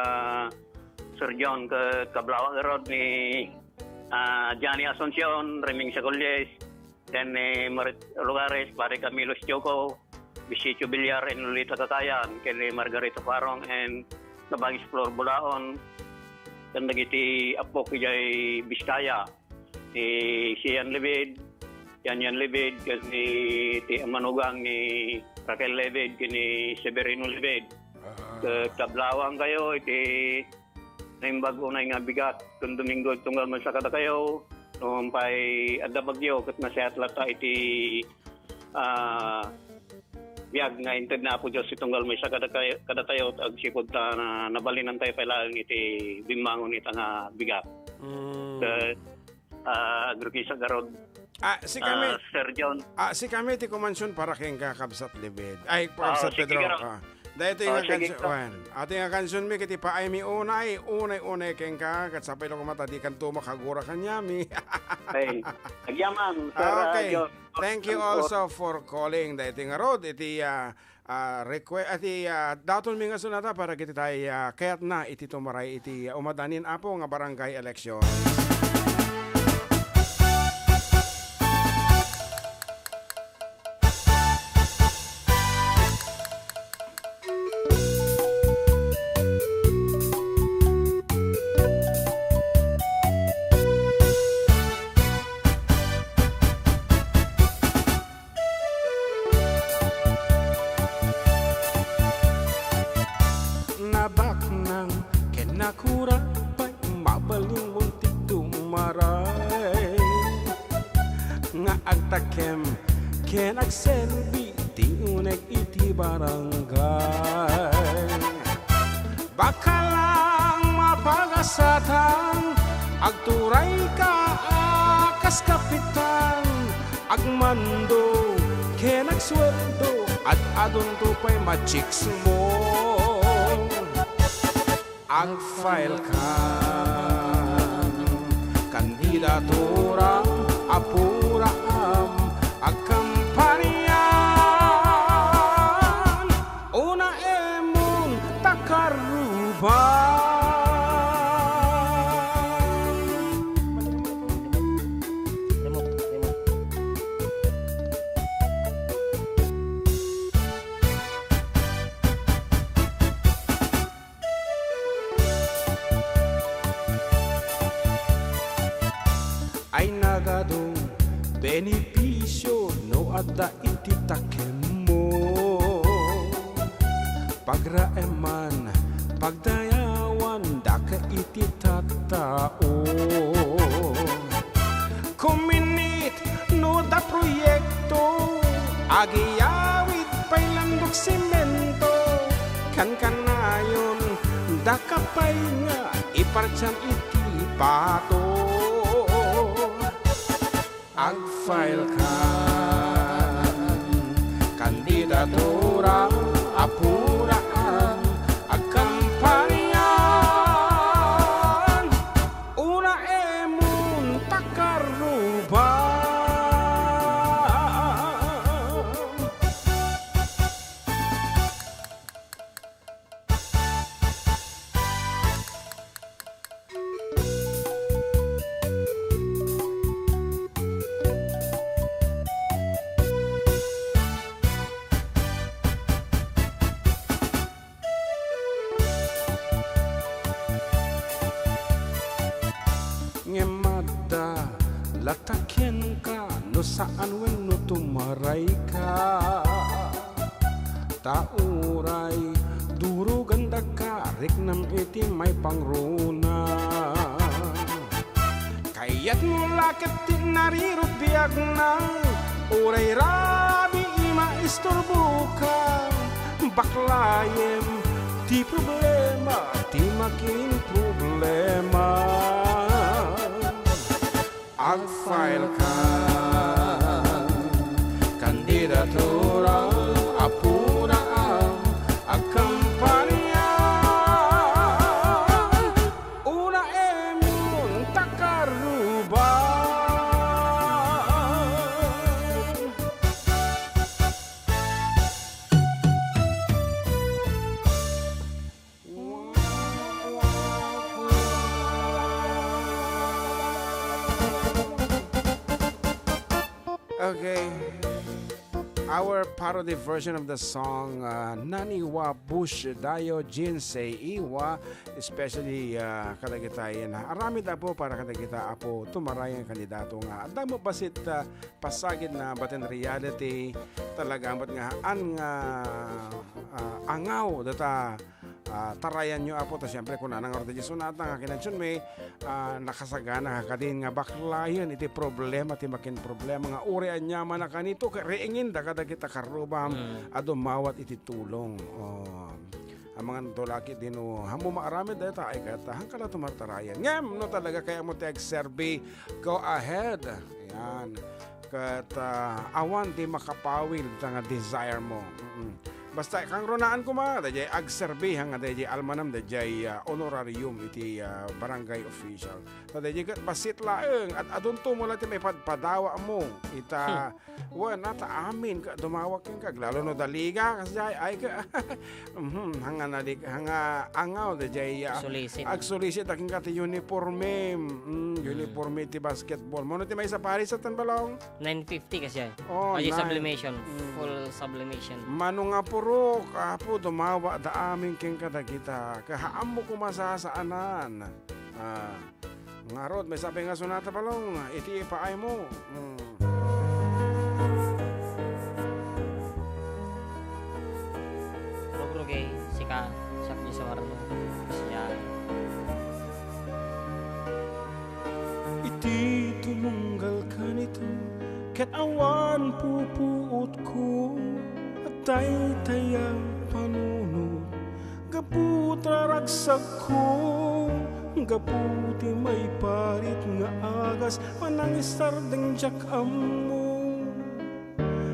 Sir John kablawang rod ni Johnny Asuncion Reming Sacolles then Marit Lugares pare Camilo Choco Bisito Villar and Lolita Kakayan kay Margarita Farong and Nabagis Flor Bulaon kadagiti apo kay Biskaya. Sian Lebed, Yan Lebed, ni ti Manugang ni Raquel Lebed, ni Severino Lebed. Kablawang kayo, iti naimbag unay nga bigat. Kung Domingo tunggal man sa kada kayo, noong pa'y Adda bagyo, kat nasihat lata iti biyag nga inted na po Diyos itunggal may sa kada tayo ag sipod ta na nabalinan tayo pala iti bimangon ita nga bigat. Agrukisa garod. Si kami, Sir John. si kami ti kumansyon para kayong kakabsat libid. Ay, kakabsat sige, Pedro. garo. Dahil ito yung sige, kansyon. Ito yung kansyon mi, kiti pa ay mi unay kayong ka, kat sapay lang kumata, di kan tumakagura kanyami. Hey, agyaman, Sir Okay. John. Thank you also for calling. Dahil ito nga road, iti daton mi nga sunata para kiti tayo kayat na iti tumaray iti umadanin apo nga barangay election. Nabak ng kinakura pa'y mabaling muntik tumaray nga agtakem kinagselbi ti uneg iti barangay baka lang mapagasatan agturay ka akas kapitan agmando kinagsweldo at adon to pa'y machiks mo ang file ka kandidatura apuraam ang kampanyan una emong takaruban. Ay nagadong benepisyo no adda iti takem mo pagraeman pagdayawan daka iti tattao kuminit no da proyekto agiyawit pay landok simento kan kanayon daka pay nga ipartyan iti pato ag-file ka kandidatura apuraan agkampanyan una emon takaruban. Ngemada latakin ka no saan wenno tumaray ka tauray duro ganda ka riknam iti may pangruna kayat mo lakit tinarirot biyag na uray rabi ima istorbo ka baklayem ti problema ti makin problema ag-file ka kandidatura apuraan agkampanyan una emon takaruban. Okay. our parody version of the song Naniwa Bush Dayo Jinsei Iwa, especially kadagitayan aramid apo para kadagita apo tumarayan kandidato nga damo basit pasagid na batin reality talaga amot nga angaw data tarayan nyo apo ta siyempre kung anang orte sunata nga kinansyon may nakasagana kadin nga baklayan iti problema ti makin problema nga urian niya man kanito reingin da kada kita karubam adomawat iti tulong ang mga tulaki din hamo maarami data ay katahan kala tumartarayan ngem no talaga kaya mo tag survey go ahead yan kat awan di makapawil nga desire mo basta kang ronaan ko ma dajay agserbe hang dajay almanam dajay honorarium iti barangay official dajay kat basit laeng at adunto mo lang may padpadawa mo ita wana ta amin ka dumawak kag lalo no daliga kasi ay ka hanga angaw dajay ag-solicit aking kati uniforme uniforme ti basketball mo no ti may sa Paris at tanbalong 950 kasi ay sublimation full sublimation mano nga puro kapo dumawa da amin king kadagita kahaan mo kumasasaanan nga rod may sabi nga sunata palong iti ipaay mo Rugro kay sika sakdi sa warno siya iti tumunggal ka nito ket awan pupuot ko tay-tayang panunod gaputra ragsak ko gaputi may parit nga agas panangistar deng jak amo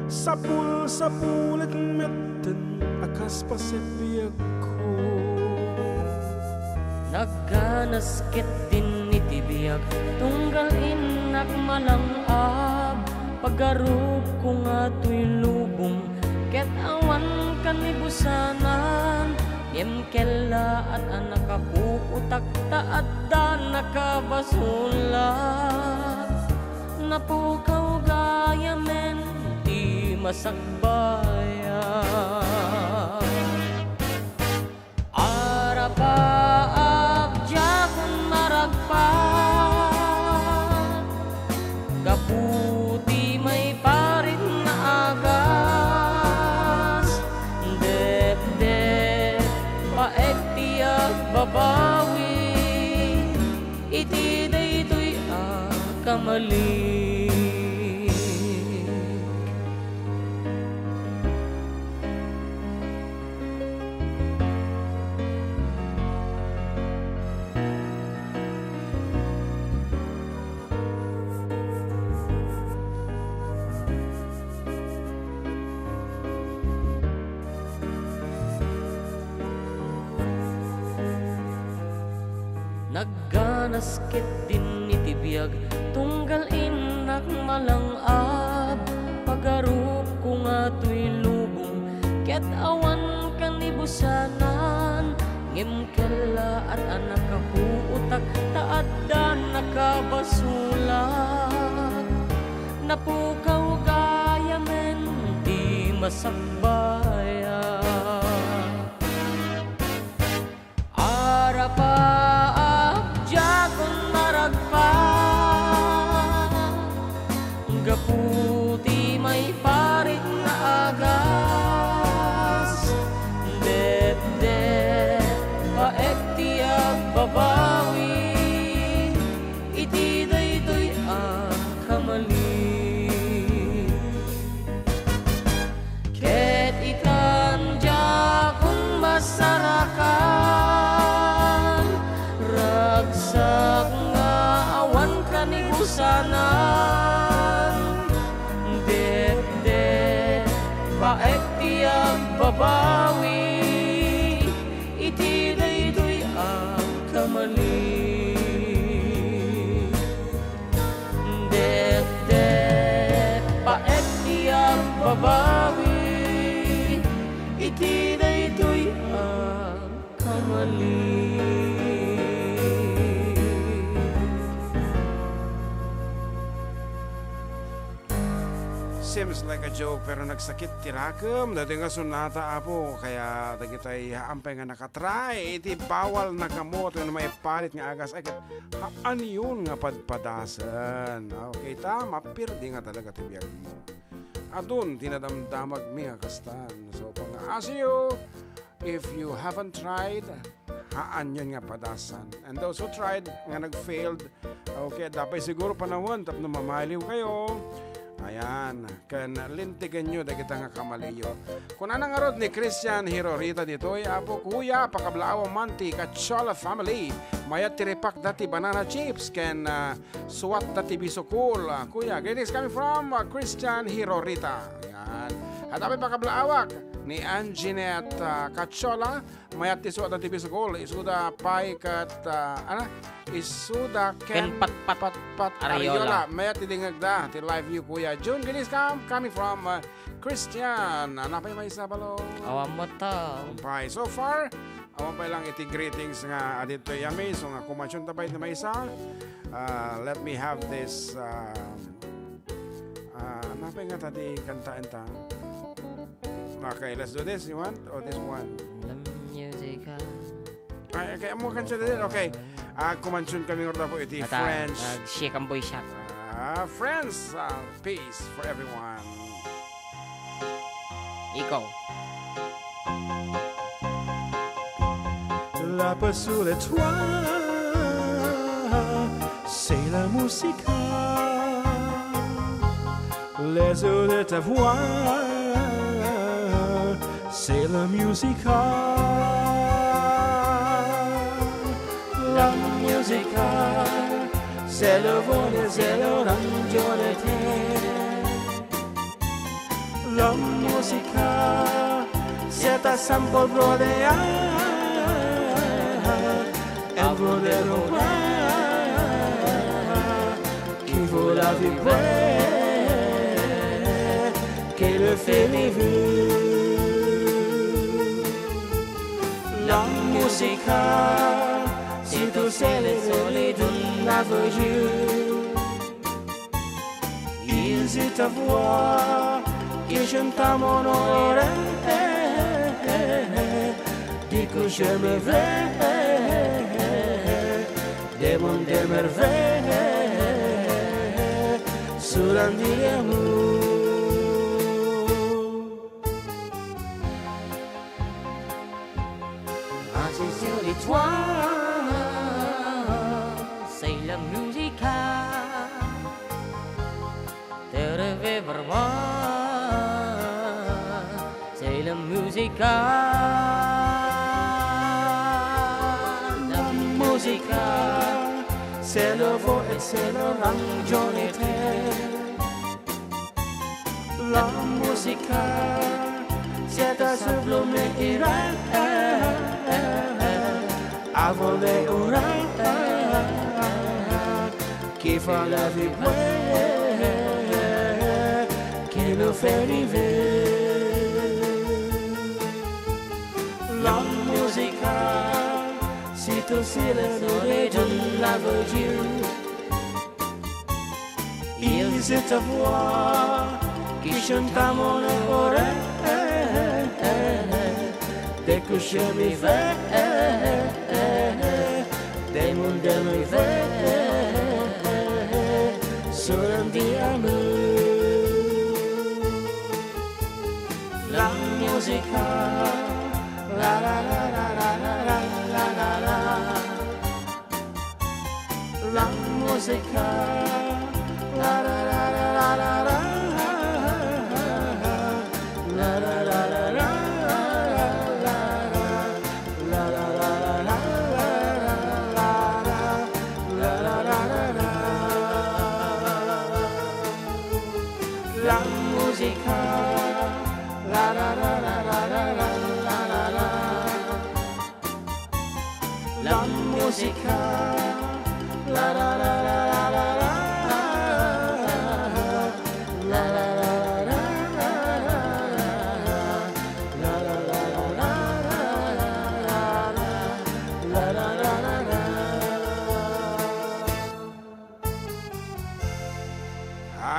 sapul-sapulit metten akas pasepiyag ko nagganas ket din itibiyag tunggal inak malangab pagarup ko nga tuy lubong ket awan kanibusanan yemkella at anakapuutak taat da nakabasulat napukaw gaya men di masakbaya arapa abjakon maragpa gaputi may parit na aga babawi iti daytoy kamali nagganas ket din itibiyag tunggal inak malangab pagarup ko nga tuy lubong ket awan kanibusanan ngimkella at anak kapuutak taat da nakabasulat napukaw gaya men di masakbaya arapa gaputi may parit na agas det paekti ang babawi iti daytoy kamali ket ikan jakon masarakan ragsak nga awan kanigusanan paekti ang babawi iti daytoy kamali det paekti ang babawi iti daytoy kamali seems like a joke pero nagsakit tirakam dati nga sunata apo kaya dagitay ampay nga nakatry iti bawal na kamot nga may palit nga agas ay haan yun nga padpadasan. Okay ta mapirdi nga talaga tibiyag mo. Adun tinadamdamag mi nga kastan. So pang-asyo if you haven't tried haan yun nga padasan. And those who tried nga nag-failed okay dapat siguro panahon tapno mamaliw kayo. Ayan, kan lintigan nyo dagit nga kamaliyo. Kung anang arod ni Christian Hirorita dito'y apo kuya pakablaawa manti kachola family. Mayat tiripak dati banana chips ken suwat dati bisokul. Kuya, greetings coming from Christian Hirorita. Ayan. At api pakablawak ni Anginette Kachola. Mayat ti suwat dati bisokul. Isuda pay kat isuda ken pat Ariola. Mayat ti dingagda ti live view kuya. June greetings coming from Christian. Napay may sabalo. Awam mo to. Bye. So far, awan pa lang iti greetings nga adito yami. So nga kumansyon tabay na may isa. Let me have this napay nga tadi kantaan ta. Okay, let's do this. You want? Or this one? Music. Ay, kaya mo kansyon din. Okay. Kumansyon kami nga po iti French. Shake ang boy shot. Friends, peace for everyone. Ikaw. Là-bas sur les toits, c'est la musique. Les eaux de ta voix, c'est la musique. La musique, c'est le vent et le raggio de terre. La musique, c'est ta sample brodea. Un brodero qui vaut la vie qui le fait vivre. La musique, si tu sais les soleils d'une avenue, ils y ta voix qui chante à mon oreille. Dis que je me vais des mondes de merveilles sur un diamant. Assis sur les toits, c'est la musique. Te rêver vraiment, c'est la musique. Musica, c'est le vent et c'est le raggio de terre. La musica, c'est un souffle irait avant les oreilles qui font la vie qui nous fait vivre. La musica, si tu sais les oreilles de l'avenue, ils se ta voix qui chante à mon oreille. Dès que je m'y vais, des mondes de merveilles sur un diamant. La musique, la la la la la la la la la. La musica, la la la la la la la. La la la la la. La musica, la la la la la la la la la. La musica, la la la la la la la. La la la la la la la la la la la la.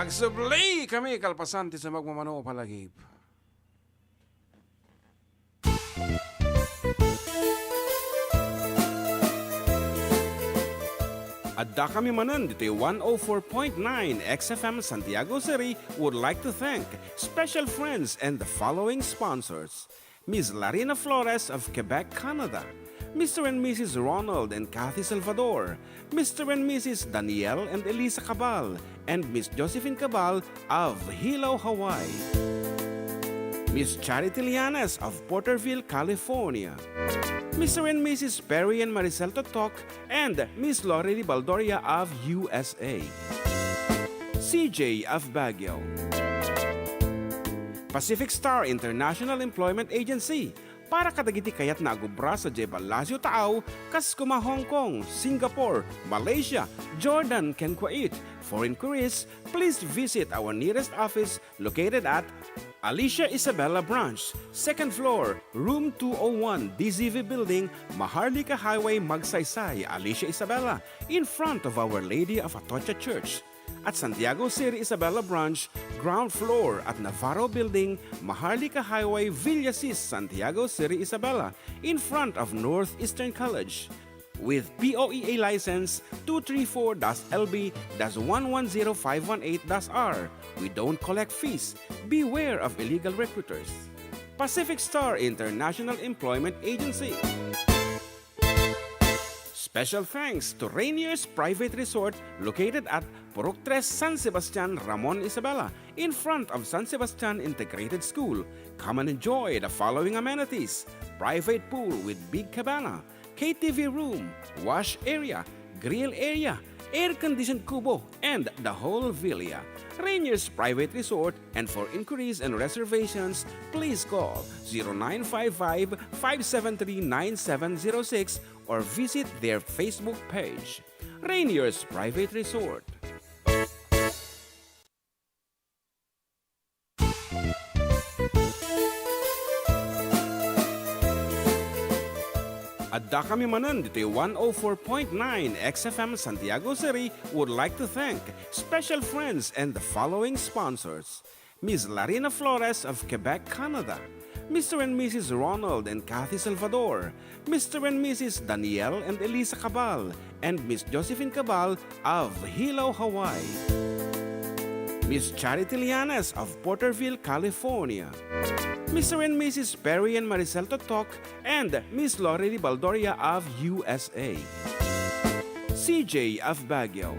Agsublay kami kalpasanti sa magmamano palagip. Adda kami manan dito 104.9 XFM Santiago City would like to thank special friends and the following sponsors. Ms. Larina Flores of Quebec, Canada. Mr. and Mrs. Ronald and Kathy Salvador. Mr. and Mrs. Danielle and Elisa Cabal. And Miss Josephine Cabal of Hilo, Hawaii. Miss Charity Lianes of Porterville, California. Mr. and Mrs. Perry and Maricel Totok, and Miss Lorely Baldoria of USA. CJ of Baguio. Pacific Star International Employment Agency, para kadagiti kayat na agubra sa Jebel Lazio Taaw, Kaskuma, Hong Kong, Singapore, Malaysia, Jordan, ken Kuwait. For inquiries, please visit our nearest office located at Alicia Isabella Branch, 2nd floor, room 201, DZV Building, Maharlika Highway, Magsaysay, Alicia Isabella, in front of Our Lady of Atocha Church. At Santiago City Isabella Branch, ground floor at Navarro Building, Maharlika Highway, Villasis, Santiago City Isabella, in front of Northeastern College. With POEA license 234-LB-110518-R. We don't collect fees. Beware of illegal recruiters. Pacific Star International Employment Agency. Special thanks to Rainier's Private Resort located at Purok 3, San Sebastian, Ramon Isabela, in front of San Sebastian Integrated School. Come and enjoy the following amenities: private pool with big cabana, KTV room, wash area, grill area, air-conditioned kubo, and the whole villa. Rainier's Private Resort, and for inquiries and reservations, please call 0955-573-9706 or visit their Facebook page. Rainier's Private Resort. Adda kami manan dito 104.9 XFM Santiago City would like to thank special friends and the following sponsors. Ms. Larina Flores of Quebec, Canada. Mr. and Mrs. Ronald and Kathy Salvador. Mr. and Mrs. Danielle and Elisa Cabal. And Miss Josephine Cabal of Hilo, Hawaii. Miss Charity Lianes of Porterville, California. Mr. and Mrs. Perry and Maricel Totok, and Miss Lorely Baldoria of USA. CJ of Baguio.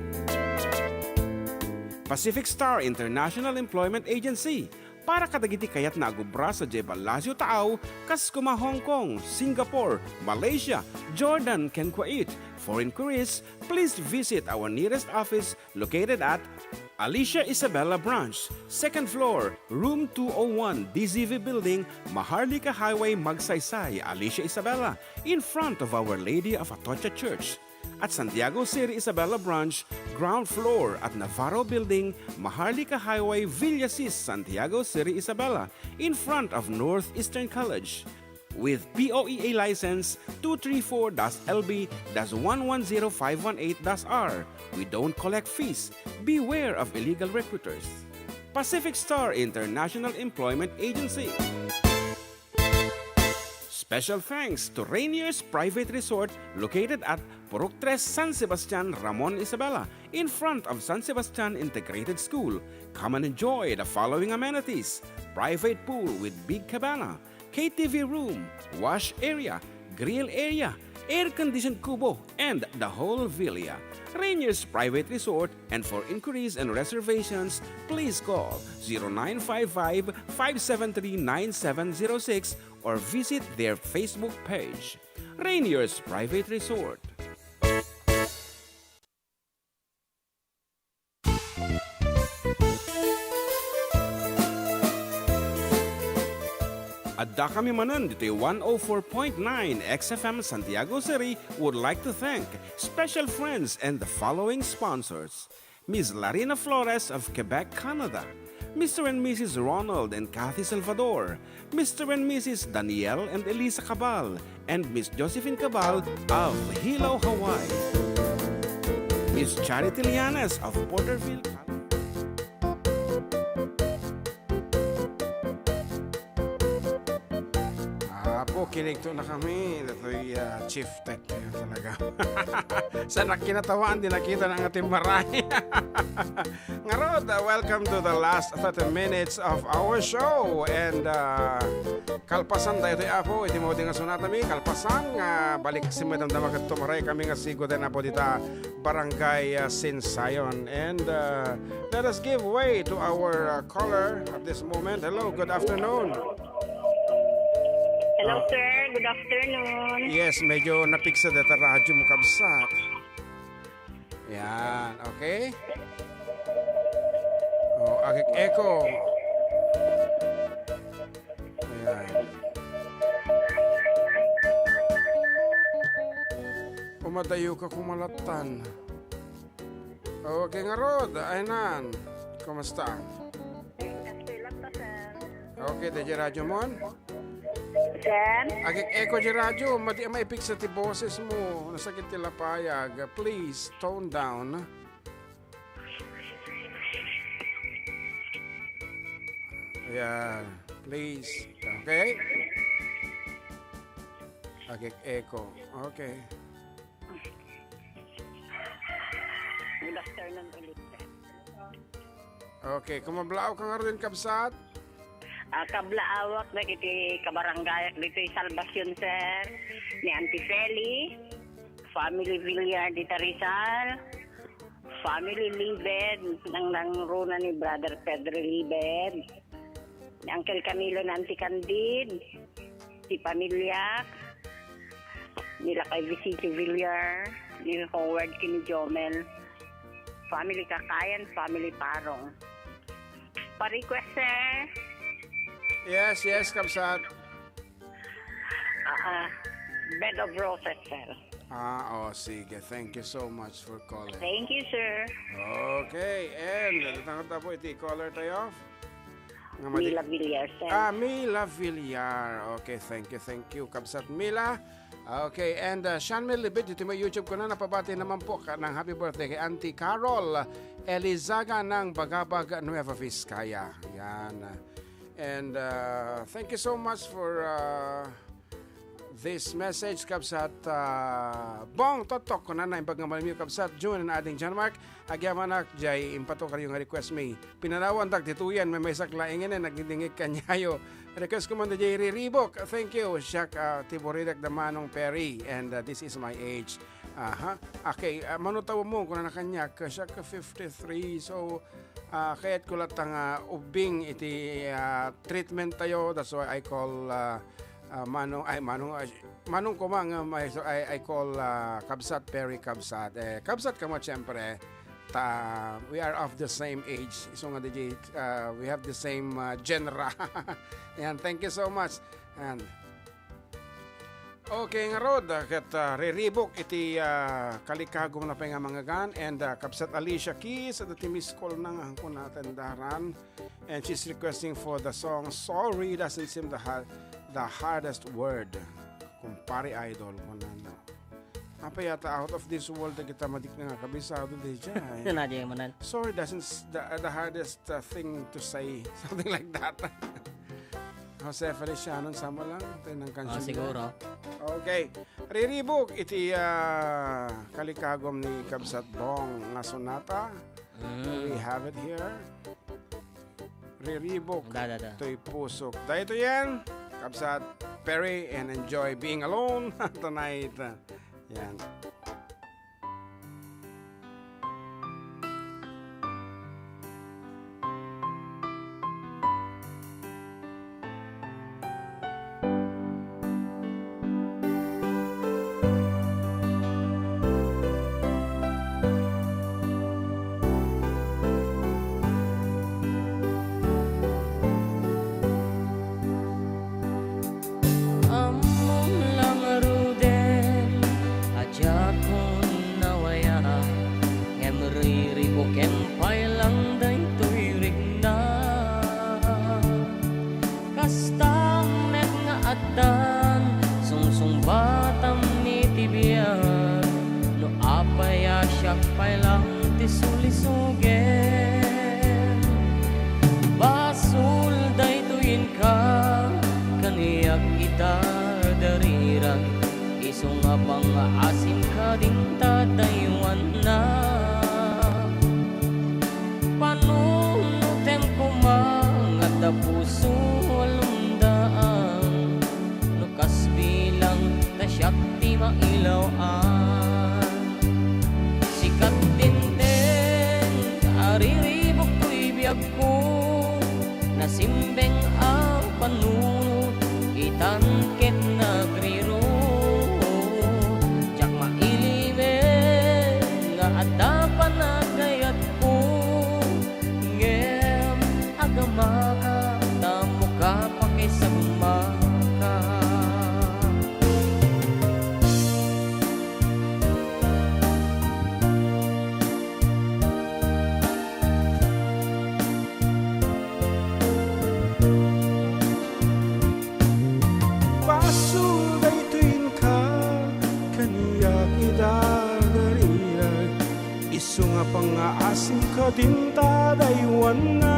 Pacific Star International Employment Agency, para kadagiti kayat na agubra sa Jebel Lazio Taaw, Kaskuma, Hong Kong, Singapore, Malaysia, Jordan, ken Kuwait. For inquiries, please visit our nearest office located at Alicia Isabella Branch, 2nd floor, room 201, DZV Building, Maharlika Highway, Magsaysay, Alicia Isabella, in front of Our Lady of Atocha Church. At Santiago City Isabella Branch, ground floor at Navarro Building, Maharlika Highway, Villasis, Santiago City Isabella, in front of Northeastern College. With POEA license 234-LB-110518-R. We don't collect fees. Beware of illegal recruiters. Pacific Star International Employment Agency. Special thanks to Rainier's Private Resort located at Purok 3, San Sebastian, Ramon Isabela, in front of San Sebastian Integrated School. Come and enjoy the following amenities: private pool with big cabana, KTV room, wash area, grill area, air-conditioned kubo, and the whole villa. Rainier's Private Resort, and for inquiries and reservations, please call 0955-573-9706 or visit their Facebook page. Rainier's Private Resort. Adda kami manan dito 104.9 XFM Santiago City would like to thank special friends and the following sponsors. Ms. Larina Flores of Quebec, Canada. Mr. and Mrs. Ronald and Kathy Salvador. Mr. and Mrs. Danielle and Elisa Cabal. And Miss Josephine Cabal of Hilo, Hawaii. Miss Charity Lianes of Porterville, California. nakikinig to na kami. Ito'y Chief Tech yun talaga. Sa nakinatawaan, di nakita ng ating maray. Ngarod, welcome to the last 30 minutes of our show. And kalpasan tayo tayo ako. Iti mo din nga sunatami. Kalpasan nga balik si Madam Damagat tumaray kami nga sigo din na po dita Barangay Sinsayon. And let us give way to our caller at this moment. Hello, good afternoon. Hello, sir. Good afternoon. Yes, medyo napiksa data radyo mo kabsat. Yan, okay? Oh, agik echo. Ayan. Umadayo ka kumalatan. Okay nga Rod, aynan. Kumusta? Okay, dahil radyo mo? Sir? Agik echo di radyo, maipik sa ti boses mo. Nasakit ti lapayag. Please, tone down. Ayan, please. Okay? Agik echo. Okay. Good afternoon ulit, sir. Okay, kumablaw ka nga rin kabsat? Kablaawak na iti kabaranggayak dito Salvacion, sir, ni Auntie Feli, family Villar di Rizal, family Libed, ng runa ni Brother Pedro Libed, ni Uncle Camilo na Auntie Candid, si pamilya, nila kay Vicente Villar, ni Howard Kini Jomel, family Kakayan, family Parong. Pa-request, sir. Yes, kabsat. Bed of Roses, sir. Sige. Thank you so much for calling. Thank you, sir. Okay, and tangat na po iti caller tayo. Mila Villar, sir. Mila Villar. Okay, thank you. Kabsat Mila. Okay, and Sean Milibid, ito may YouTube ko na napabati naman po ng happy birthday kay Auntie Carol Elizaga ng Bagabag, Nueva Vizcaya. Yan. And thank you so much for this message, kabsat Bong Totok ko na imbag nga malimyo kabsat June and ading John Mark agyamanak jay impato kayo nga request may pinanawan tag tituyan may saklaingin na nagdingig kanyayo request ko man da jay Riribok. Thank you Shak Tiboridak da Manong Perry and this is my age. Okay, manutaw mo kung na kanyak Shak 53 so kaya't ko latang ubing iti treatment tayo, that's why I call Manong kumang I call Kabsat Perry Kabsat. Kabsat ka mo siyempre we are of the same age so nga DJ we have the same genre. Yan, thank you so much. And okay nga Rod, kat riribok iti kalikagong na pa nga mga gan and Kapsat Alicia Keys at iti miss call nang angko natin daran and she's requesting for the song Sorry Doesn't Seem the Hardest Word. Kumpare idol ko na. Apa yata out of this world na kita madik na nga kabisado di dyan. Sorry doesn't the hardest thing to say. Something like that. Jose Feliciano sama lang ng kansion. Siguro. Okay. Riribok iti kalikagom ni Kabsat Bong nga sonata. We have it here. Riribok. Ito'y pusok. Dahil ito yan. Kabsat Perry and enjoy being alone tonight. Yan. Among lang rudel, adya maasim ka din tadaywan na panunutem ko mga tapuso walundaan nukas bilang nasyak di mailawaan sikat din ariribok ko'y biyag ko nasimbeng ang panunod itangket nagriro jak mailime nga adda panagayat ko ngem agamaka tamo ka pakisagmaka iso nga pangaasim ka din tadaywan na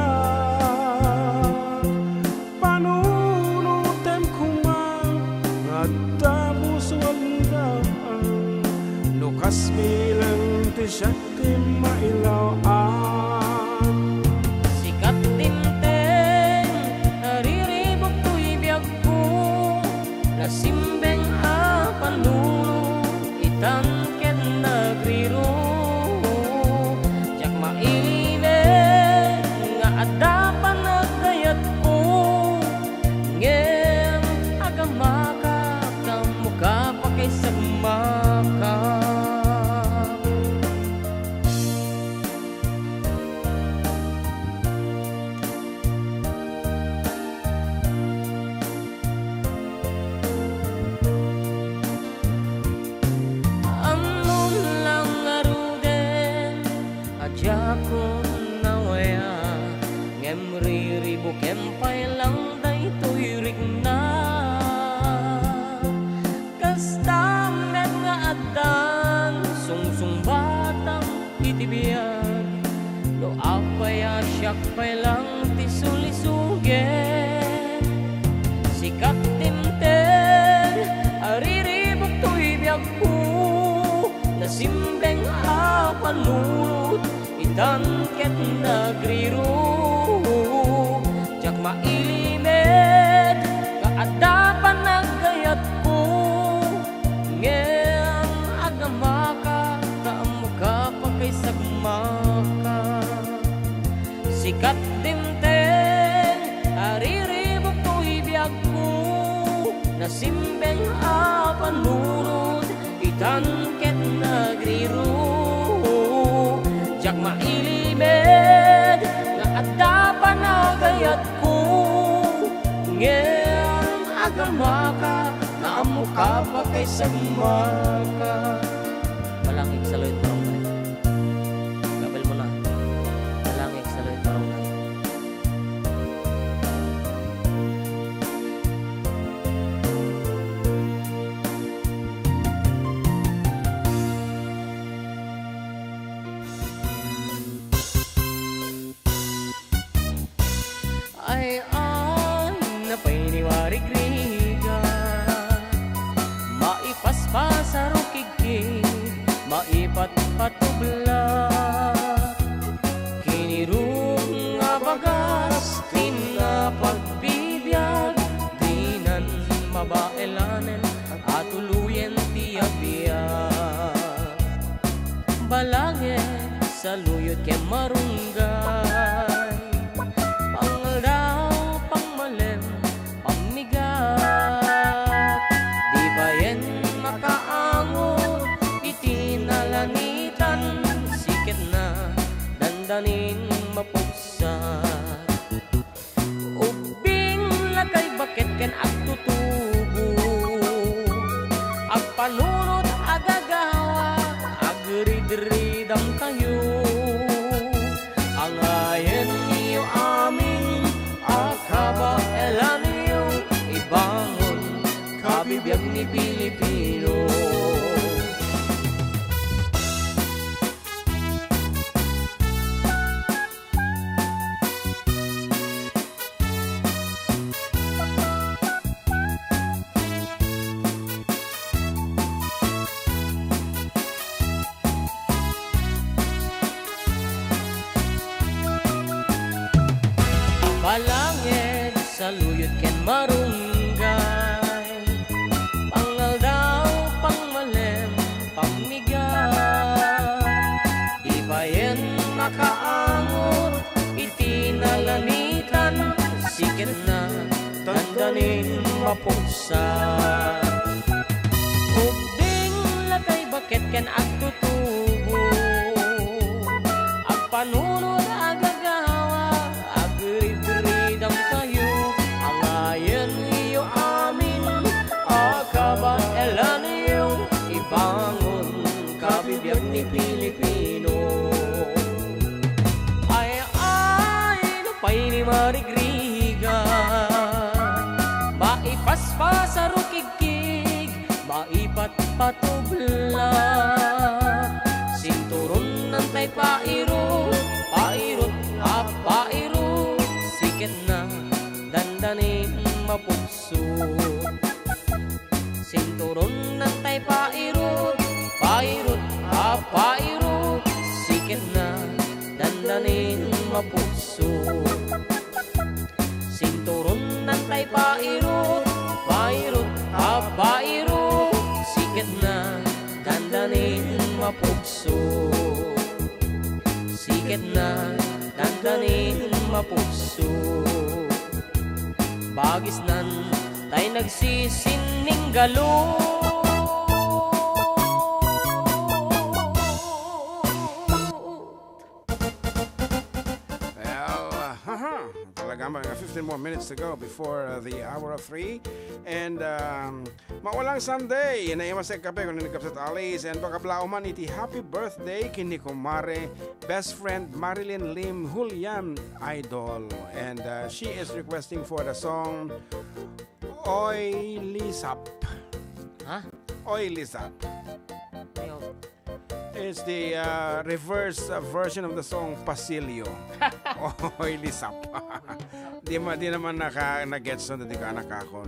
panunutem kumang at tapos waldaan lukas bilang tisyak di mailawaan sikat tinteng nariribok ko'y biyag ko nasimbeng ang panunod itangket nagriro adda panagayat ko ngem agamaka kamo ka pakisagmaka amon lang aruden adya ko riribok empay lang daytoy rigna kastangan nga adan sungsung batang itibiyag do apay asyak pay lang tisulisugen sikat timten ariribok to'y biyag ko nasimbeng apanunod itangket nagriro mailimet nga adda panagayat ko ngem agamaka kaamo ka pakisagmaka sikat dimten ariribok ko'y biyag ko nasimbeng apanunod itangket nagriro jak mailimet nga adda panagayat ngem agamaka naamo ka pakisagmaka malangig sa loit barangay gabel mo na malangig sa loit barangay ay napainiwarigriga maipaspasaro kigig maipatpatubla kinirong nga bagas tinapagpibiyag dinan mabaelanen at tuluyen tiyabiyag balangin sa luyot ke marunggay danin mapugsa ubing lakay bakit ken at tutubo ag panunod agagawa agrid-ridam kayo ang ayen niyo aming akaba elan niyo ibangon kabibiyag ni Pilipino Palangit sa luyot ken marunggay, pangal daw pangmalem pamigat, di bayen makaangot itinalanitan, sikit na dandanin mapuksan. Ubding lagay bakit ken agtutubo, agpanunod agagawa, agrid-ridang kayo, angayan iyo amin, akabaelan iyo, ibangon kabibiyag ni Pilipino. Ay, lupay ni marigriga, maipaspas sa rukigkig, maipatpatubla, sinturon ng tay pairo, pairot pairo, sikit na dandanin mapukso. Sinturon ng tay pairo, pairot pairo, sikit na dandanin mapukso. Sinturon ng tay pairo, pairot pairo, sikit na dandanin mapukso. Sikit na dandanin mapukso. Bagis nan tay nagsisining galo. Talaga mga 15 more minutes to go before the hour of 3. And mawalang Sunday, naimas sa kape kung nagkapsat alis. And baka man iti happy birthday kini kumare best friend Marilyn Lim Julian Idol. And she is requesting for the song Oy Lisap. Ha? Oy Lisap. It's the reverse version of the song Pasilio. Oy Lisap. di naman nag-gets na di ka nakakon.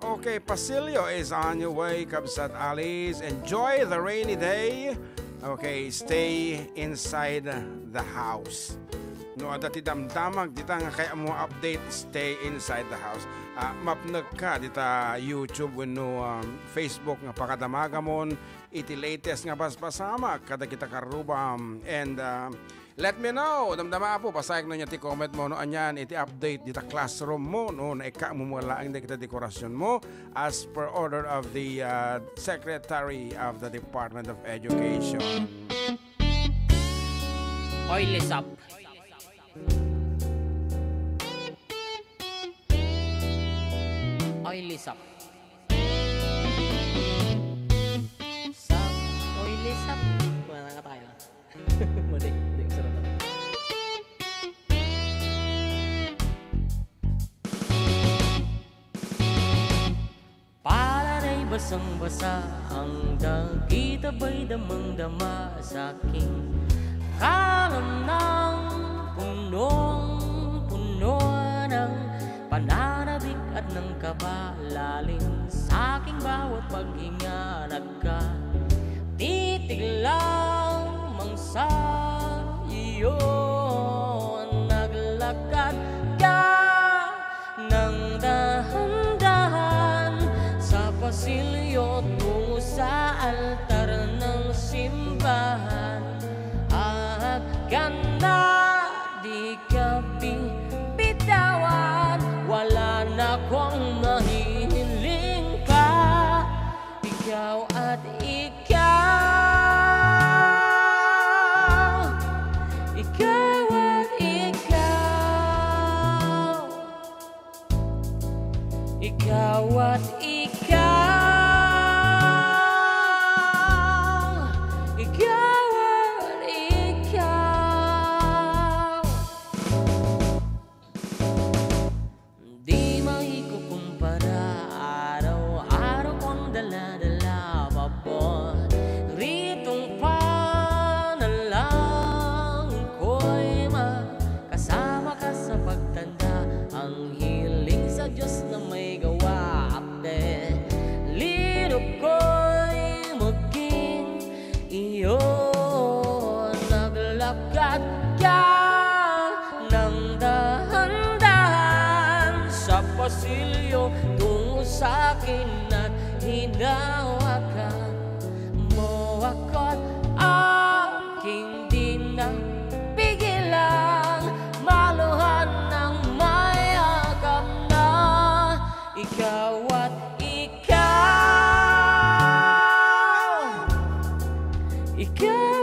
Okay, Pasilio is on your way, Kabsat Alice. Enjoy the rainy day. Okay, stay inside the house. No, ada ti damdamag dita nga kaya mo update, stay inside the house. Mapnag ka dita YouTube wenno Facebook nga pakadamaga mon iti latest nga basbasama kada kita karubam. And let me know, damdama po pasayag na niya ti comment mo no anyan iti update dita classroom mo no na ika mo wala ang kita dekorasyon mo as per order of the Secretary of the Department of Education. Oy Lisap. Oy Lisap. Sap, oy Lisap. Wala na tayo. Mali, hindi ko sarap. Palanay basang-basa ang dagita ba'y damang-dama sa aking kalam ng punong-puno ng pananabik at ng kabalalim sa aking bawat paghinga. Nagkatitig lamang sa iyo, naglakad ka ng dahan-dahan sa pasilyo tungo sa altar ng simbahan. At ganda di ka bitawan, wala na akong mahihiling pa. Ikaw at ikaw, ikaw at ikaw, ikaw at ikaw, ikaw at ikaw. Di maikukumpara, araw-araw kong dala-dala babon. Ritong panalangin ko'y makasama ka sa pagtanda. Ang hiling sa Diyos na may gawa update. Basilio tungo sa akin at hinawakan mo ako't aking di na pigilang maluhan ng mayakap na ikaw at ikaw at ikaw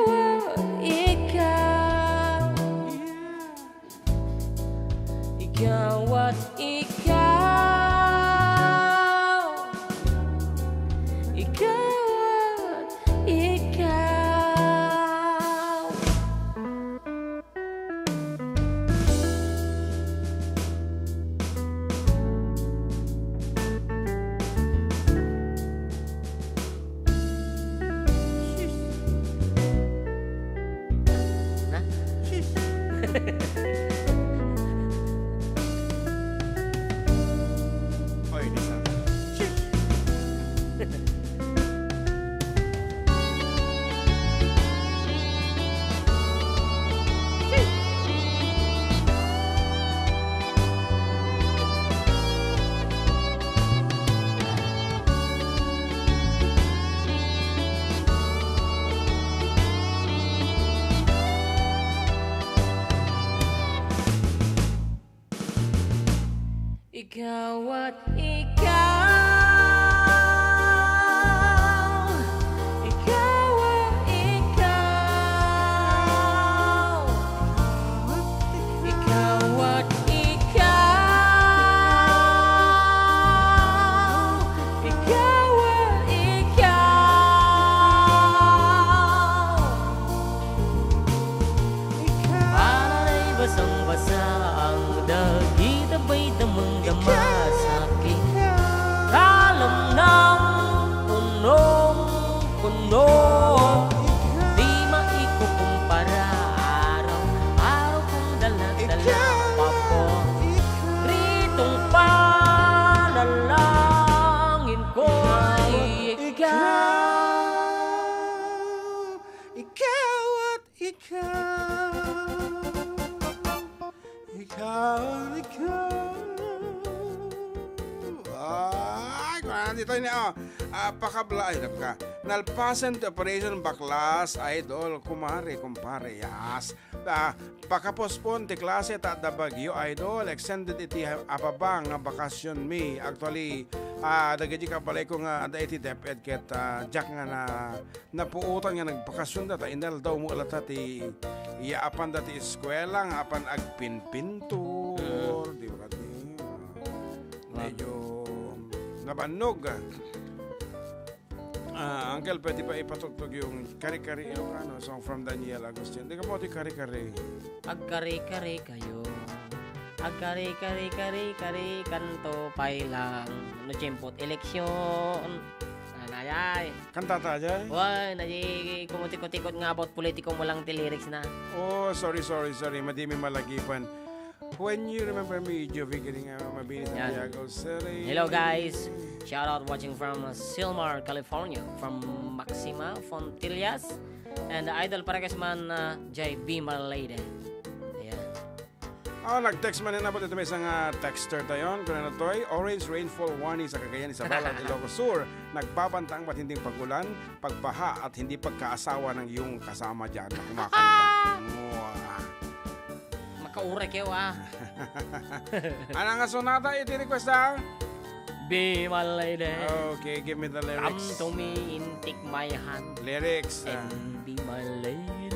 at ikaw. Na? Oy, Lisa. Ikaw at ikaw, ikaw at ikaw, ikaw at ikaw, ikaw at ikaw. Para'y basang-basa ang dagit, abay damang-dama sa akin. Kalam ng punong-puno, di maikukumpara. Araw-araw kong dala-dala pa po ritong panalangin ko ay Ikaw at ikaw. Ikaw at ikaw. Ay, kung dito niya, pakabla, ay, napaka. Nalpasan to operation baklas, idol, kumare, kumpare, yas. Pakapospon ti klase ta da bagyo, idol, extended iti apabang nga bakasyon mi. Actually, dagaji ka balay ko nga da iti deped ket jack nga napuutan nga nagbakasyon data inal daw mo alata ti iaapan dati eskwela nga apan agpinpintur, di ba kati? Medyo nabanog. Uncle, pwede pa ipatugtog yung Kari-Kari Ilocano song from Daniel Agustin. Hindi ka mo di Kari-Kari. Agkari-kari kayo. Agkari-kari-kari-kari kanto pailang. No chempot eleksyon. Nanayay. Kantata dyan? Why, naji kumutikot-tikot nga about politiko mo lang ti lyrics na. Oh, sorry. Madimi malagipan. When you remember me, Jovi, getting mabini sa Yan. Santiago City. Hello guys. Shout out watching from Silmar, California. From Maxima Fontillas. And idol parekas man Jay B. Malade. Ayan. Nag-text man na po ito may isang texter tayon. Kung ano to'y, orange rainfall warning sa Cagayan, Isabela at Ilocos Sur. Nagbabantang matinding pagulan, pagbaha at hindi pagkaasawa ng iyong kasama dyan na kumakanta. Makaure kayo Ano nga sonata iti request ha? Be my lady. Okay, give me the Come lyrics. to me and take my hand. Lyrics. And be my lady.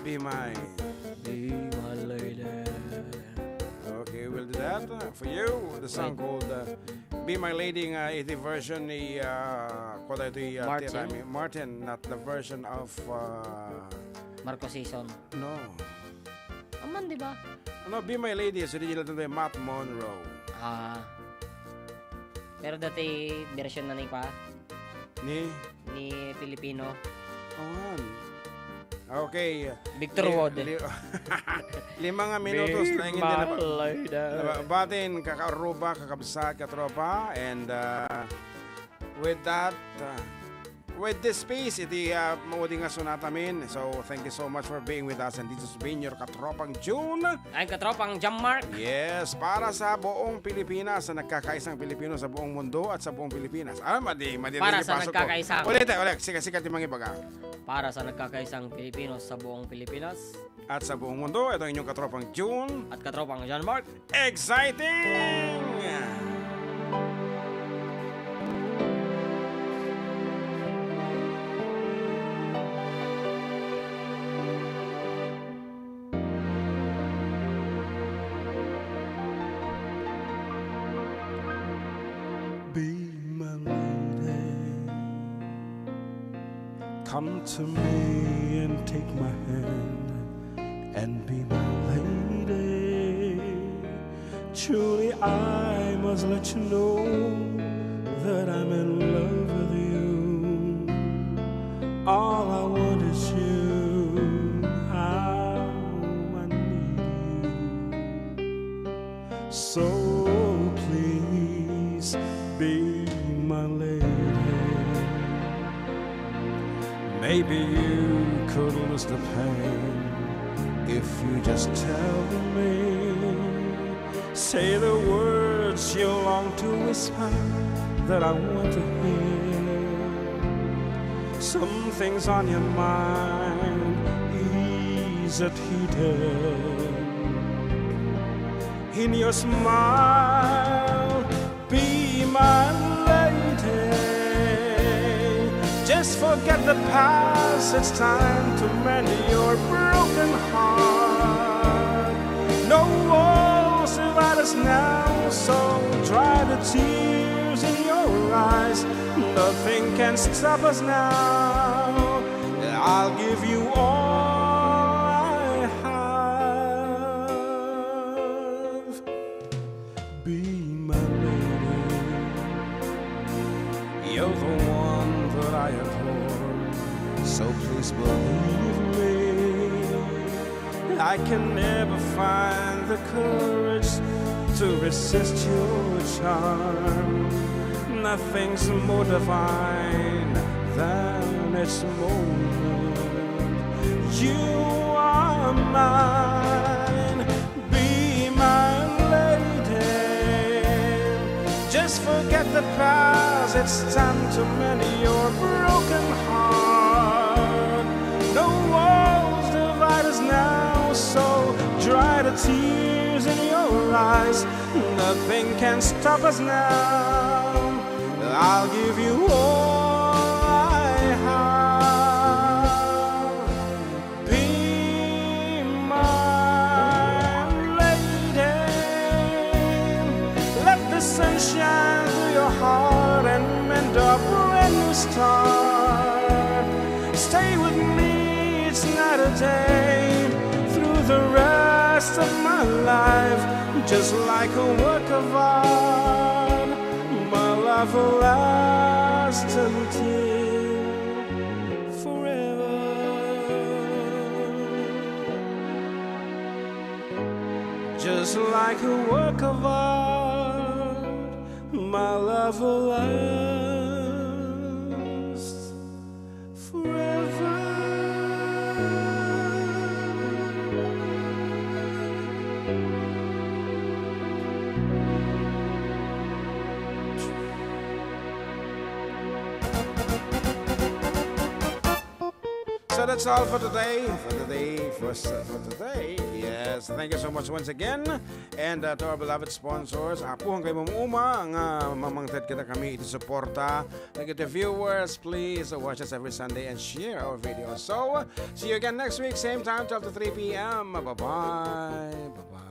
Be my. Be my lady. Okay, we'll do that for you. The song called Be My Lady nga iti version ni Martin. Martin, not the version of Marco Season. no. Aman, di ba? Ano, Be My Lady is original to Matt Monroe. Pero dati version na ni Filipino. Awan. Okay. Victor Wood. 5 minutos na hindi na batin, kakaaruba, kakabsat, katropa, and with that, with this piece, iti maudi nga sunatamin. So, thank you so much for being with us. And this has been your Katropang June. Ay katropang jump mark. Yes, para sa buong Pilipinas, sa nagkakaisang Pilipino sa buong mundo at sa buong Pilipinas. Madi Para sa pasok ko. nagkakaisang. Ulit. Sikat yung mga ibaga. Para sa nagkakaisang Pilipino sa buong Pilipinas. At sa buong mundo, ito ang inyong Katropang June. At katropang John Mark. Exciting! Be my lady, come to me and take my hand and be my lady. Truly I must let you know that I'm in love with you. All I want is you, how I need you. So please be my lady. Maybe you could lose the pain if you just tell me. Say the words you long to whisper that I want to hear. Some things on your mind, ease it heated. In your smile, be my lady. Just forget the past, it's time to mend your broken heart. No walls divide us now, so dry the tears in your eyes. Nothing can stop us now. I'll give you all I have. Be my lady. You're the one that I adore, so please believe me. I can never find the courage to resist your charm. Nothing's more divine than its moment. You are mine, be my lady. Just forget the past, it's time to mend your broken heart. No walls divide us now, so dry the tears in your eyes. Nothing can stop us now. I'll give you all I have. Be my lady. Let the sun shine through your heart and mend a brand new start. Stay with me, it's not a day, through the rest of my life, just like a work of art. My love will last until forever. Just like a work of art, my love will last forever. So that's all for today. For today. Yes, thank you so much once again. And to our beloved sponsors, apuhan kayo mamuma ang mamangtad kita kami iti-suporta. Thank you to viewers. Please watch us every Sunday and share our videos. So, see you again next week, same time, 12 to 3 p.m. Bye-bye. Bye-bye.